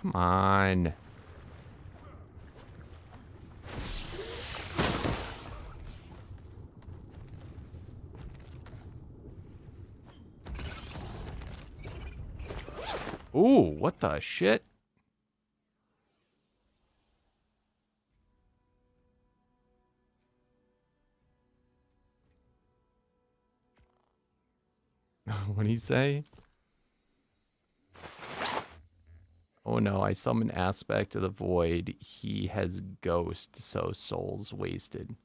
Come on. Ooh, what the shit? What'd he say? Oh no, I summon Aspect of the Void. He has Ghost, so Soul's wasted.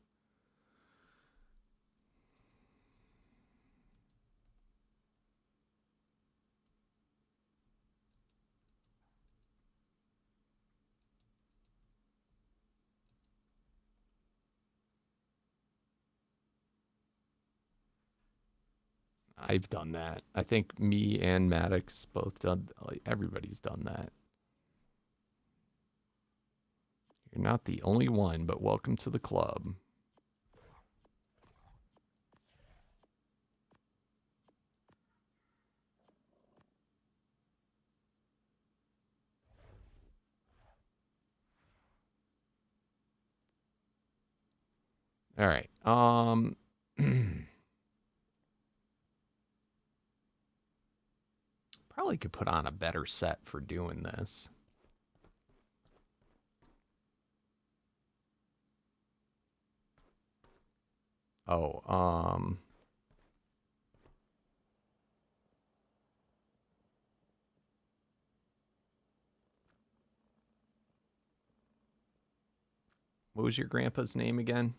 I've done that. I think me and Maddox both done. Like, everybody's done that. You're not the only one, but welcome to the club. All right. Probably could put on a better set for doing this. Oh, what was your grandpa's name again?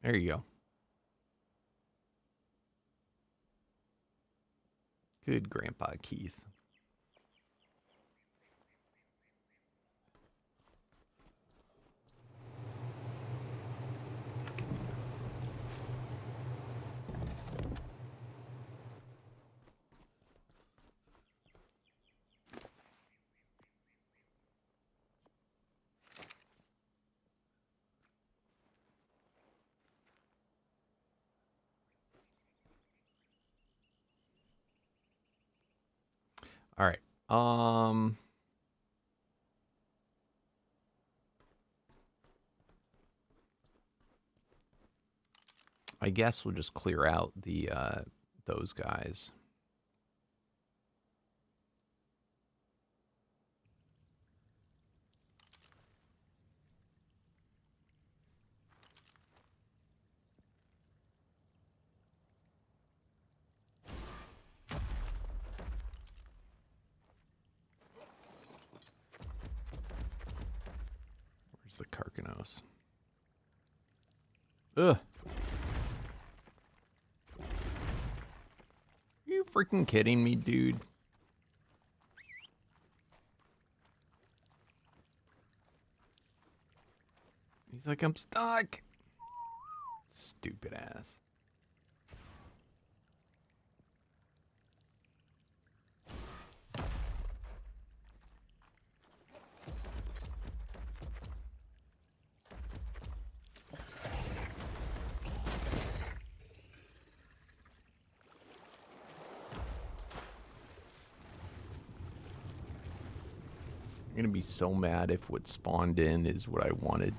There you go. Good Grandpa Keith. All right. I guess we'll just clear out the those guys. Where's the Karkanos? Ugh. Are you freaking kidding me, dude? He's like, I'm stuck. Stupid ass. I'm gonna be so mad if what spawned in is what I wanted.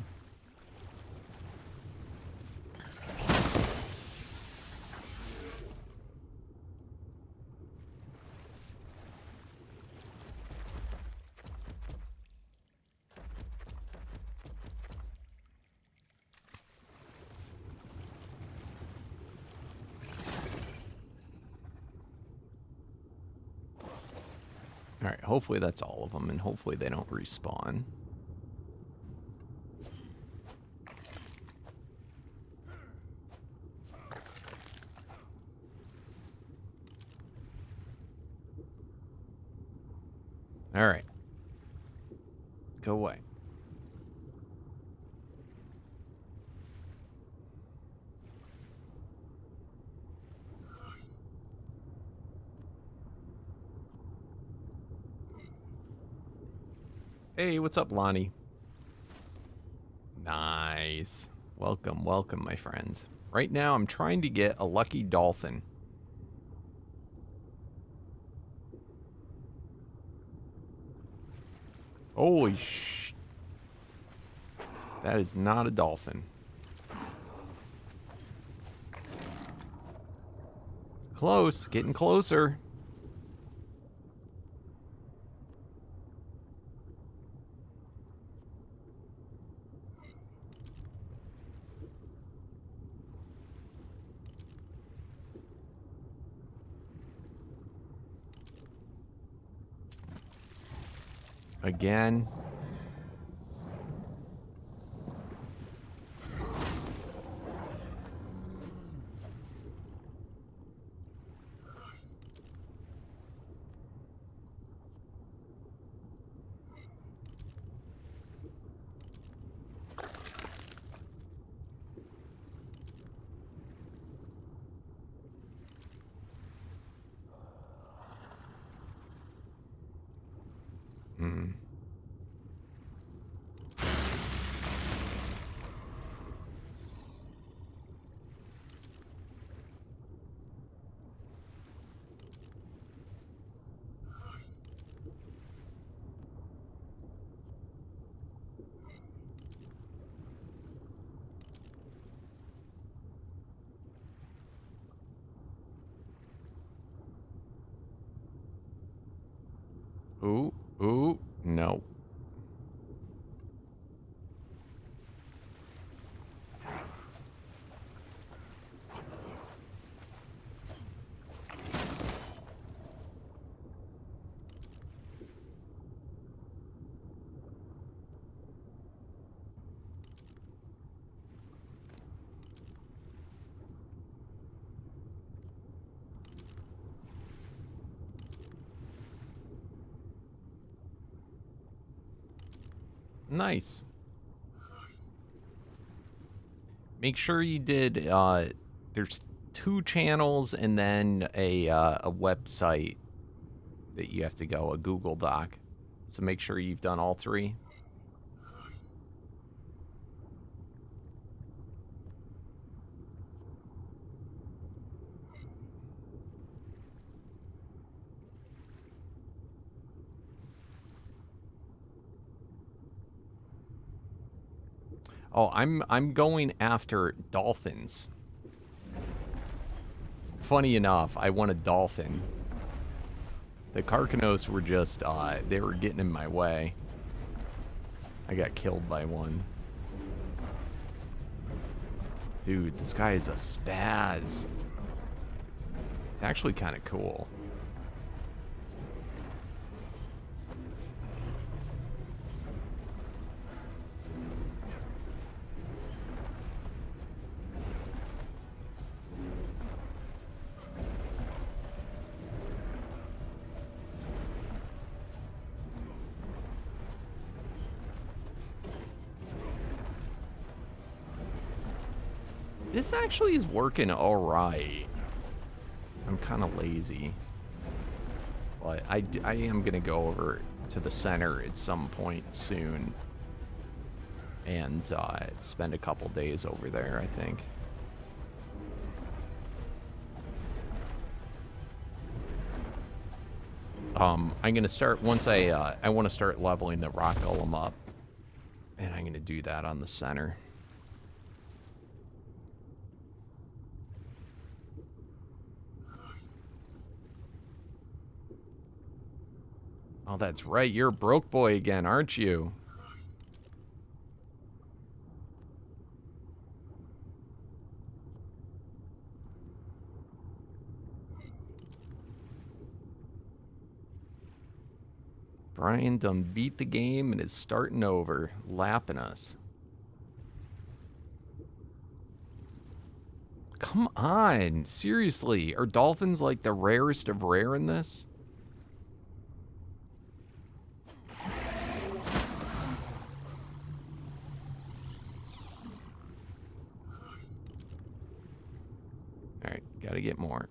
All right, hopefully that's all of them, and hopefully they don't respawn. All right. Go away. Hey, what's up, Lonnie? Nice. Welcome, welcome, my friends. Right now, I'm trying to get a lucky dolphin. Holy sh... That is not a dolphin. Close. Getting closer. Again. Hmm. Ooh, ooh, no. Nice. Make sure you did, there's 2 channels and then a website that you have to go, a Google Doc. So make sure you've done all 3. Oh, I'm going after dolphins. Funny enough, I want a dolphin. The Carcanos were just, they were getting in my way. I got killed by one. Dude, this guy is a spaz. It's actually kind of cool. This actually is working alright. I'm kind of lazy. But I am going to go over to the center at some point soon. And spend a couple days over there, I think. I'm going to start, once I want to start leveling the rock golem up. And I'm going to do that on the center. Oh, that's right. You're a broke boy again, aren't you? Brian done beat the game and is starting over, lapping us. Come on, seriously. Are dolphins like the rarest of rare in this? Alright, gotta get more.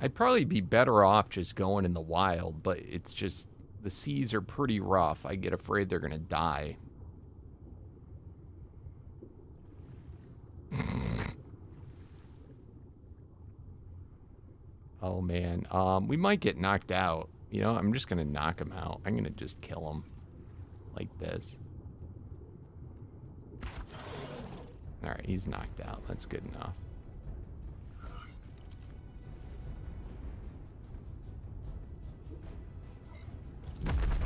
I'd probably be better off just going in the wild, but it's just the seas are pretty rough. I get afraid they're gonna die. Oh man, we might get knocked out. You know, I'm just gonna knock him out. I'm gonna just kill him like this. All right, he's knocked out. That's good enough.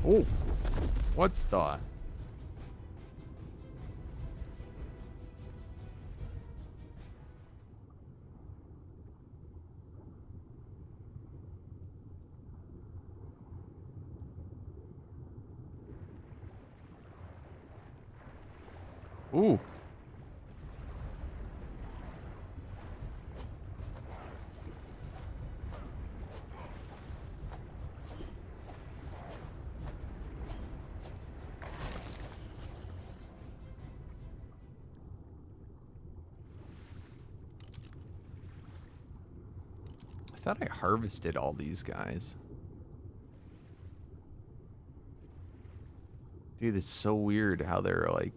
Oh, what the? Ooh. I thought I harvested all these guys. Dude, it's so weird how they're like...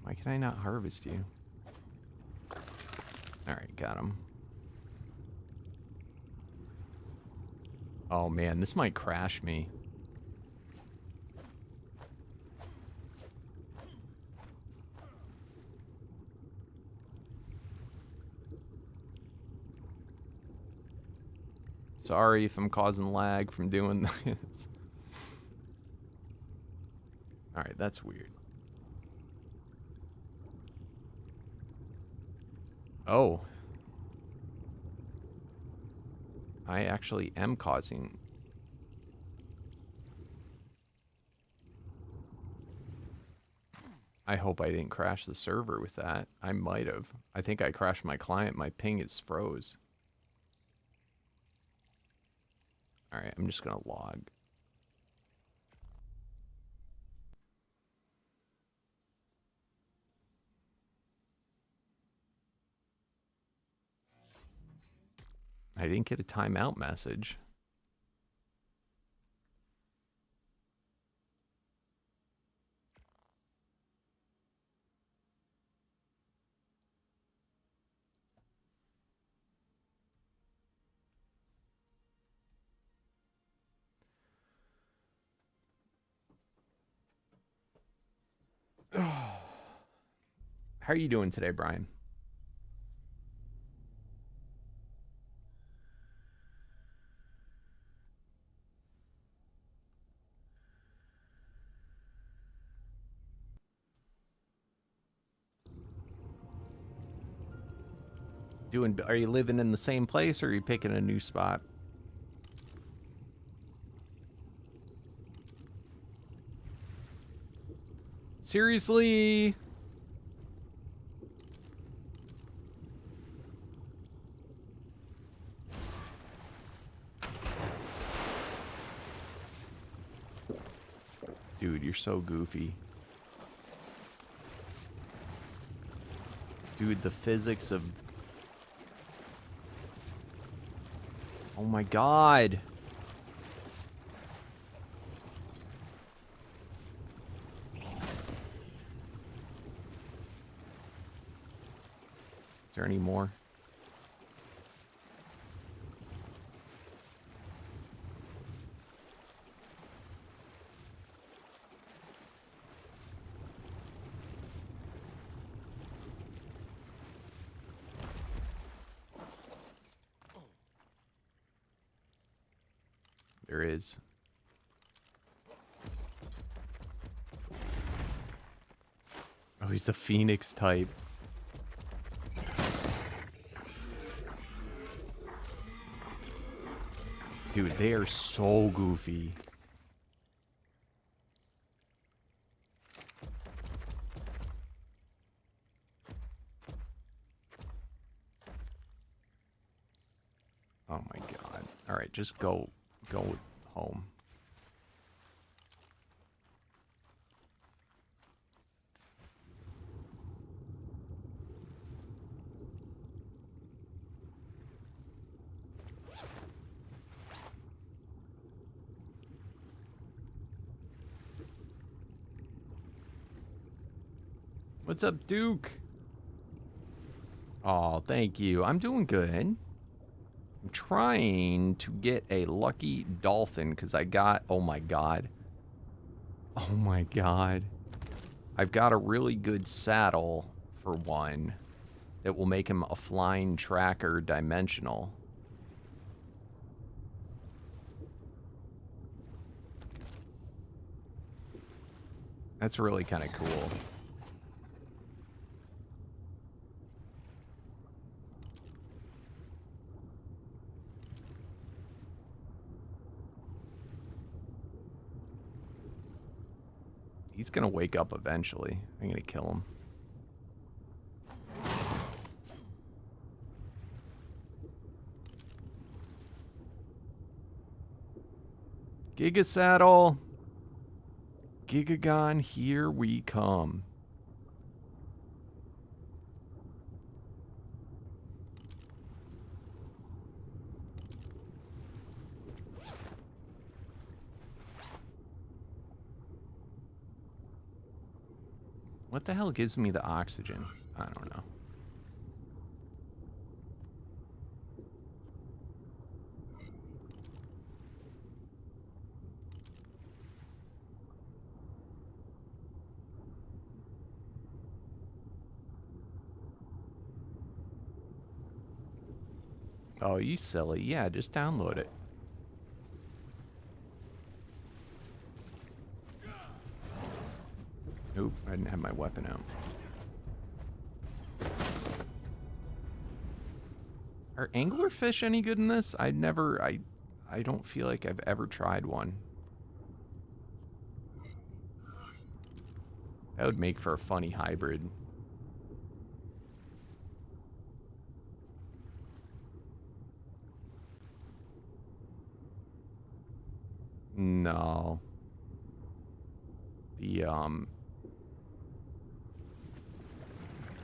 Why can I not harvest you? Alright, got him. Oh man, this might crash me. Sorry if I'm causing lag from doing this. Alright, that's weird. Oh. I actually am causing... I hope I didn't crash the server with that. I might have. I think I crashed my client. My ping is froze. Alright, I'm just gonna log. I didn't get a timeout message. How are you doing today, Brian? Are you living in the same place or are you picking a new spot? Seriously? Dude, you're so goofy. Dude, the physics of... Oh my god. Is there any more? There is. Oh, he's the Phoenix type. Dude, they are so goofy. Oh my god. Alright, just go home. What's up, Duke? Oh, thank you. I'm doing good. I'm trying to get a lucky dolphin because I got... Oh, my God. Oh, my God. I've got a really good saddle, for one, that will make him a flying tracker dimensional. That's really kind of cool. He's gonna wake up eventually. I'm gonna kill him. Giga Saddle. Gigagon, here we come. What the hell gives me the oxygen? I don't know. Oh, you silly. Yeah, just download it. Oop, I didn't have my weapon out. Are anglerfish any good in this? I don't feel like I've ever tried one. That would make for a funny hybrid. No. The,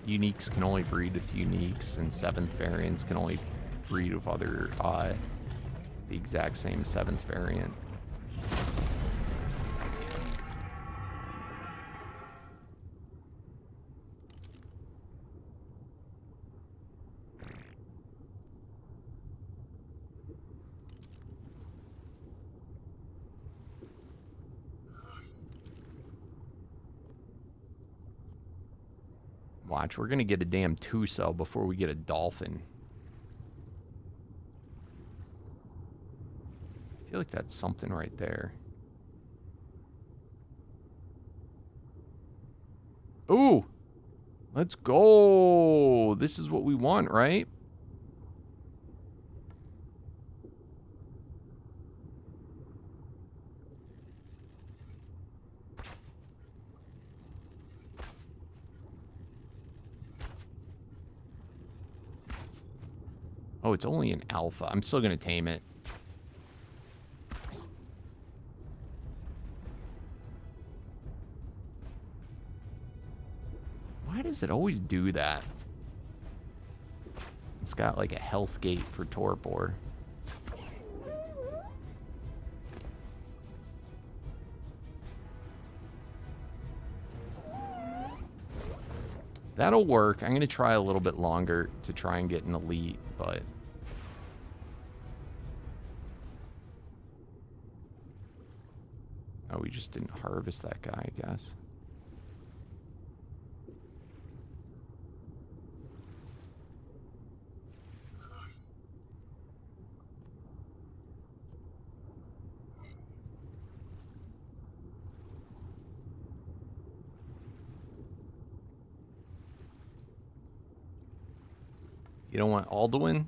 uniques can only breed with uniques, and 7th variants can only breed with other, the exact same 7th variant. Watch, we're gonna get a damn two-cell before we get a dolphin. I feel like that's something right there. Ooh! Let's go! This is what we want, right? Oh, it's only an alpha. I'm still gonna tame it. Why does it always do that? It's got like a health gate for torpor. That'll work. I'm going to try a little bit longer to try and get an elite, but... Oh, we just didn't harvest that guy, I guess. You don't want Alduin?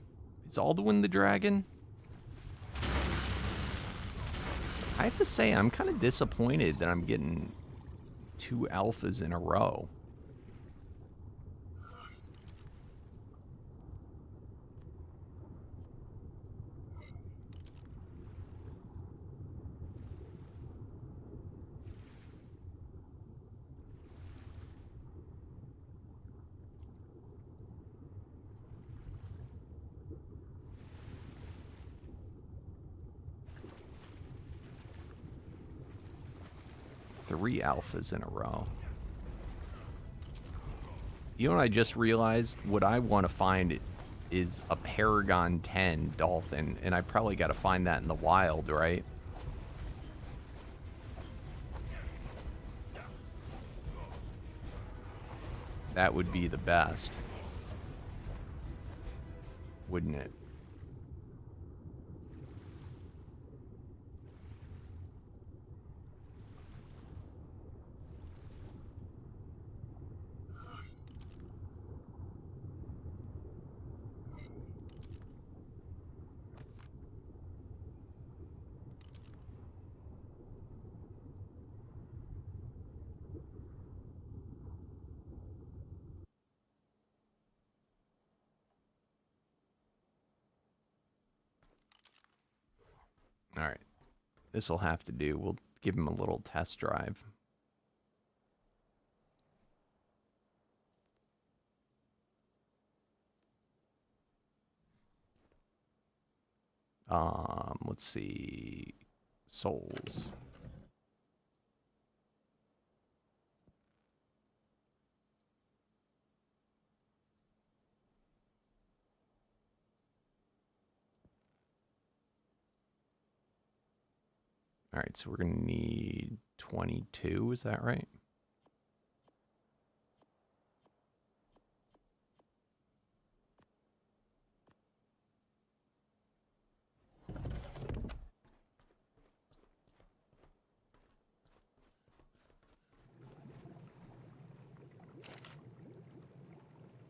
Is Alduin the dragon? I have to say, I'm kind of disappointed that I'm getting 2 alphas in a row. Three alphas in a row. You know what I just realized? What I want to find is a Paragon 10 dolphin, and I probably got to find that in the wild, right? That would be the best, wouldn't it? All right. This will have to do. We'll give him a little test drive. Let's see. Souls. All right, so we're going to need 22, is that right?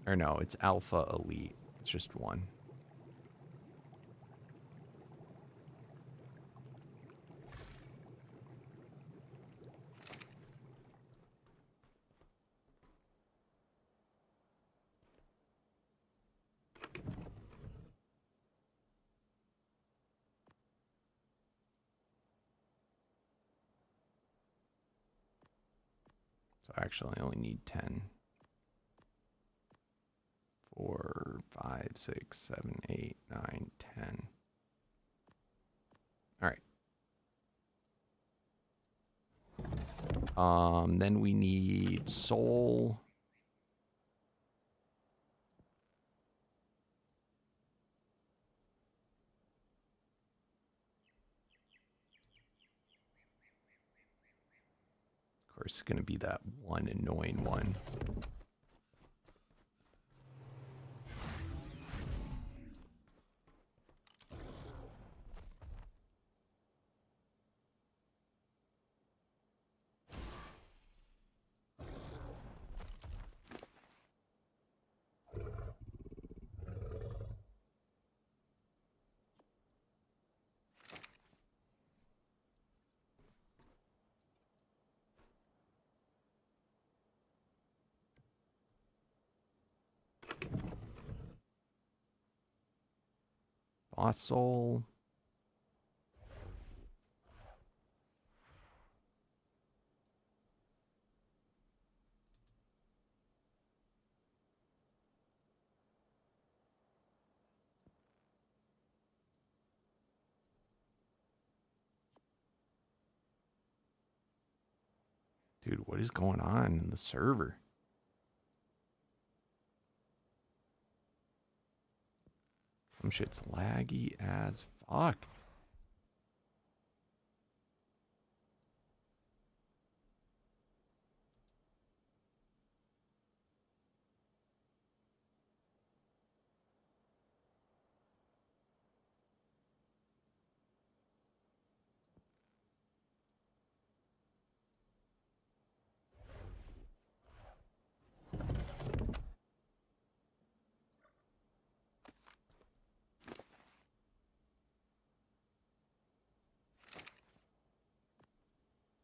Or no, it's Alpha Elite. It's just one. So actually, I only need 10. 4, 5, 6, 7, 8, 9, 10. All right. Then we need soul. Of course, it's going to be that one annoying one. Boss soul. Dude, what is going on in the server? Some shit's laggy as fuck.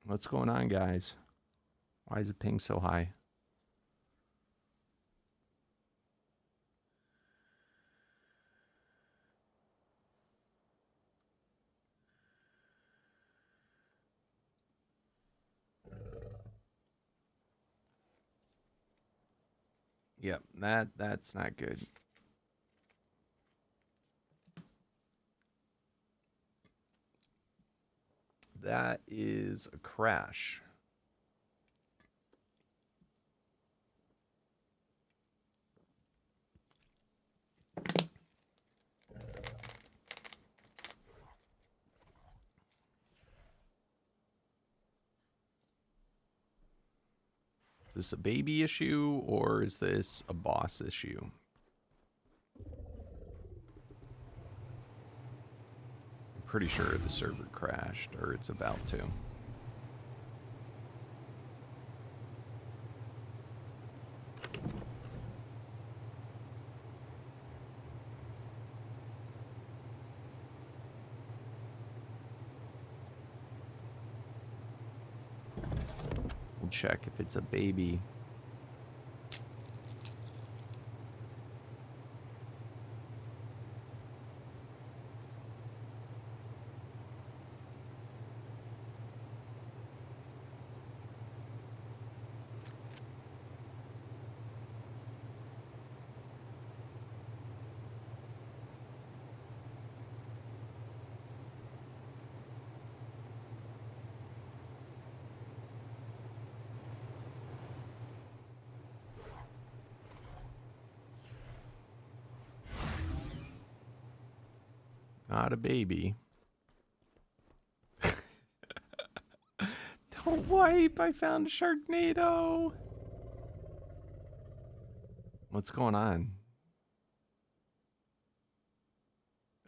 What's going on, guys? Why is the ping so high? Yep, that's not good. That is a crash. this a baby issue or is this a boss issue? I'm pretty sure the server crashed, or it's about to. We'll check if it's a baby. Not a baby. Don't wipe! I found a Sharknado! What's going on?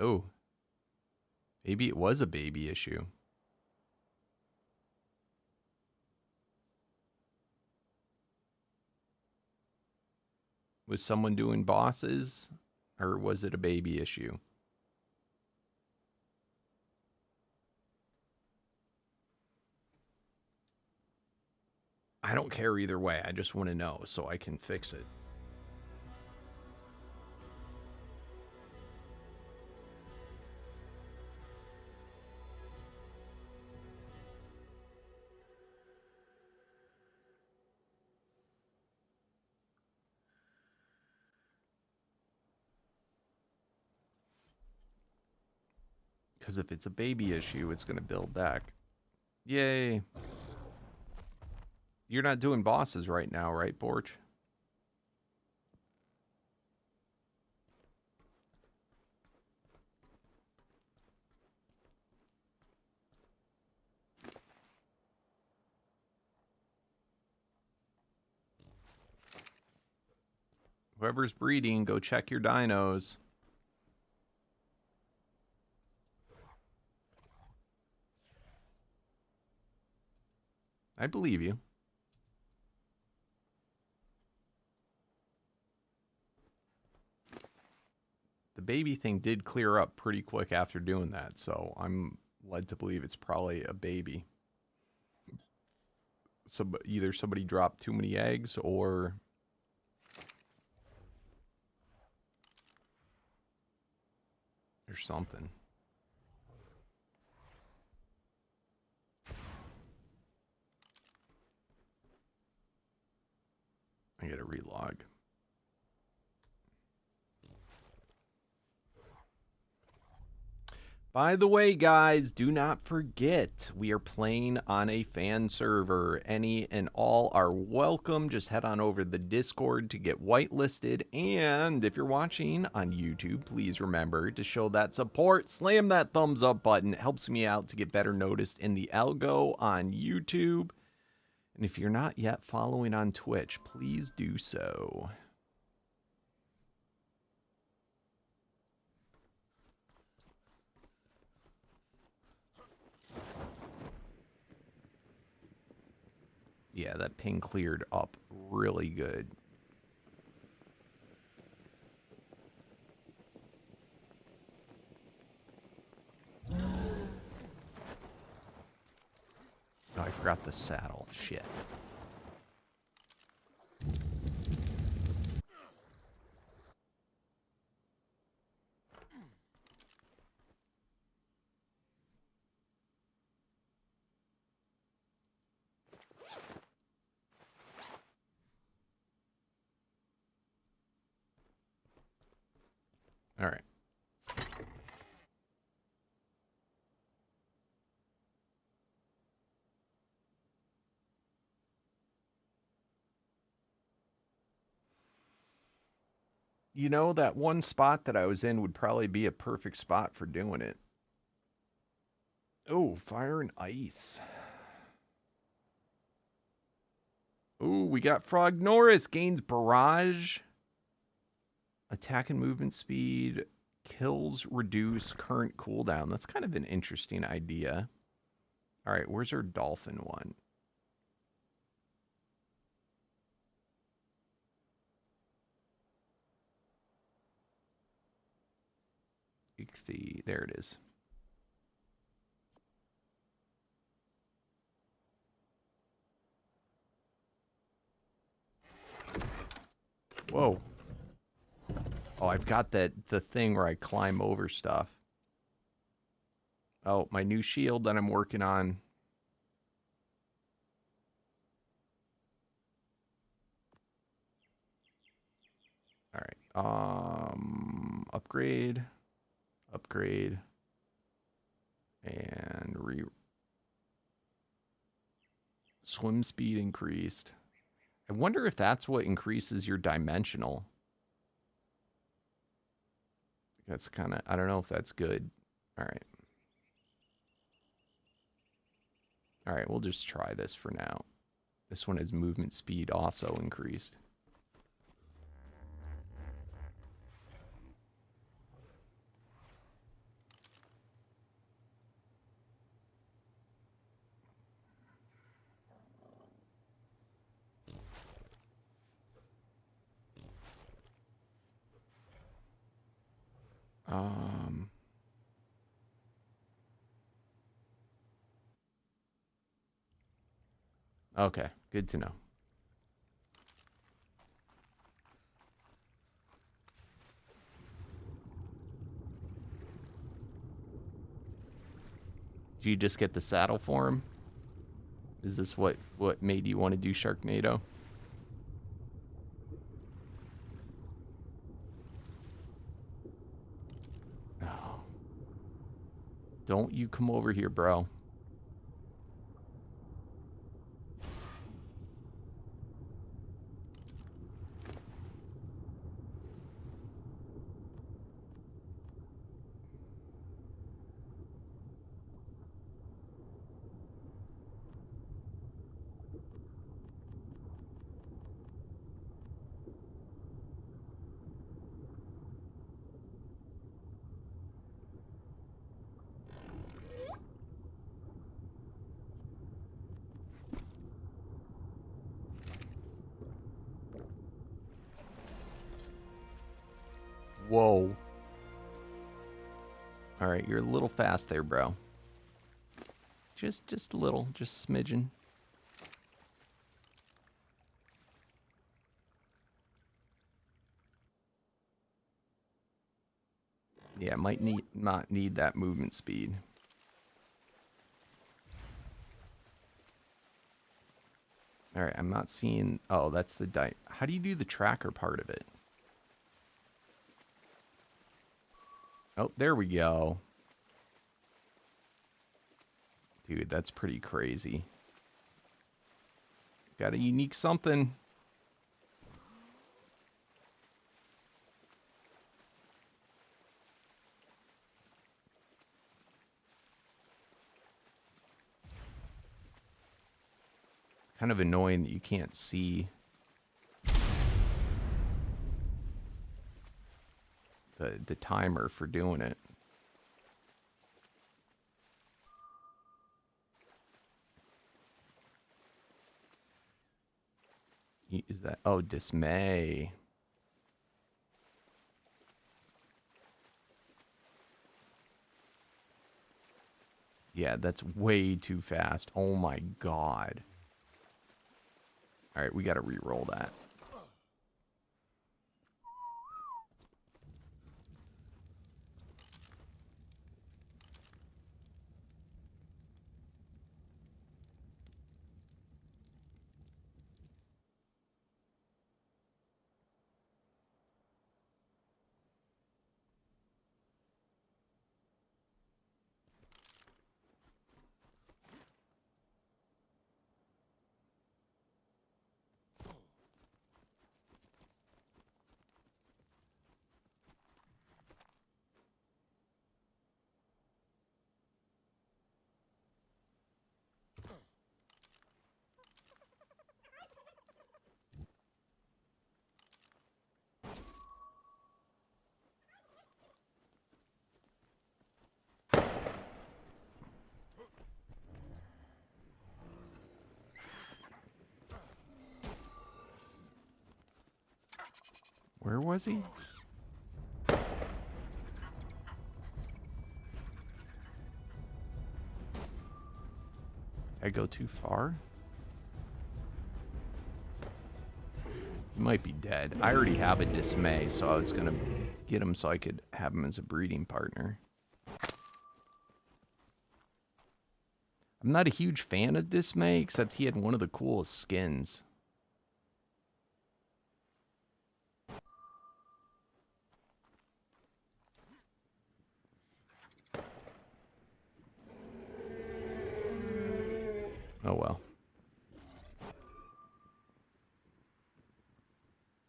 Oh. Maybe it was a baby issue. Was someone doing bosses? Or was it a baby issue? I don't care either way. I just want to know so I can fix it. Because if it's a baby issue, it's going to build back. Yay. You're not doing bosses right now, right, Borch? Whoever's breeding, go check your dinos. I believe you. The baby thing did clear up pretty quick after doing that, so I'm led to believe it's probably a baby. So either somebody dropped too many eggs or there's something. I gotta relog. By the way, guys, do not forget, we are playing on a fan server. Any and all are welcome. Just head on over to the Discord to get whitelisted. And if you're watching on YouTube, please remember to show that support. Slam that thumbs up button. It helps me out to get better noticed in the algo on YouTube. And if you're not yet following on Twitch, please do so. Yeah, that ping cleared up really good. Oh, I forgot the saddle. Shit. All right. You know, that one spot that I was in would probably be a perfect spot for doing it. Oh, fire and ice. Ooh, we got Frog Norris. Gains barrage. Attack and movement speed. Kills reduce current cooldown. That's kind of an interesting idea. All right, where's our dolphin one? There it is. Whoa. Oh, I've got the thing where I climb over stuff. Oh, my new shield that I'm working on. All right. Upgrade. Upgrade. And swim speed increased. I wonder if that's what increases your dimensional. That's kind of, I don't know if that's good. All right. All right, we'll just try this for now. This one has movement speed also increased. Okay, good to know. Do you just get the saddle for him? Is this what made you want to do Sharknado? No. Don't you come over here, bro. Whoa. All right, you're a little fast there, bro. Just a little, just smidgen. Yeah, might not need that movement speed. All right, I'm not seeing. Oh, that's the How do you do the tracker part of it? Oh, there we go. Dude, that's pretty crazy. Got a unique something. Kind of annoying that you can't see the timer for doing it. Is that, oh, dismay. Yeah, that's way too fast. Oh my god. All right, we got to re-roll that. Where was he? Did I go too far? He might be dead. I already have a Dismay, so I was going to get him so I could have him as a breeding partner. I'm not a huge fan of Dismay, except he had one of the coolest skins. Oh well.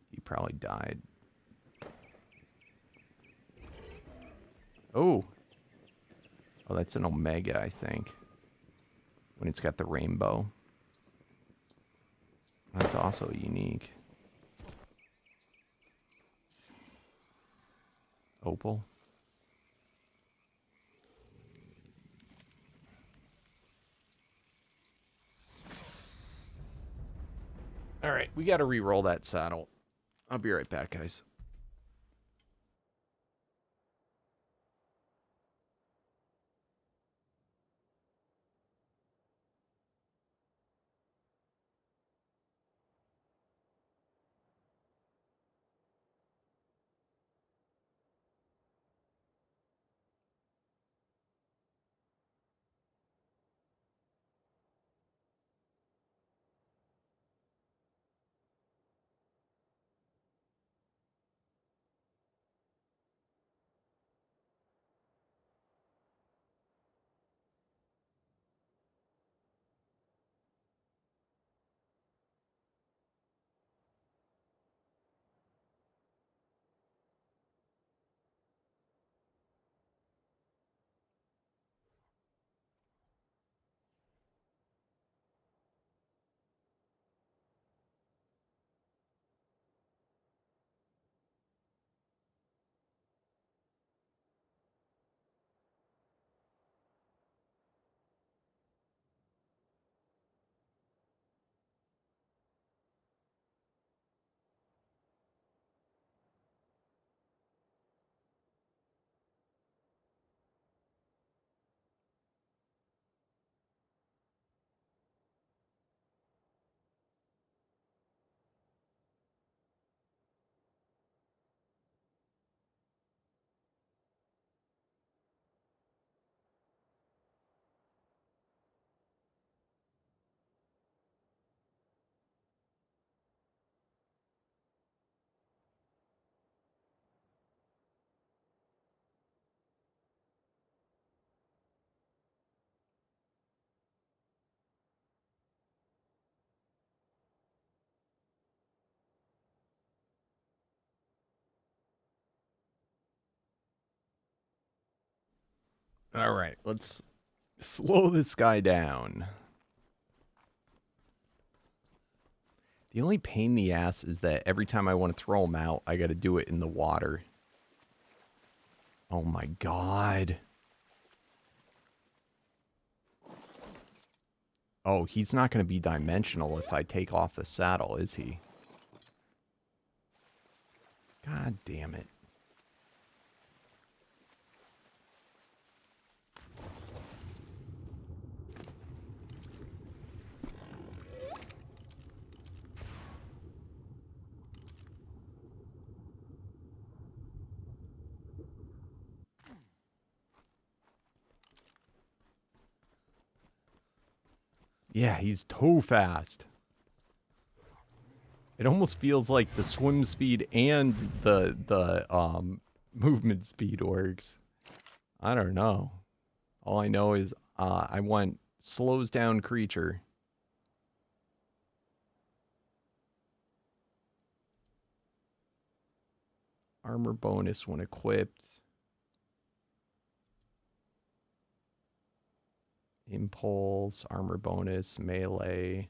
He probably died. Oh. Oh, that's an Omega, I think. When it's got the rainbow. That's also unique. Opal. All right, we got to re-roll that saddle. I'll be right back, guys. All right, let's slow this guy down. The only pain in the ass is that every time I want to throw him out, I got to do it in the water. Oh my god. Oh, he's not going to be dimensional if I take off the saddle, is he? God damn it. Yeah, he's too fast. It almost feels like the swim speed and the movement speed works. I don't know. All I know is I want slows down creature. Armor bonus when equipped. Impulse, armor bonus, melee.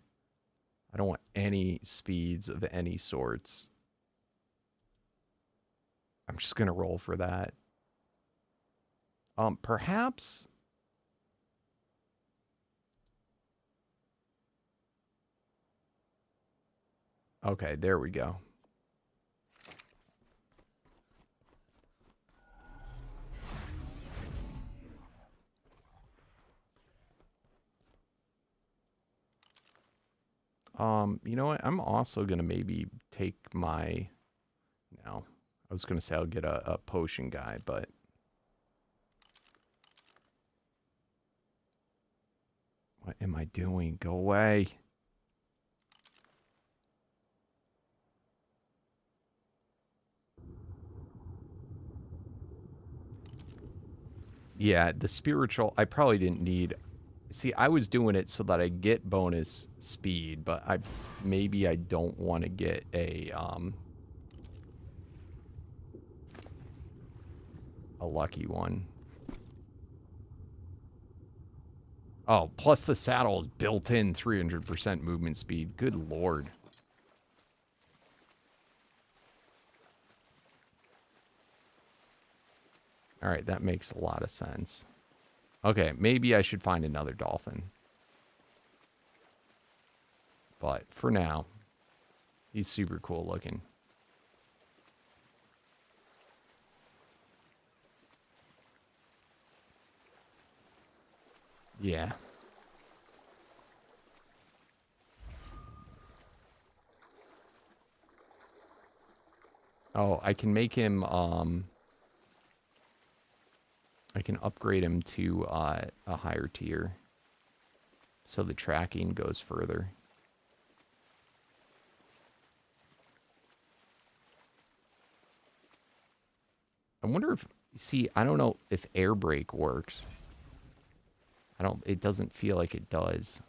I don't want any speeds of any sorts. I'm just going to roll for that. Perhaps... Okay, there we go. You know what? I'm also gonna maybe take my. No, I was gonna say I'll get a potion guy, but what am I doing? Go away. Yeah, the spiritual, I probably didn't need. See, I was doing it so that I get bonus speed, but maybe I don't want to get a lucky one. Oh, plus the saddle is built in 300% movement speed. Good lord. All right, that makes a lot of sense. Okay, maybe I should find another dolphin. But for now, he's super cool looking. Yeah. Oh, I can make him, I can upgrade him to a higher tier. So the tracking goes further. I wonder if, see, I don't know if air brake works. It doesn't feel like it does.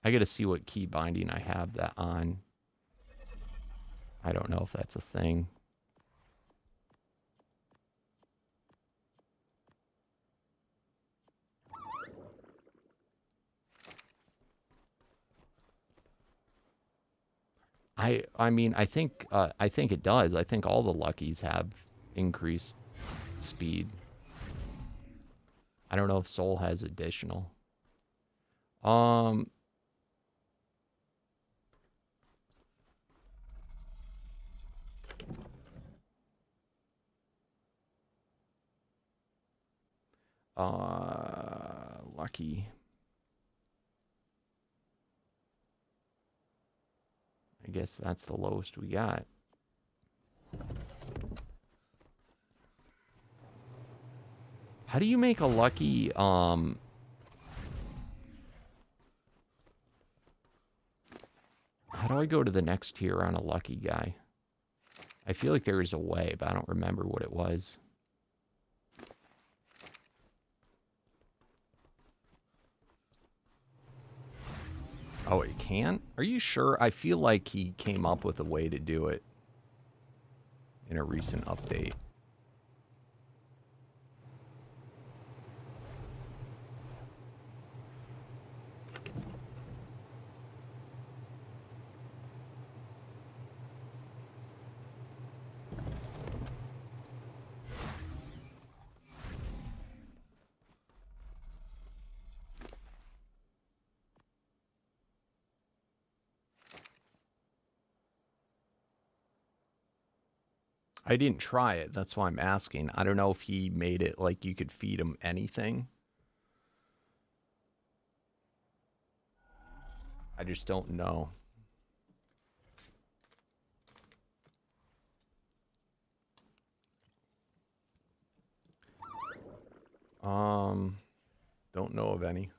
I gotta see what key binding I have that on. I don't know if that's a thing. I mean, I think it does. I think all the luckies have increased speed. I don't know if Soul has additional. Lucky. I guess that's the lowest we got. How do you make a lucky, how do I go to the next tier on a lucky guy? I feel like there is a way, but I don't remember what it was. Oh, it can't? Are you sure? I feel like he came up with a way to do it in a recent update. I didn't try it. That's why I'm asking. I don't know if he made it like you could feed him anything. I just don't know. Don't know of any.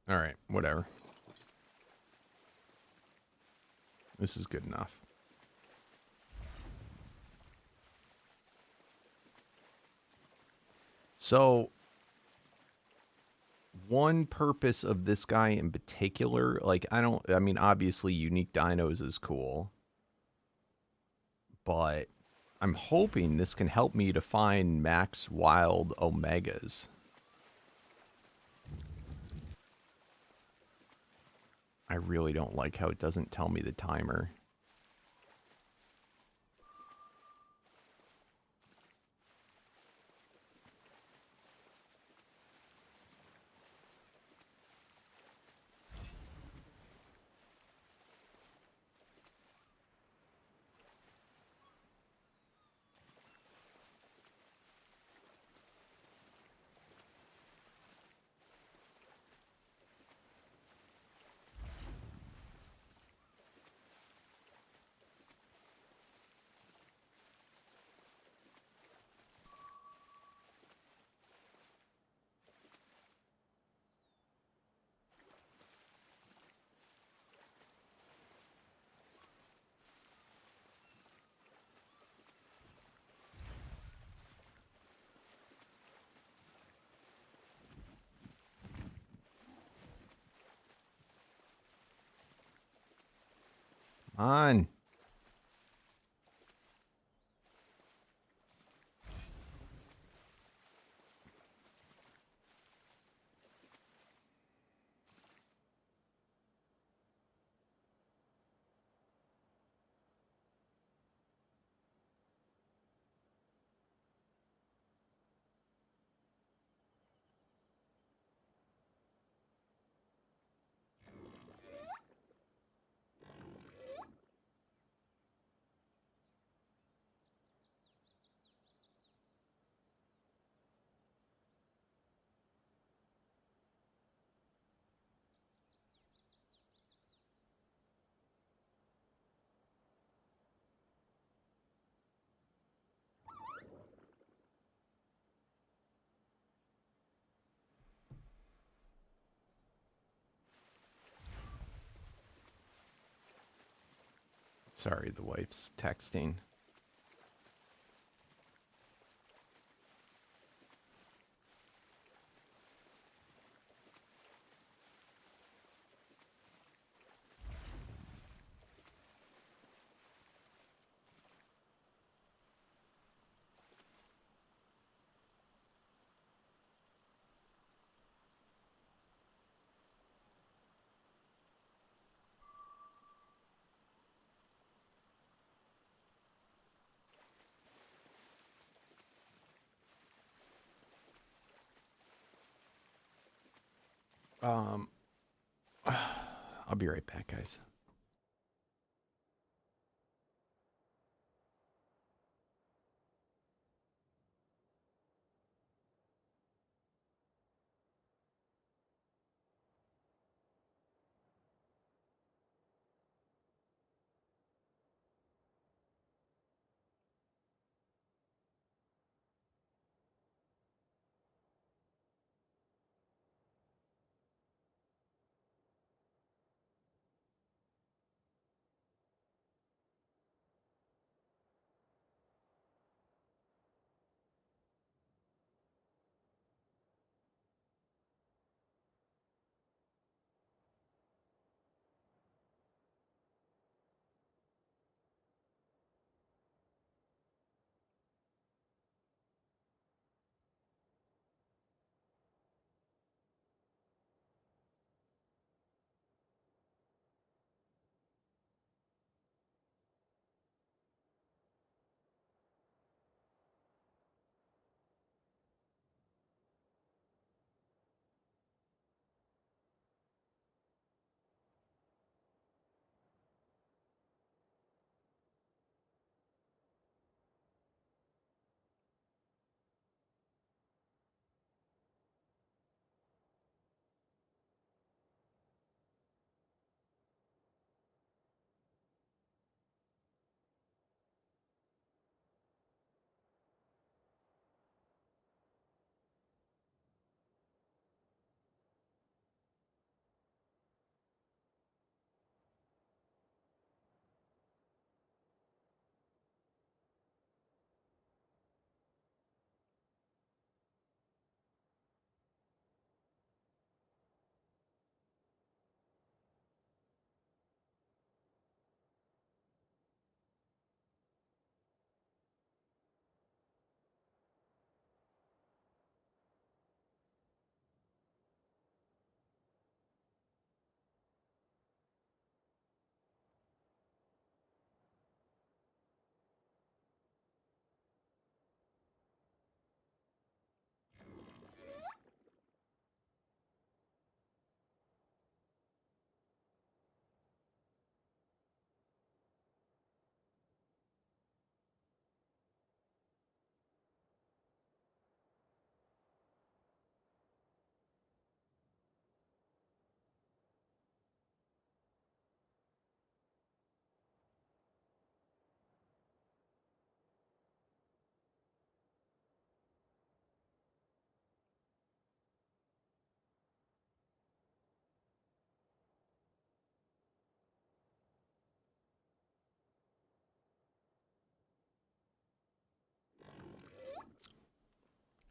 All right, whatever. This is good enough. So, one purpose of this guy in particular, like, I mean, obviously, unique dinos is cool. But I'm hoping this can help me to find max wild omegas. I really don't like how it doesn't tell me the timer. On. Sorry, the wife's texting. I'll be right back, guys.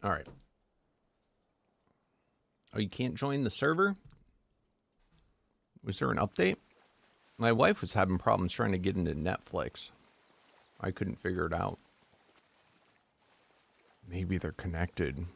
All right. Oh, you can't join the server? Was there an update? My wife was having problems trying to get into Netflix. I couldn't figure it out. Maybe they're connected.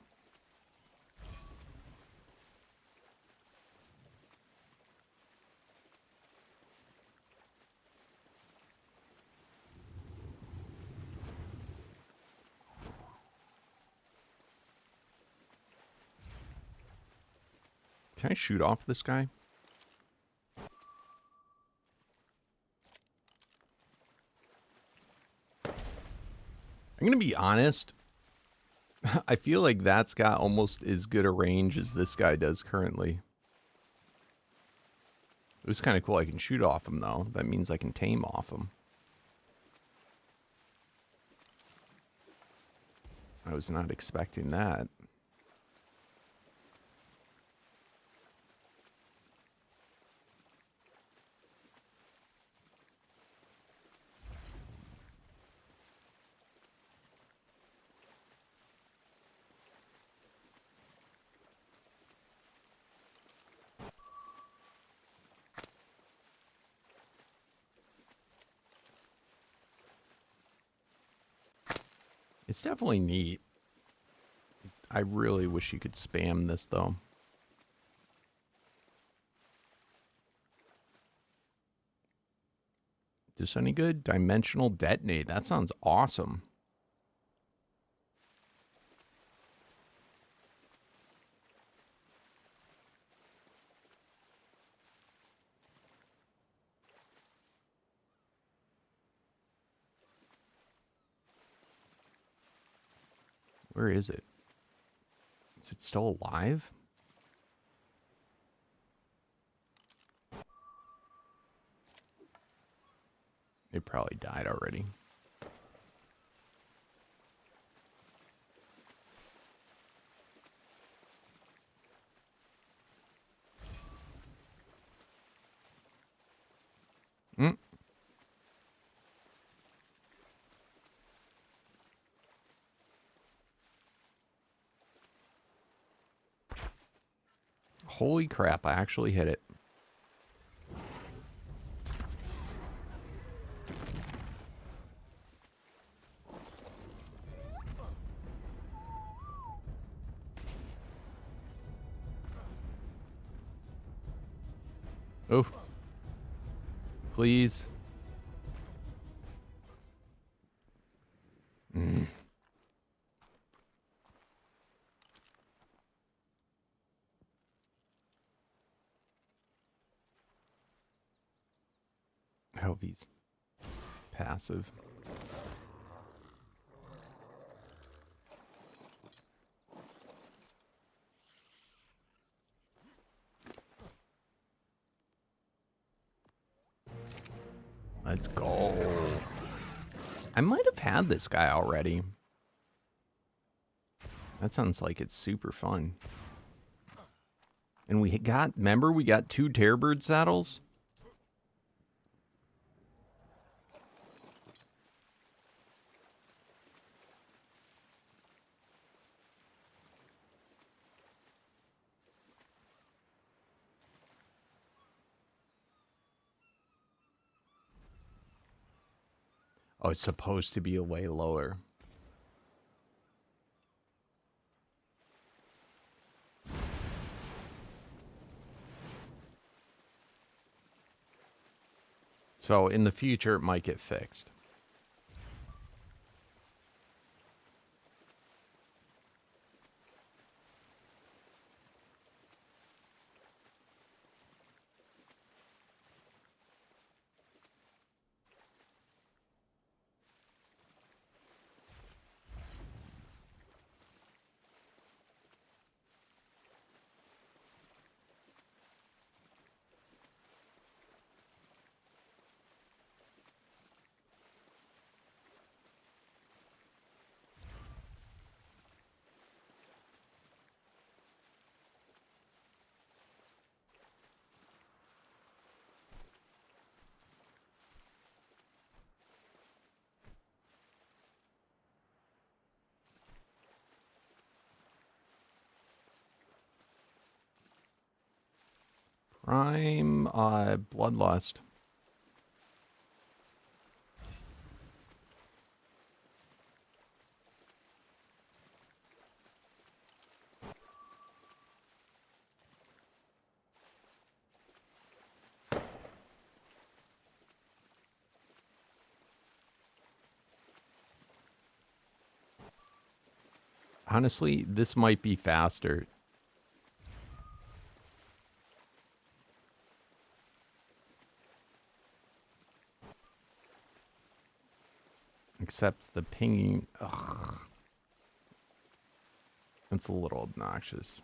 Can I shoot off this guy? I'm going to be honest. I feel like that's got almost as good a range as this guy does currently. It was kind of cool. I can shoot off him, though. That means I can tame off him. I was not expecting that. It's definitely neat. I really wish you could spam this, though. Is this any good? Dimensional detonate. That sounds awesome. Where is it? Is it still alive? It probably died already. Mm. Holy crap, I actually hit it. Oh. Please. Mm. I hope he's passive. Let's go. I might have had this guy already. That sounds like it's super fun. And we got, remember, we got 2 Terrorbird saddles? Oh, it's supposed to be a way lower. So in the future, it might get fixed. Prime Bloodlust. Honestly, this might be faster. Except the pinging. Ugh. It's a little obnoxious.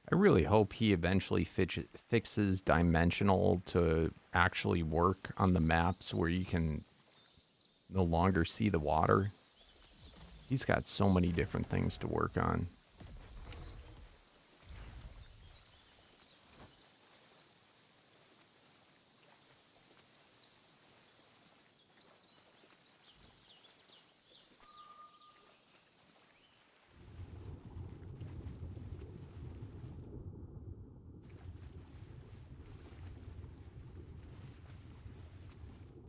I really hope he eventually fixes dimensional to actually work on the maps where you can no longer see the water. He's got so many different things to work on.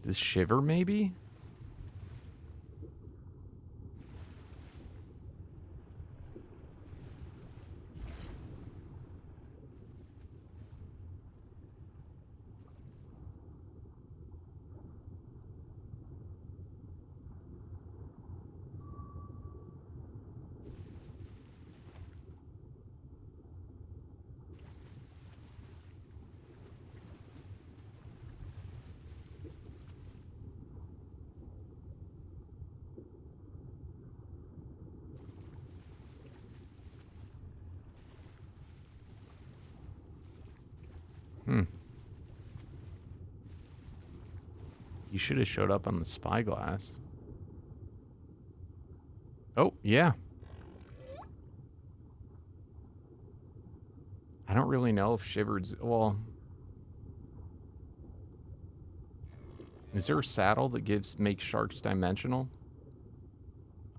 This shiver, maybe? You should have showed up on the spyglass. Oh, yeah. I don't really know if Shivered's... Well... Is there a saddle that makes sharks dimensional?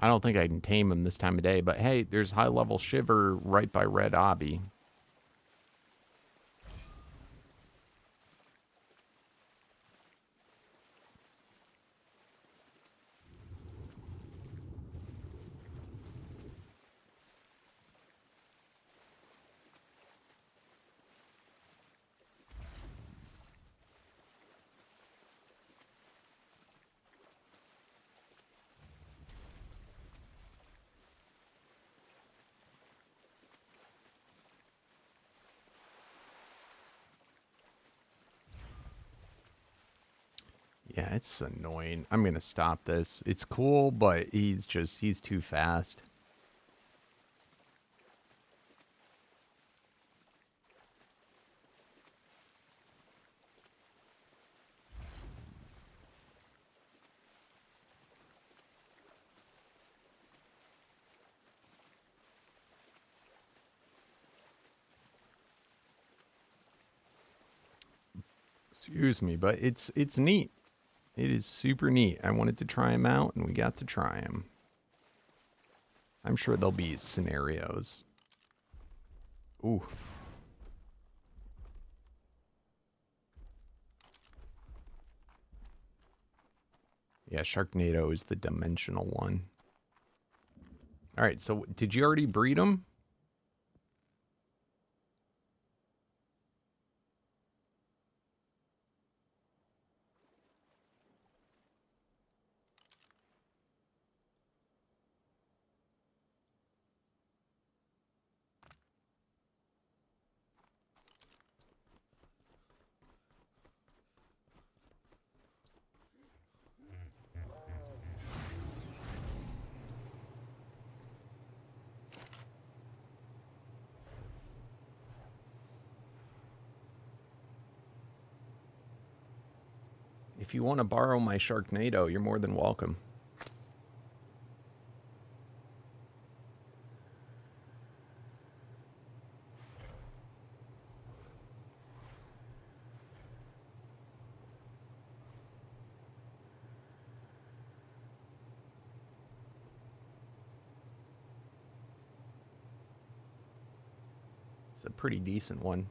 I don't think I can tame him this time of day, but hey, there's high-level Shiver right by Red Obby. Yeah, it's annoying. I'm going to stop this. It's cool, but he's too fast. Excuse me, but it's neat. It is super neat. I wanted to try him out, and we got to try him. I'm sure there'll be scenarios. Ooh. Yeah, Sharknado is the dimensional one. All right, so did you already breed them? If you want to borrow my Sharknado, you're more than welcome. It's a pretty decent one.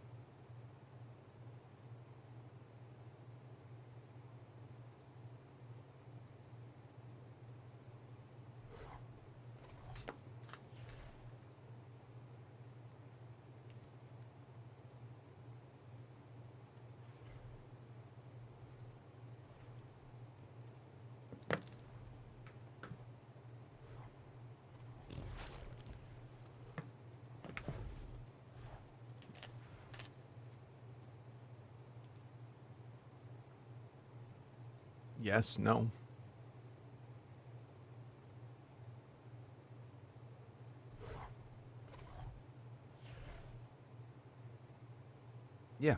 Yes, no. Yeah.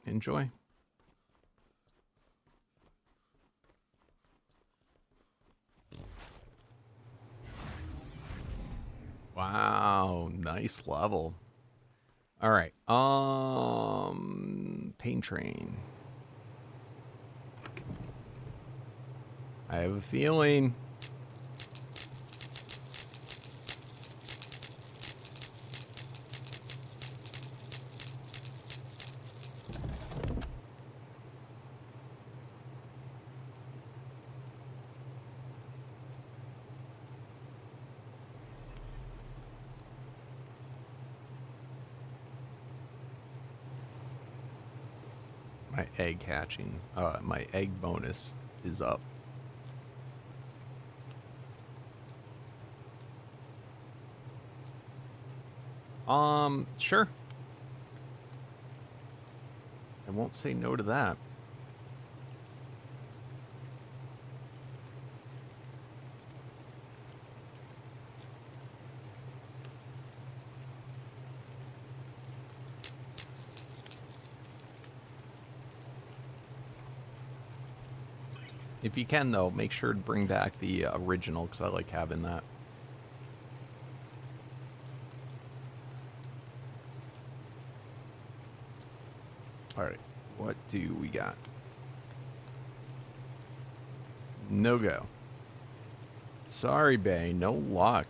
Enjoy. Wow, nice level. All right. Pain Train. I have a feeling. My egg hatching, my egg bonus is up. Sure. I won't say no to that. If you can, though, make sure to bring back the original, because I like having that. Alright, what do we got? No go. Sorry, Bay, no luck.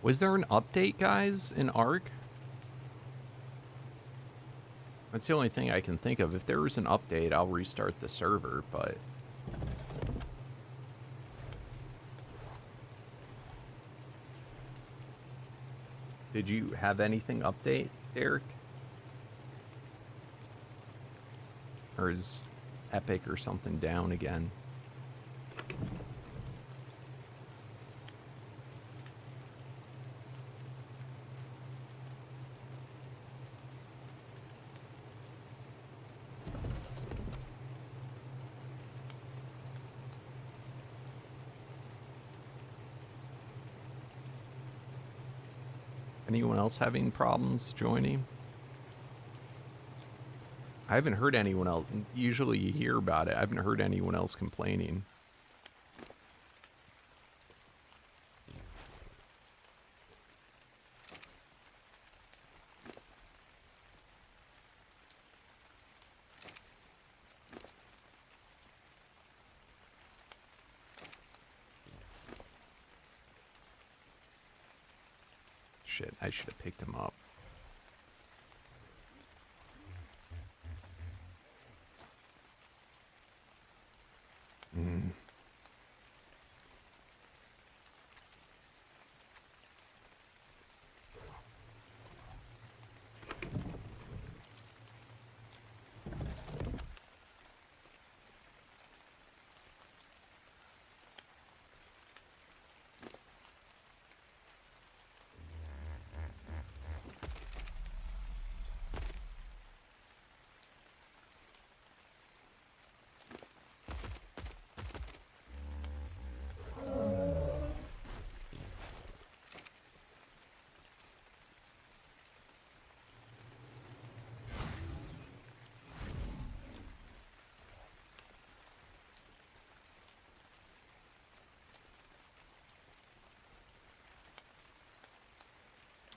Was there an update, guys, in Ark? That's the only thing I can think of. If there was an update, I'll restart the server, but... Did you have anything update, Derek? Or is Epic or something down again? Anyone else having problems joining? I haven't heard anyone else. Usually you hear about it. I haven't heard anyone else complaining. Shit, I should have picked him up.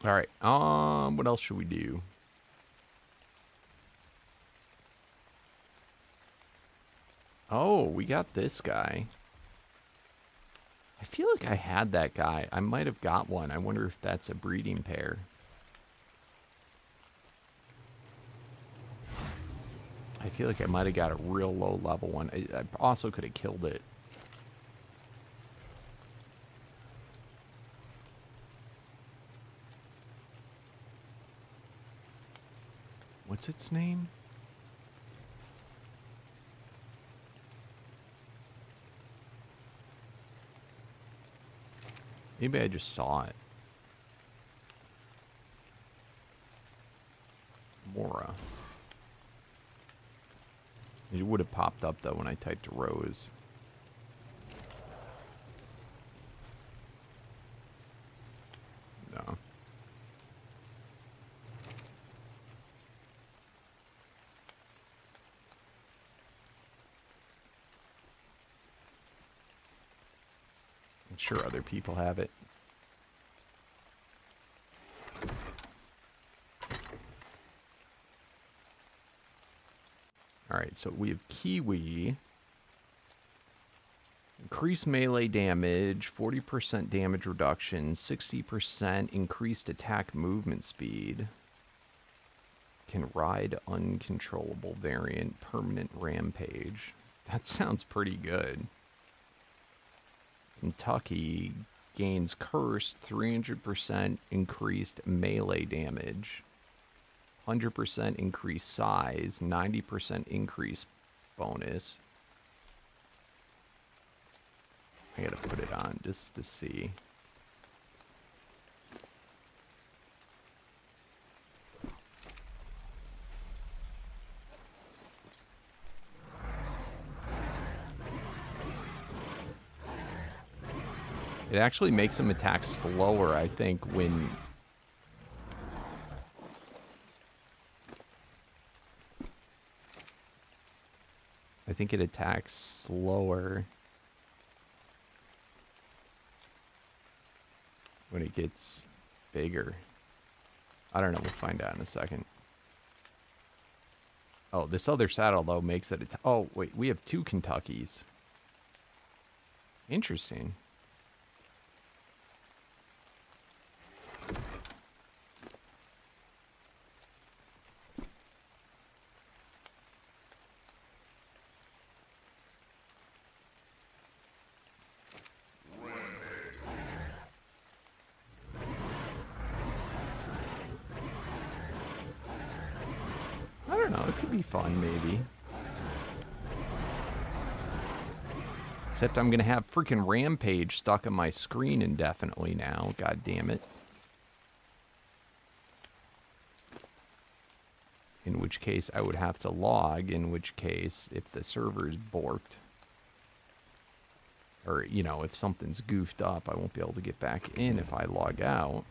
All right. What else should we do? Oh, we got this guy. I feel like I had that guy. I might have got one. I wonder if that's a breeding pair. I feel like I might have got a real low level one. I also could have killed it. What's its name? Maybe I just saw it. Mora. It would have popped up, though, when I typed Rose. No. I'm sure other people have it. Alright, so we have Kiwi. Increased melee damage, 40% damage reduction, 60% increased attack movement speed. Can ride uncontrollable variant, permanent rampage. That sounds pretty good. Kentucky gains cursed, 300% increased melee damage. 100% increased size, 90% increase bonus. I gotta put it on just to see. It actually makes them attack slower, I think, when... I think it attacks slower when it gets bigger. I don't know. We'll find out in a second. Oh, this other saddle, though, makes it... Oh, wait. We have 2 Kentuckys. Interesting. Fun, maybe. Except I'm gonna have freaking Rampage stuck on my screen indefinitely now. God damn it. In which case I would have to log, in which case if the server's borked, or, you know, if something's goofed up, I won't be able to get back in if I log out.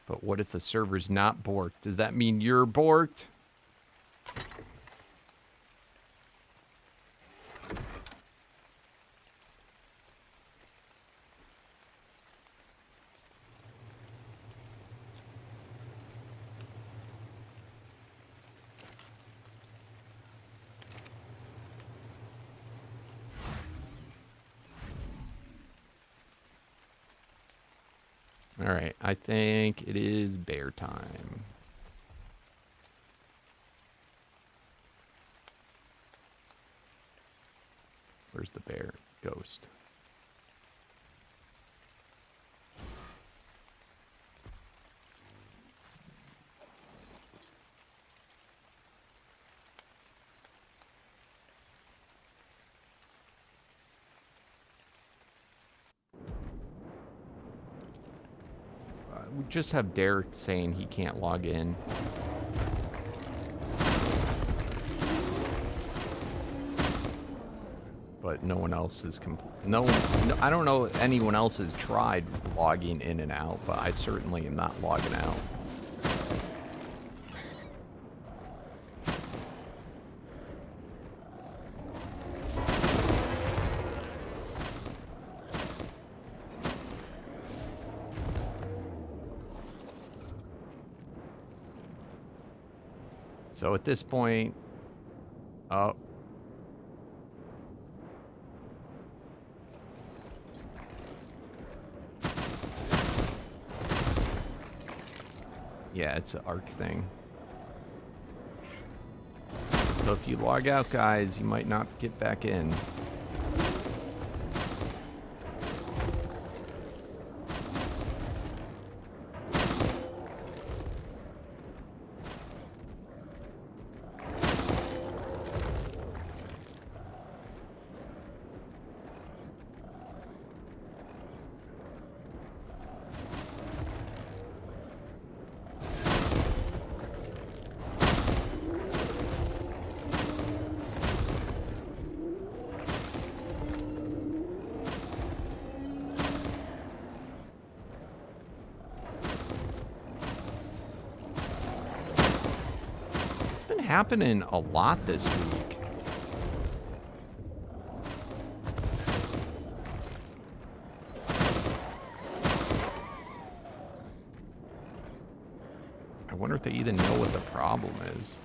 But what if the server's not borked? Does that mean you're borked? Alright, I think it is bear time. Where's the bear? Ghost. We just have Derek saying he can't log in. But but no one else has no, I don't know if anyone else has tried logging in and out, but I certainly am not logging out. So at this point, oh. Yeah, it's an arc thing. So if you log out, guys, you might not get back in. Happening a lot this week. I wonder if they even know what the problem is.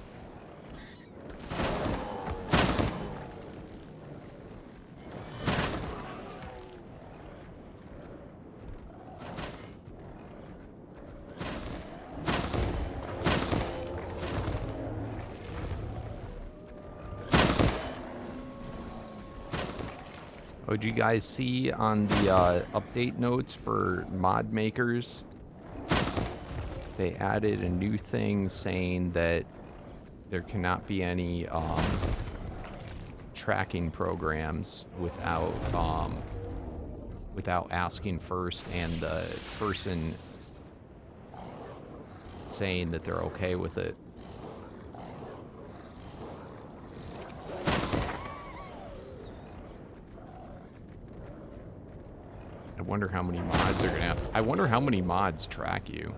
Oh, did you guys see on the update notes for mod makers? They added a new thing saying that there cannot be any tracking programs without asking first and the person saying that they're okay with it. I wonder how many mods are gonna have. I wonder how many mods track you.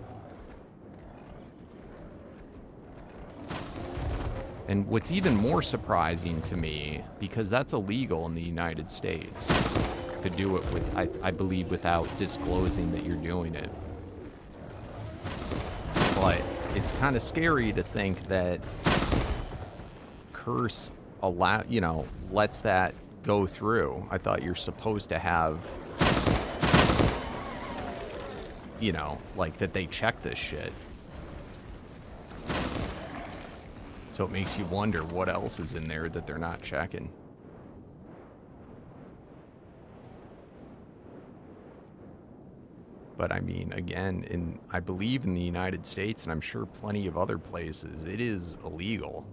And what's even more surprising to me, because that's illegal in the United States, to do it with, I believe, without disclosing that you're doing it. But it's kind of scary to think that Curse lets that go through. I thought you're supposed to have, like that they check this shit. So it makes you wonder what else is in there that they're not checking. But I mean, again, I believe in the United States, and I'm sure plenty of other places, it is illegal.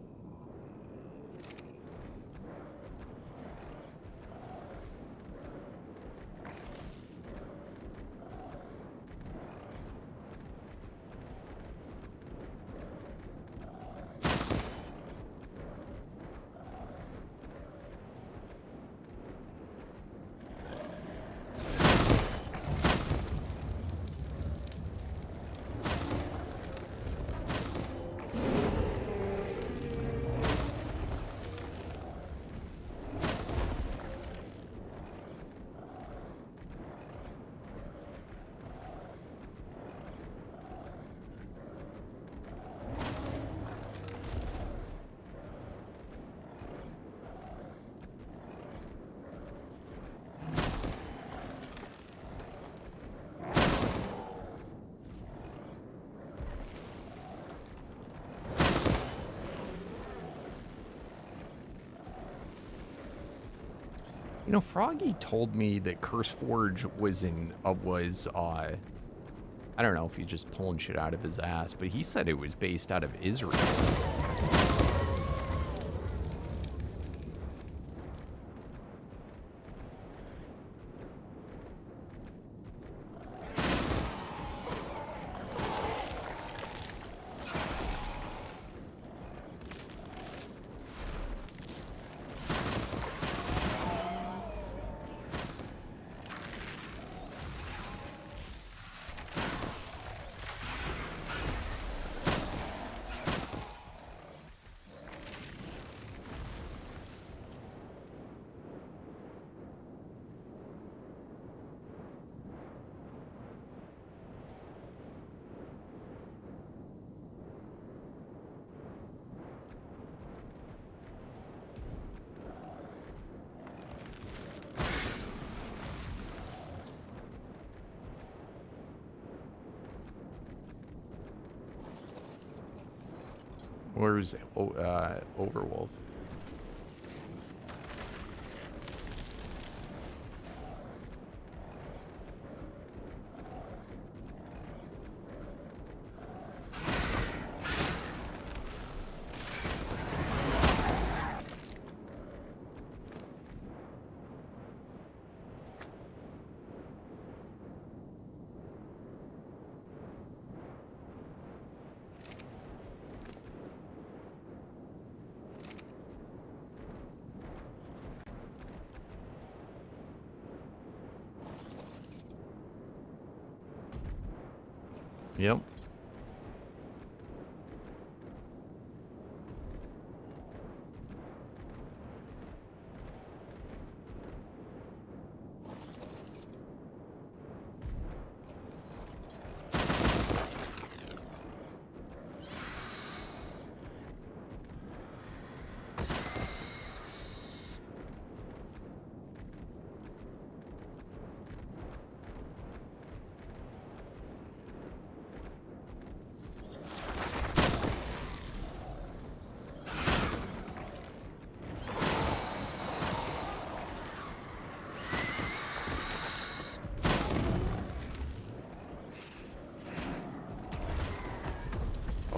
You know, Froggy told me that CurseForge was I don't know if he's just pulling shit out of his ass, but he said it was based out of Israel. Where's Overwolf? Yep.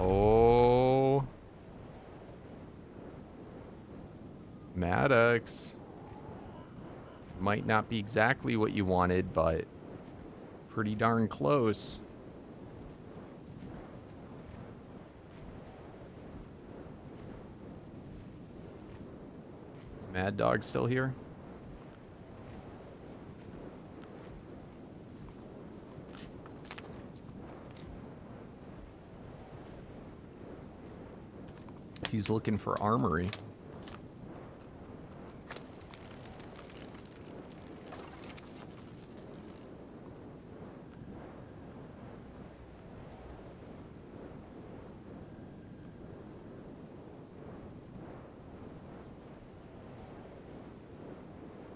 Oh. Maddox. Might not be exactly what you wanted, but pretty darn close. Is Mad Dog still here? He's looking for armory.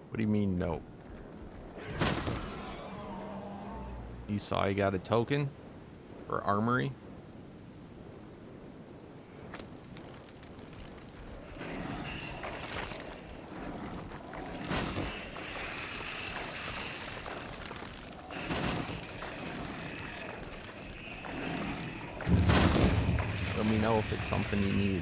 What do you mean, no? You saw I got a token for armory? Let me know if it's something you need.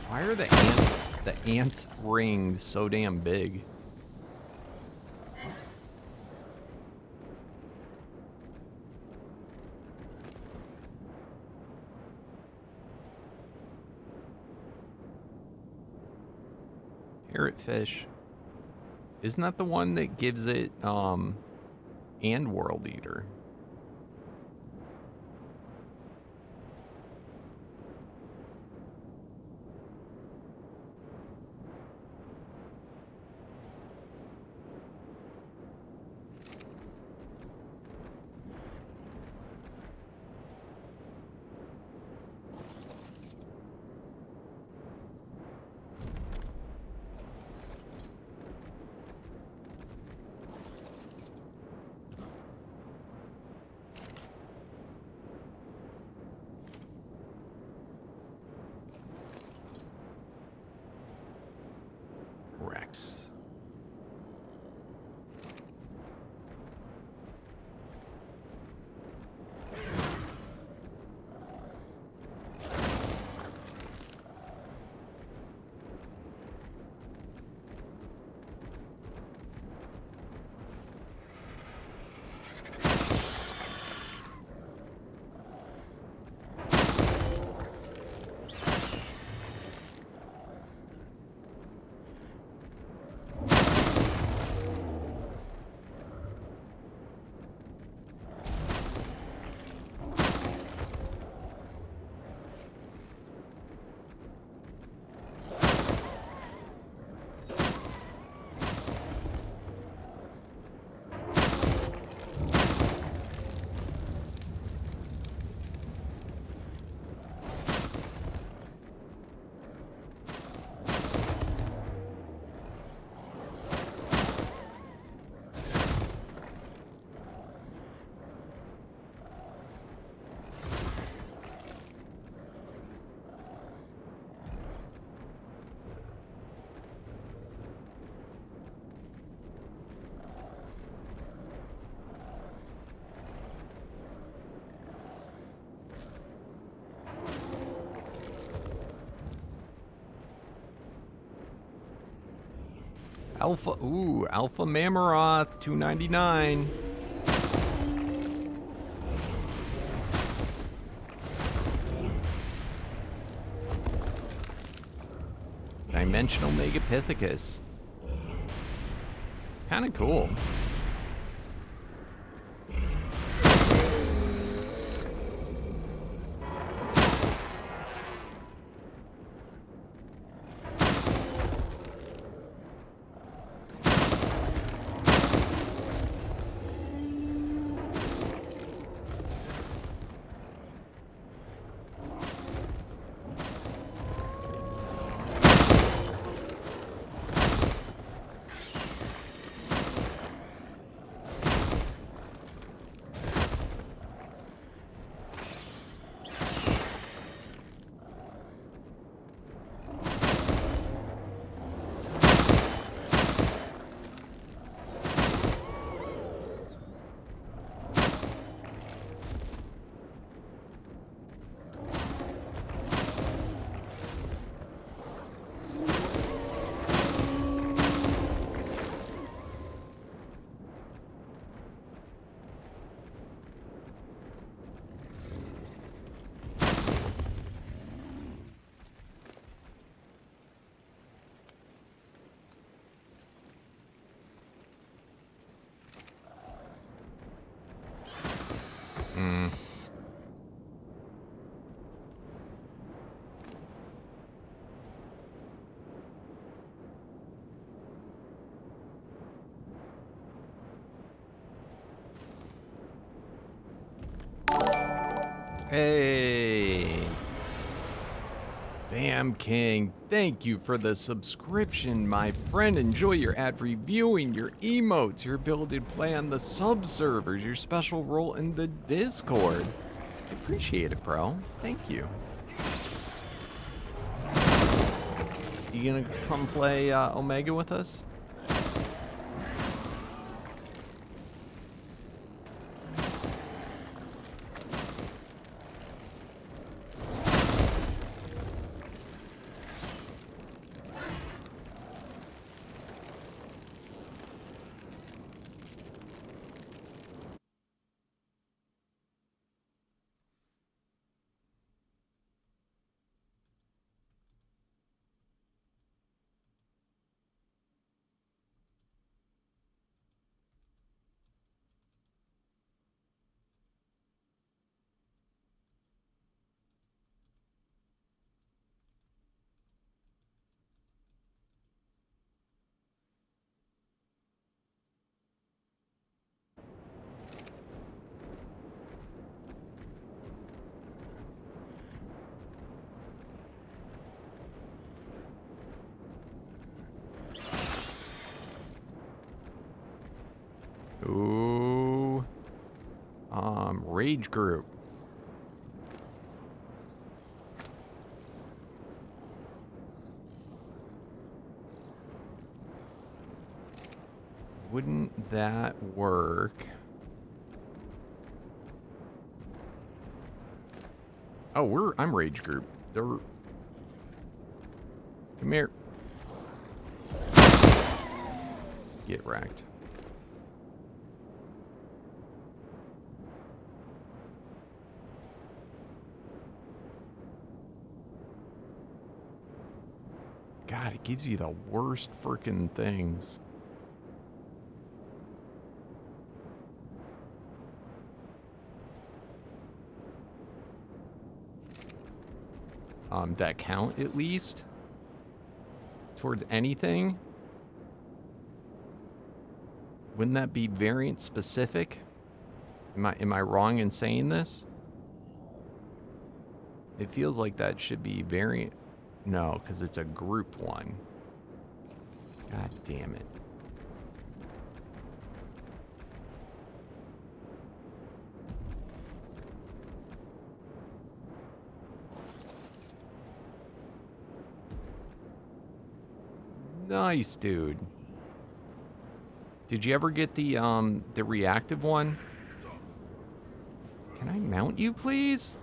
Why are the ant rings so damn big? Parrotfish. Isn't that the one that gives it and World Eater? Alpha, ooh, Alpha Mammoth, 299. Dimensional Megapithecus. Kind of cool. Hey, Bam King, thank you for the subscription, my friend. Enjoy your ad-free viewing, your emotes, your ability to play on the sub-servers, your special role in the Discord. I appreciate it, bro. Thank you. You gonna come play Omega with us? Ooh. Rage group. Wouldn't that work? Oh, I'm rage group. Come here. Get wrecked. God, it gives you the worst freaking things. That count at least towards anything. Wouldn't that be variant specific? Am I wrong in saying this? It feels like that should be variant. No, because it's a group one. God damn it. Nice, dude. Did you ever get the reactive one? Can I mount you, please?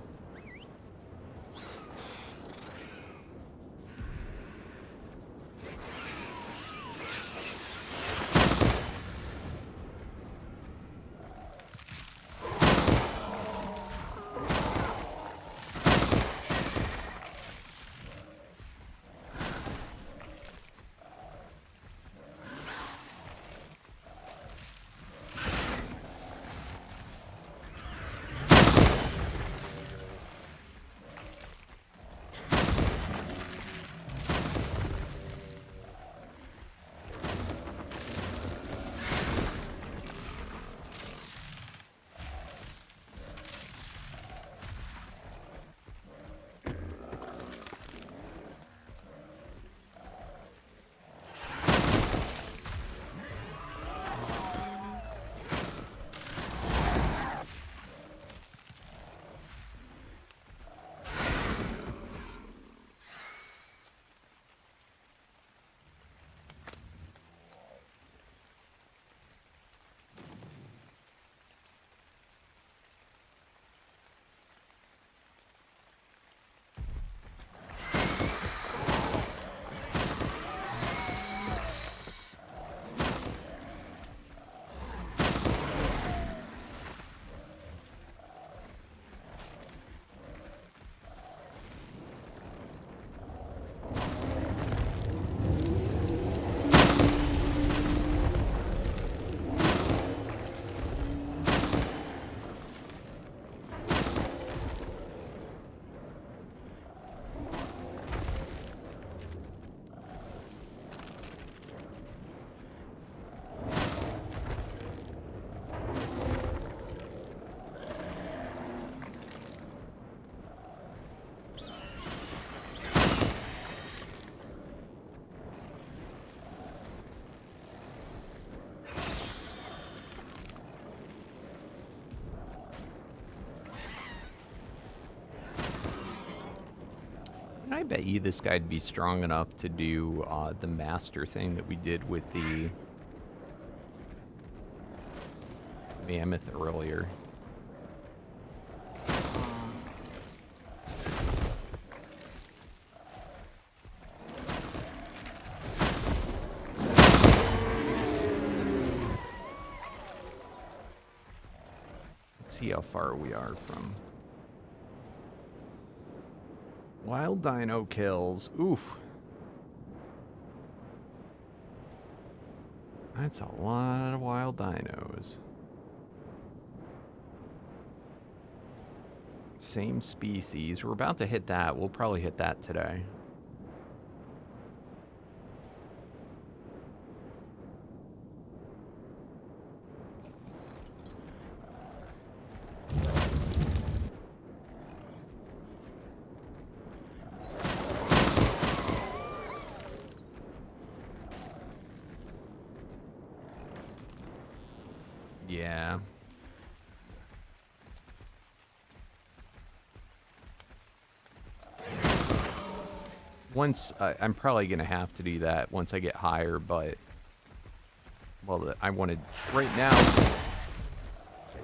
I bet you this guy'd be strong enough to do the master thing that we did with the mammoth earlier. Let's see how far we are from... Wild dino kills. Oof. That's a lot of wild dinos. Same species. We're about to hit that. We'll probably hit that today. Yeah. Once, I'm probably going to have to do that once I get higher, but, well, I wanted, right now,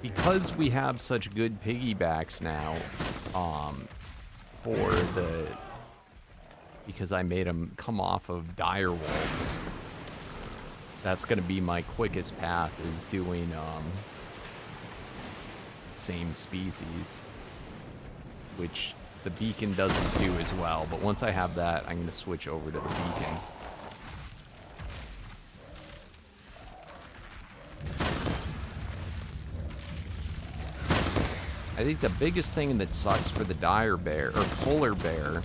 because we have such good piggybacks now, because I made them come off of dire wolves, that's going to be my quickest path, is doing, same species, which the beacon doesn't do as well, but once I have that, I'm going to switch over to the beacon. I think the biggest thing that sucks for the dire bear, or polar bear,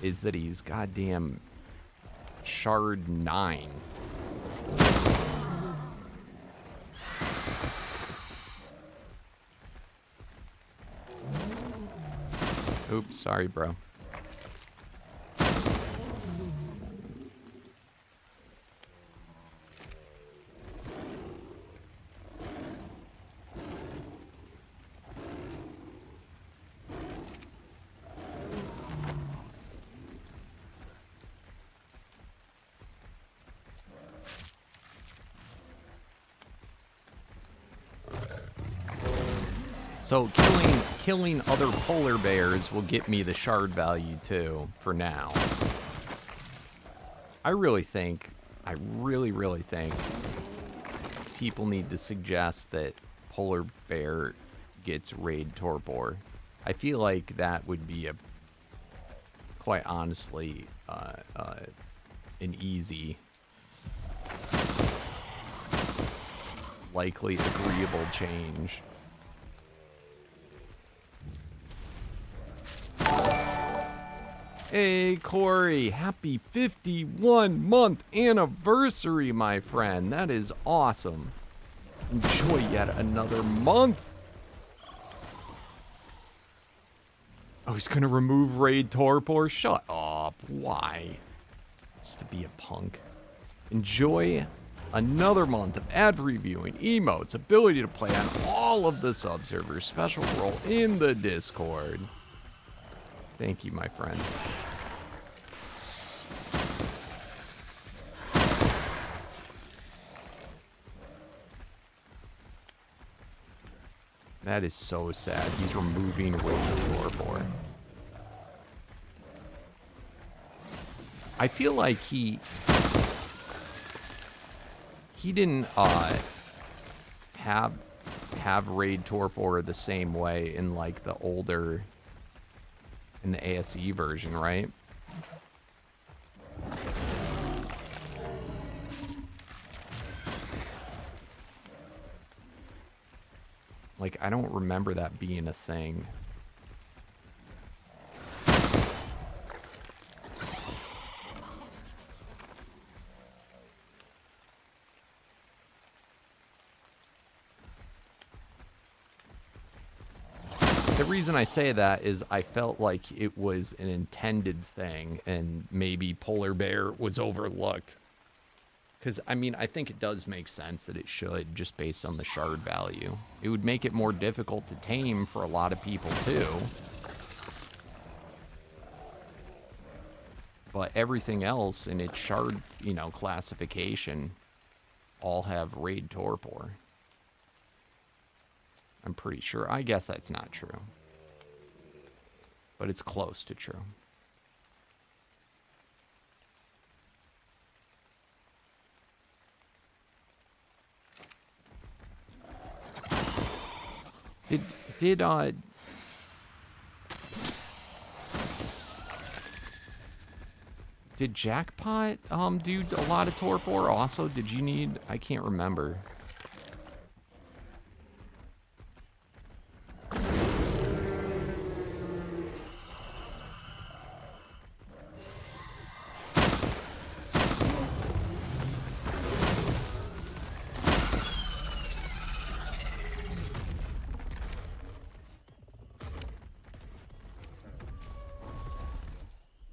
is that he's goddamn shard 9. Oops, sorry, bro. So killing other polar bears will get me the shard value too, for now. I really think, people need to suggest that polar bear gets raid torpor. I feel like that would be quite honestly, an easy, likely agreeable change. Hey, Corey, happy 51-month anniversary, my friend. That is awesome. Enjoy yet another month. Oh, he's going to remove raid torpor? Shut up. Why? Just to be a punk. Enjoy another month of ad reviewing, emotes, ability to play on all of the subservers, special role in the Discord. Thank you, my friend. That is so sad. He's removing raid torpor. I feel like he didn't have raid torpor the same way in like the older, in the ASE version, right? Like, I don't remember that being a thing. The reason I say that is I felt like it was an intended thing and maybe polar bear was overlooked. Because, I mean, I think it does make sense that it should, just based on the shard value. It would make it more difficult to tame for a lot of people, too. But everything else in its shard, you know, classification all have raid torpor. I'm pretty sure. I guess that's not true. But it's close to true. Did Jackpot do a lot of torpor also? Did you need, I can't remember.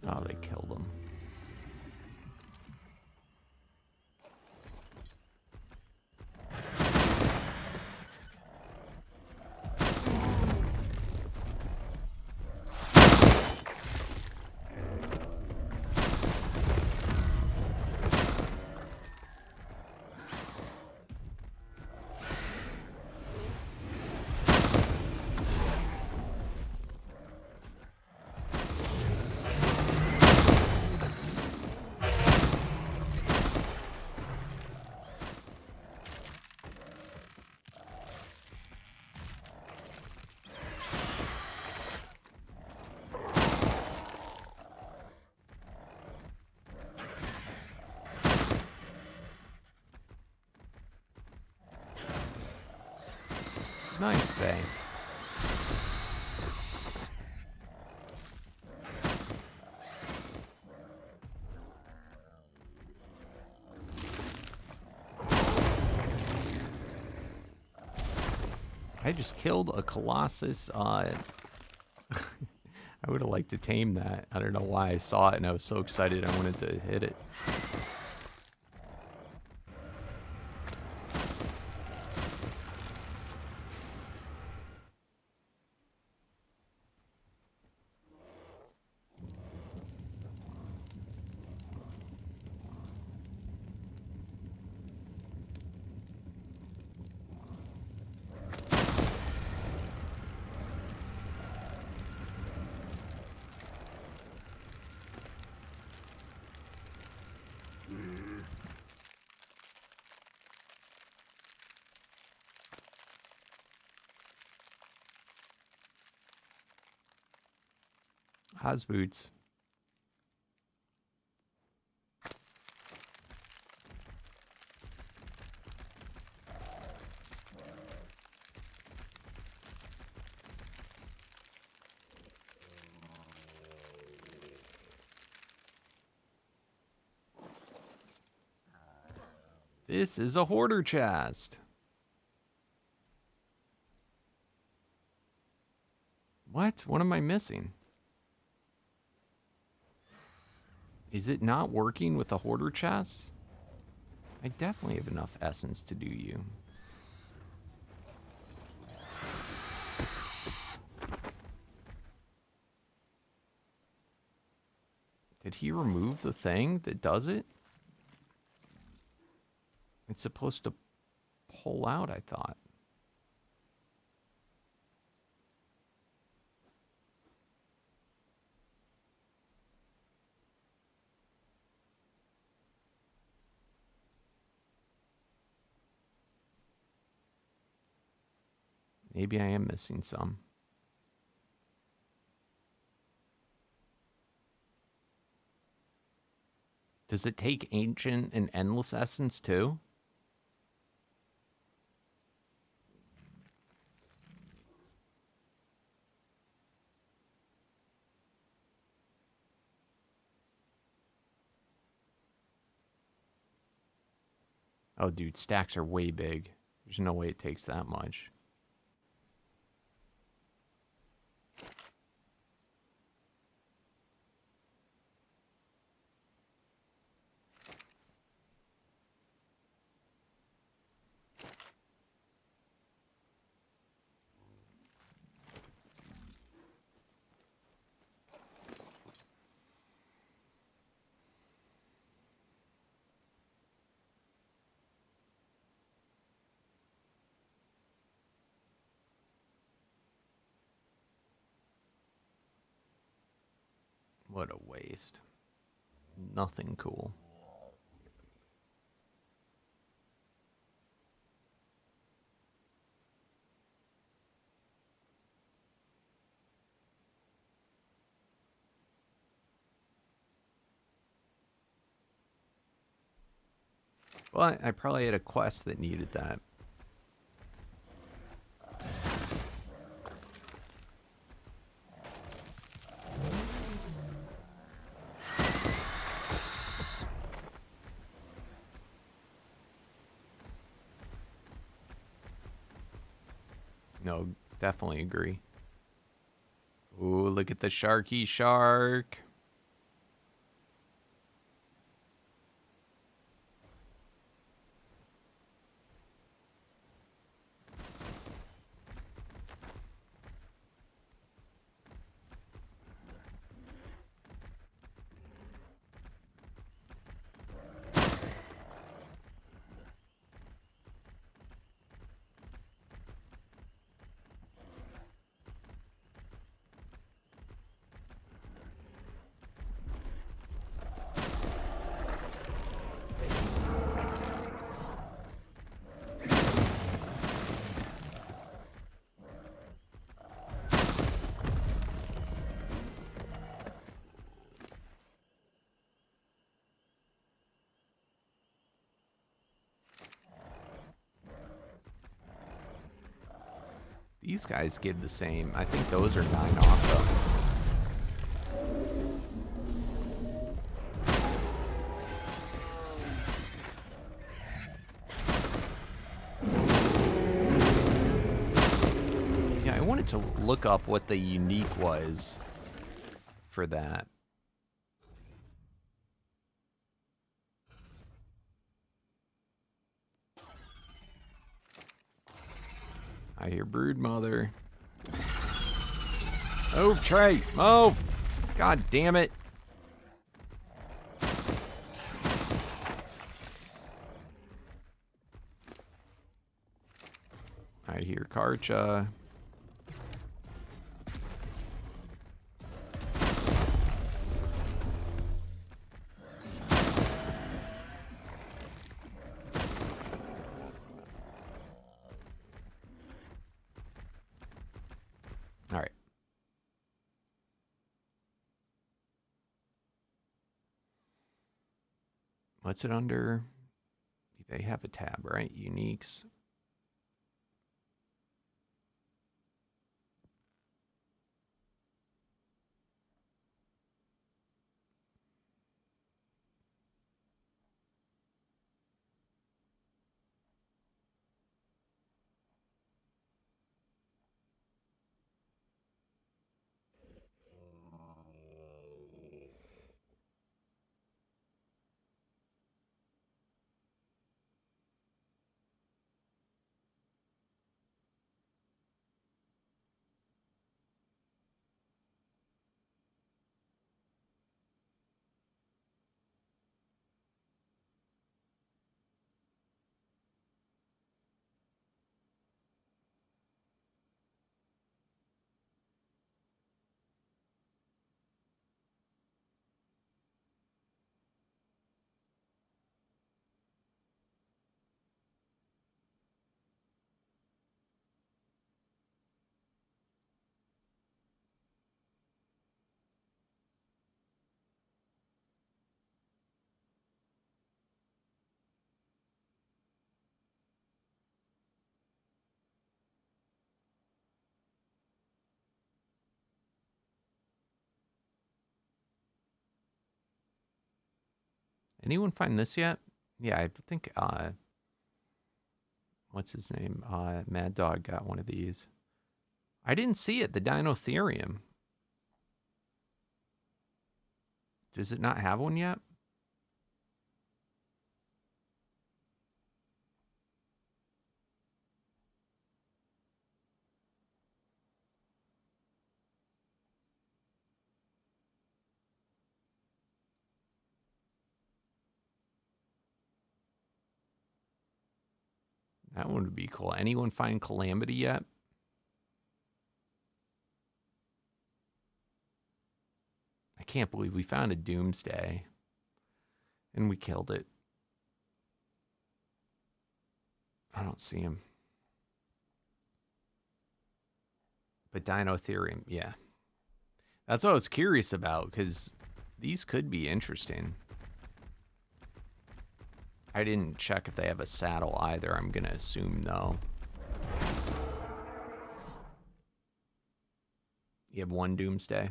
Oh, they killed him. Nice, Faye. I just killed a Colossus. I would have liked to tame that. I don't know why I saw it and I was so excited I wanted to hit it. Oz boots. This is a hoarder chest. What? What am I missing? Is it not working with the hoarder chest? I definitely have enough essence to do you. Did he remove the thing that does it? It's supposed to pull out, I thought. Maybe I am missing some. Does it take ancient and endless essence too? Oh, dude, stacks are way big. There's no way it takes that much. What a waste. Nothing cool. Well, I probably had a quest that needed that. No, definitely agree. Ooh, look at the sharky shark. These guys give the same. I think those are 9 also. Yeah, I wanted to look up what the unique was for that. I hear brood mother. Oh, Trey! Oh! God damn it! I hear Karcha. All right. What's it under? They have a tab, right? Uniques. Anyone find this yet? Yeah, I think, what's his name? Mad Dog got one of these. I didn't see it, the Dinotherium. Does it not have one yet? That one would be cool. Anyone find Calamity yet? I can't believe we found a Doomsday. And we killed it. I don't see him. But Dinotherium, yeah. That's what I was curious about, because these could be interesting. I didn't check if they have a saddle either. I'm going to assume no. You have one Doomsday?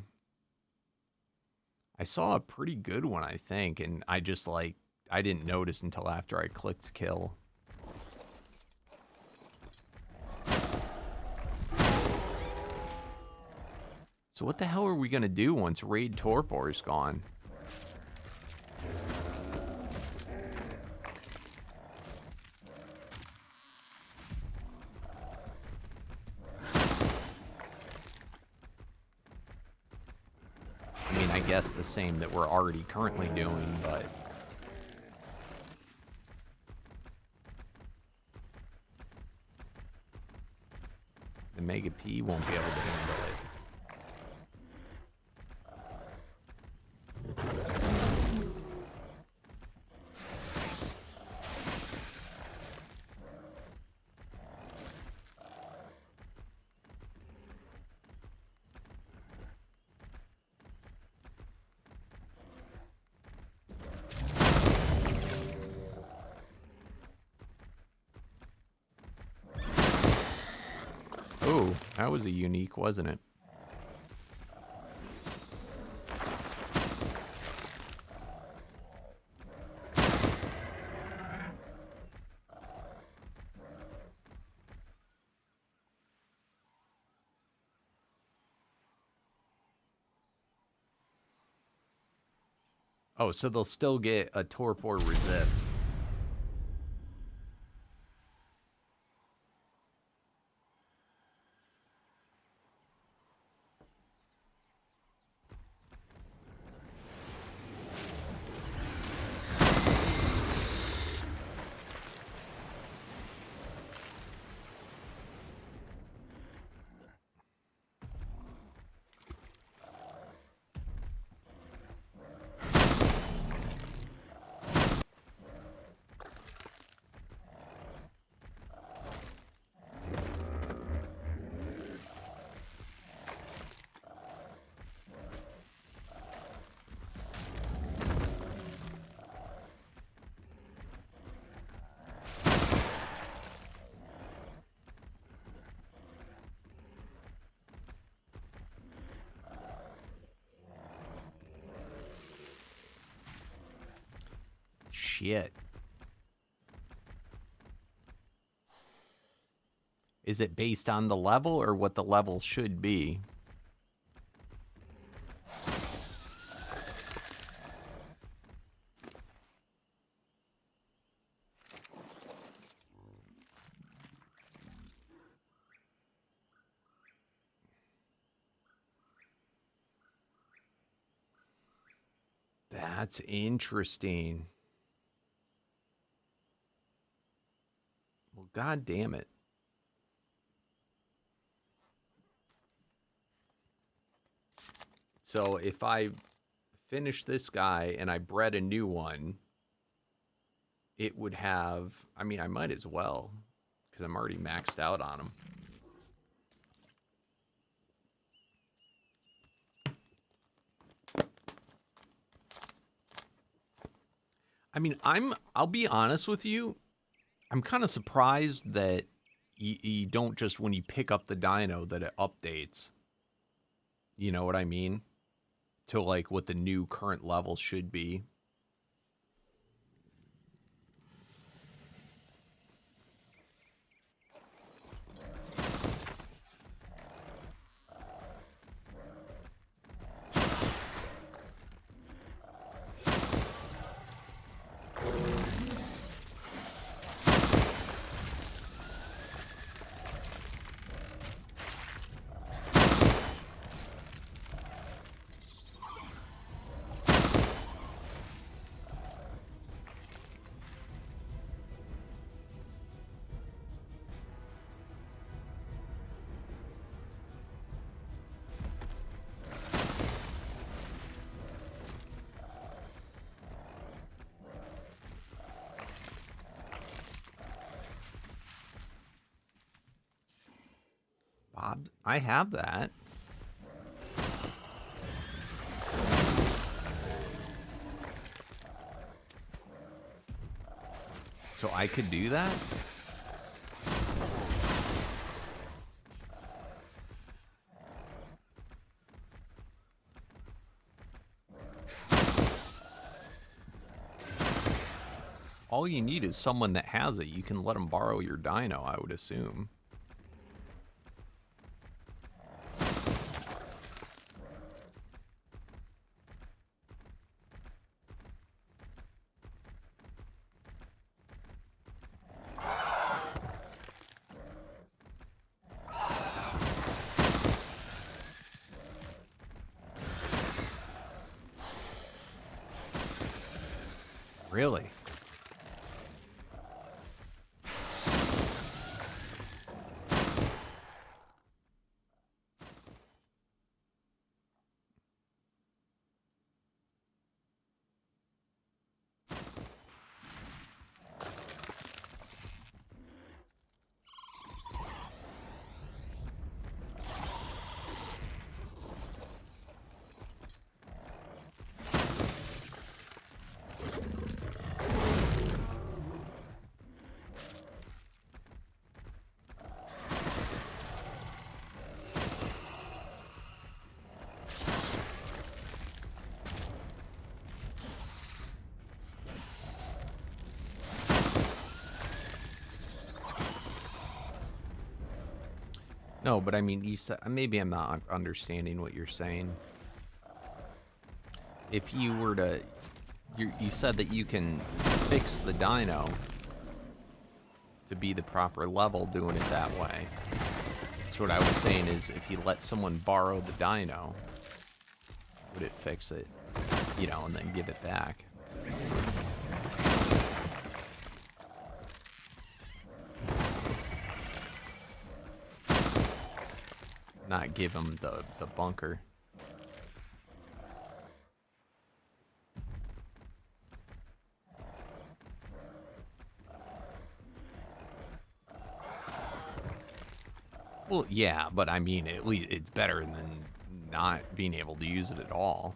I saw a pretty good one, I think, and I just, like, I didn't notice until after I clicked kill. So what the hell are we going to do once Raid Torpor is gone? I mean, I guess the same that we're already currently doing, but... the Mega P won't be able to handle it. Oh, that was a unique, wasn't it? Oh, so they'll still get a Torpor resist. Shit. Is it based on the level or what the level should be? That's interesting. Well, god damn it. So if I finish this guy and I bred a new one, it would have, I mean, I might as well, because I'm already maxed out on him. I mean, I'll be honest with you, I'm kind of surprised that you don't just, when you pick up the dino, that it updates. You know what I mean? To like what the new current level should be. I have that. So I could do that? All you need is someone that has it. You can let them borrow your dino, I would assume. Really? No, but I mean, you said, maybe I'm not understanding what you're saying. If you were to, you said that you can fix the dino to be the proper level doing it that way. So what I was saying is, if you let someone borrow the dino, would it fix it? You know, and then give it back. Not give him the bunker. Well, yeah, but I mean, at least it's better than not being able to use it at all.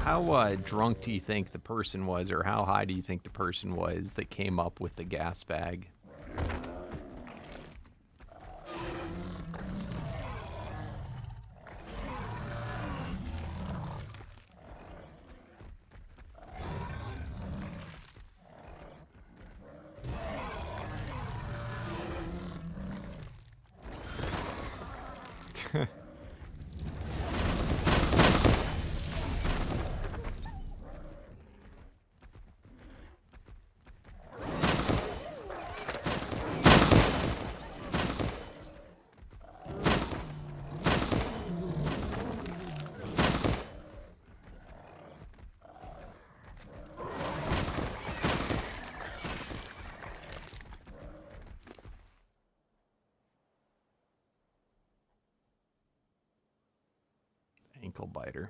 How drunk do you think the person was, or how high do you think the person was that came up with the gas bag? ankle biter.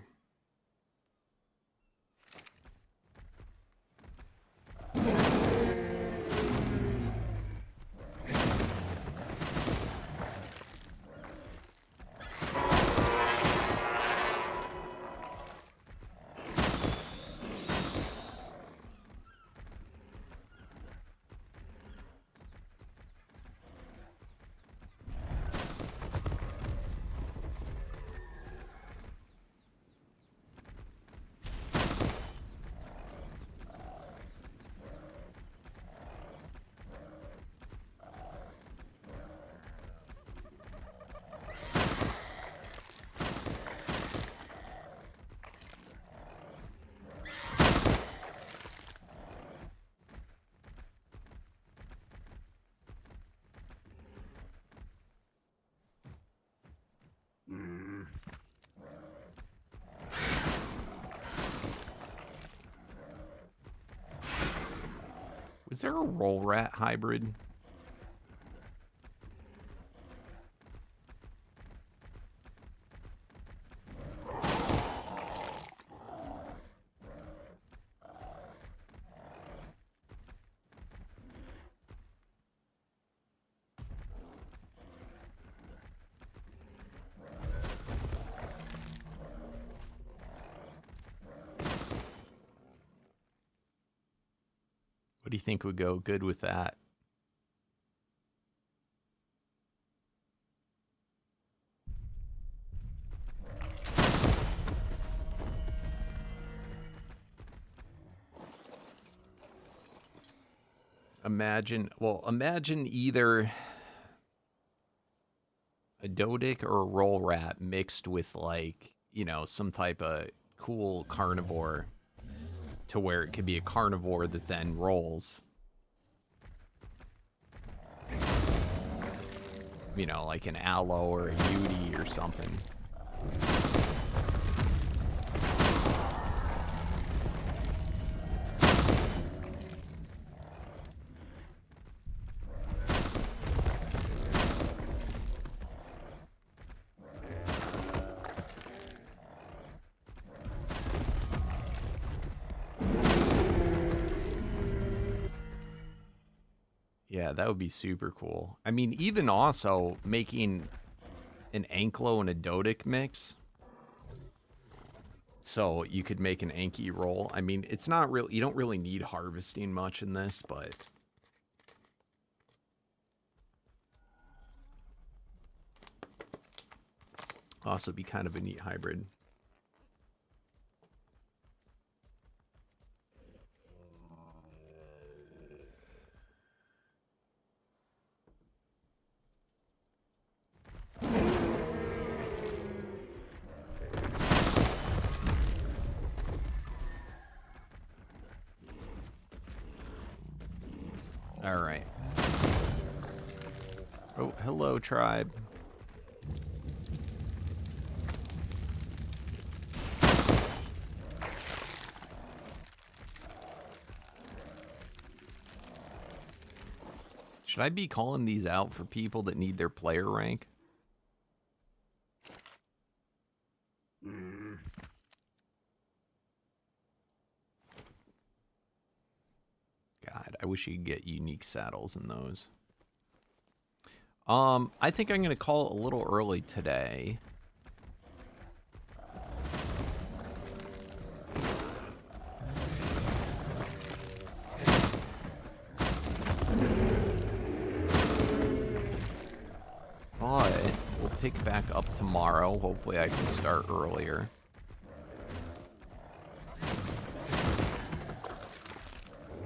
Was there a roll rat hybrid? What do you think would go good with that? Imagine either a Dodic or a roll rat mixed with, like, you know, some type of cool carnivore to where it could be a carnivore that then rolls. You know, like an aloe or a Yudi or something. Yeah, that would be super cool. I mean, even also making an Anklo and a Dodic mix. So you could make an Anki roll. I mean, it's not real. You don't really need harvesting much in this, but also be kind of a neat hybrid. All right. Oh, hello, tribe. Should I be calling these out for people that need their player rank? God, I wish you could get unique saddles in those. I think I'm gonna call it a little early today. But we'll pick back up tomorrow. Hopefully I can start earlier.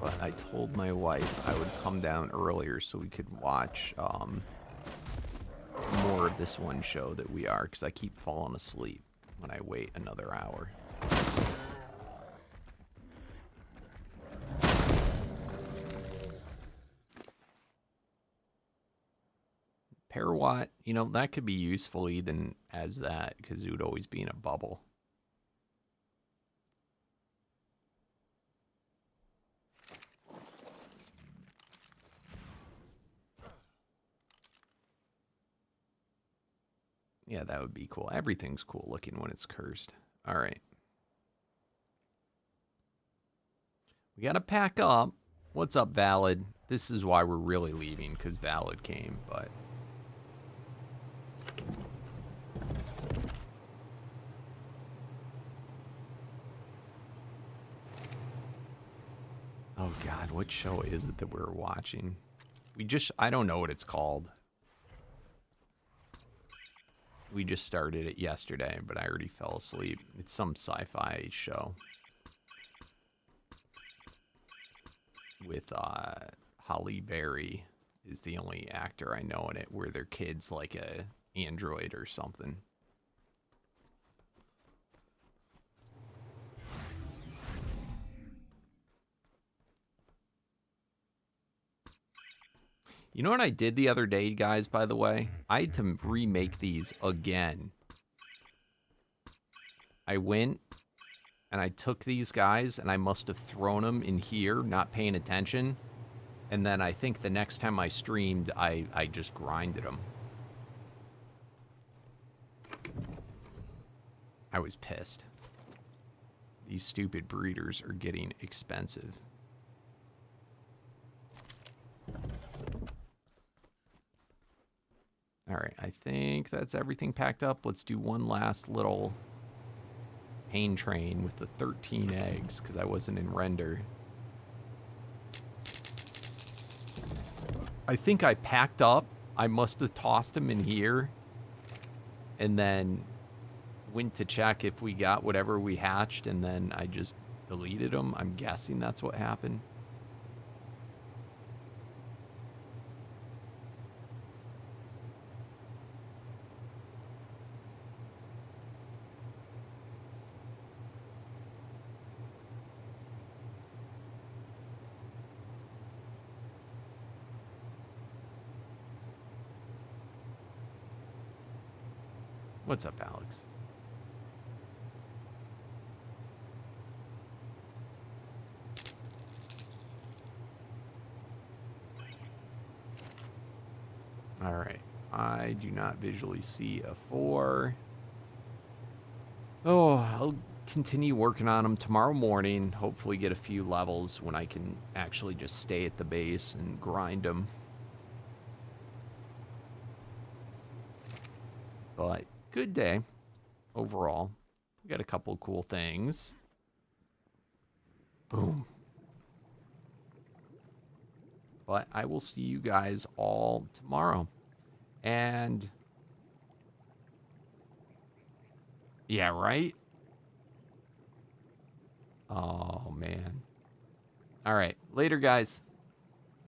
But I told my wife I would come down earlier so we could watch more of this one show that we are, because I keep falling asleep when I wait another hour. Parawatt, you know, that could be useful even as that, because it would always be in a bubble. Yeah, that would be cool. Everything's cool looking when it's cursed. All right. We got to pack up. What's up, Valid? This is why we're really leaving, because Valid came, but... Oh, God, what show is it that we're watching? I don't know what it's called. We just started it yesterday, but I already fell asleep. It's some sci-fi show. With, Halle Berry is the only actor I know in it, where their kid's like a android or something. You know what I did the other day, guys, by the way? I had to remake these again. I went and I took these guys and I must have thrown them in here, not paying attention. And then I think the next time I streamed, I just grinded them. I was pissed. These stupid breeders are getting expensive. All right, I think that's everything packed up. Let's do one last little pain train with the 13 eggs, because I wasn't in render. I think I packed up. I must have tossed them in here and then went to check if we got whatever we hatched, and then I just deleted them. I'm guessing that's what happened. What's up, Alex? All right. I do not visually see a 4. Oh, I'll continue working on them tomorrow morning. Hopefully get a few levels when I can actually just stay at the base and grind them. But good day overall. We got a couple of cool things. Boom. But I will see you guys all tomorrow. And yeah, right? Oh, man. All right. Later, guys.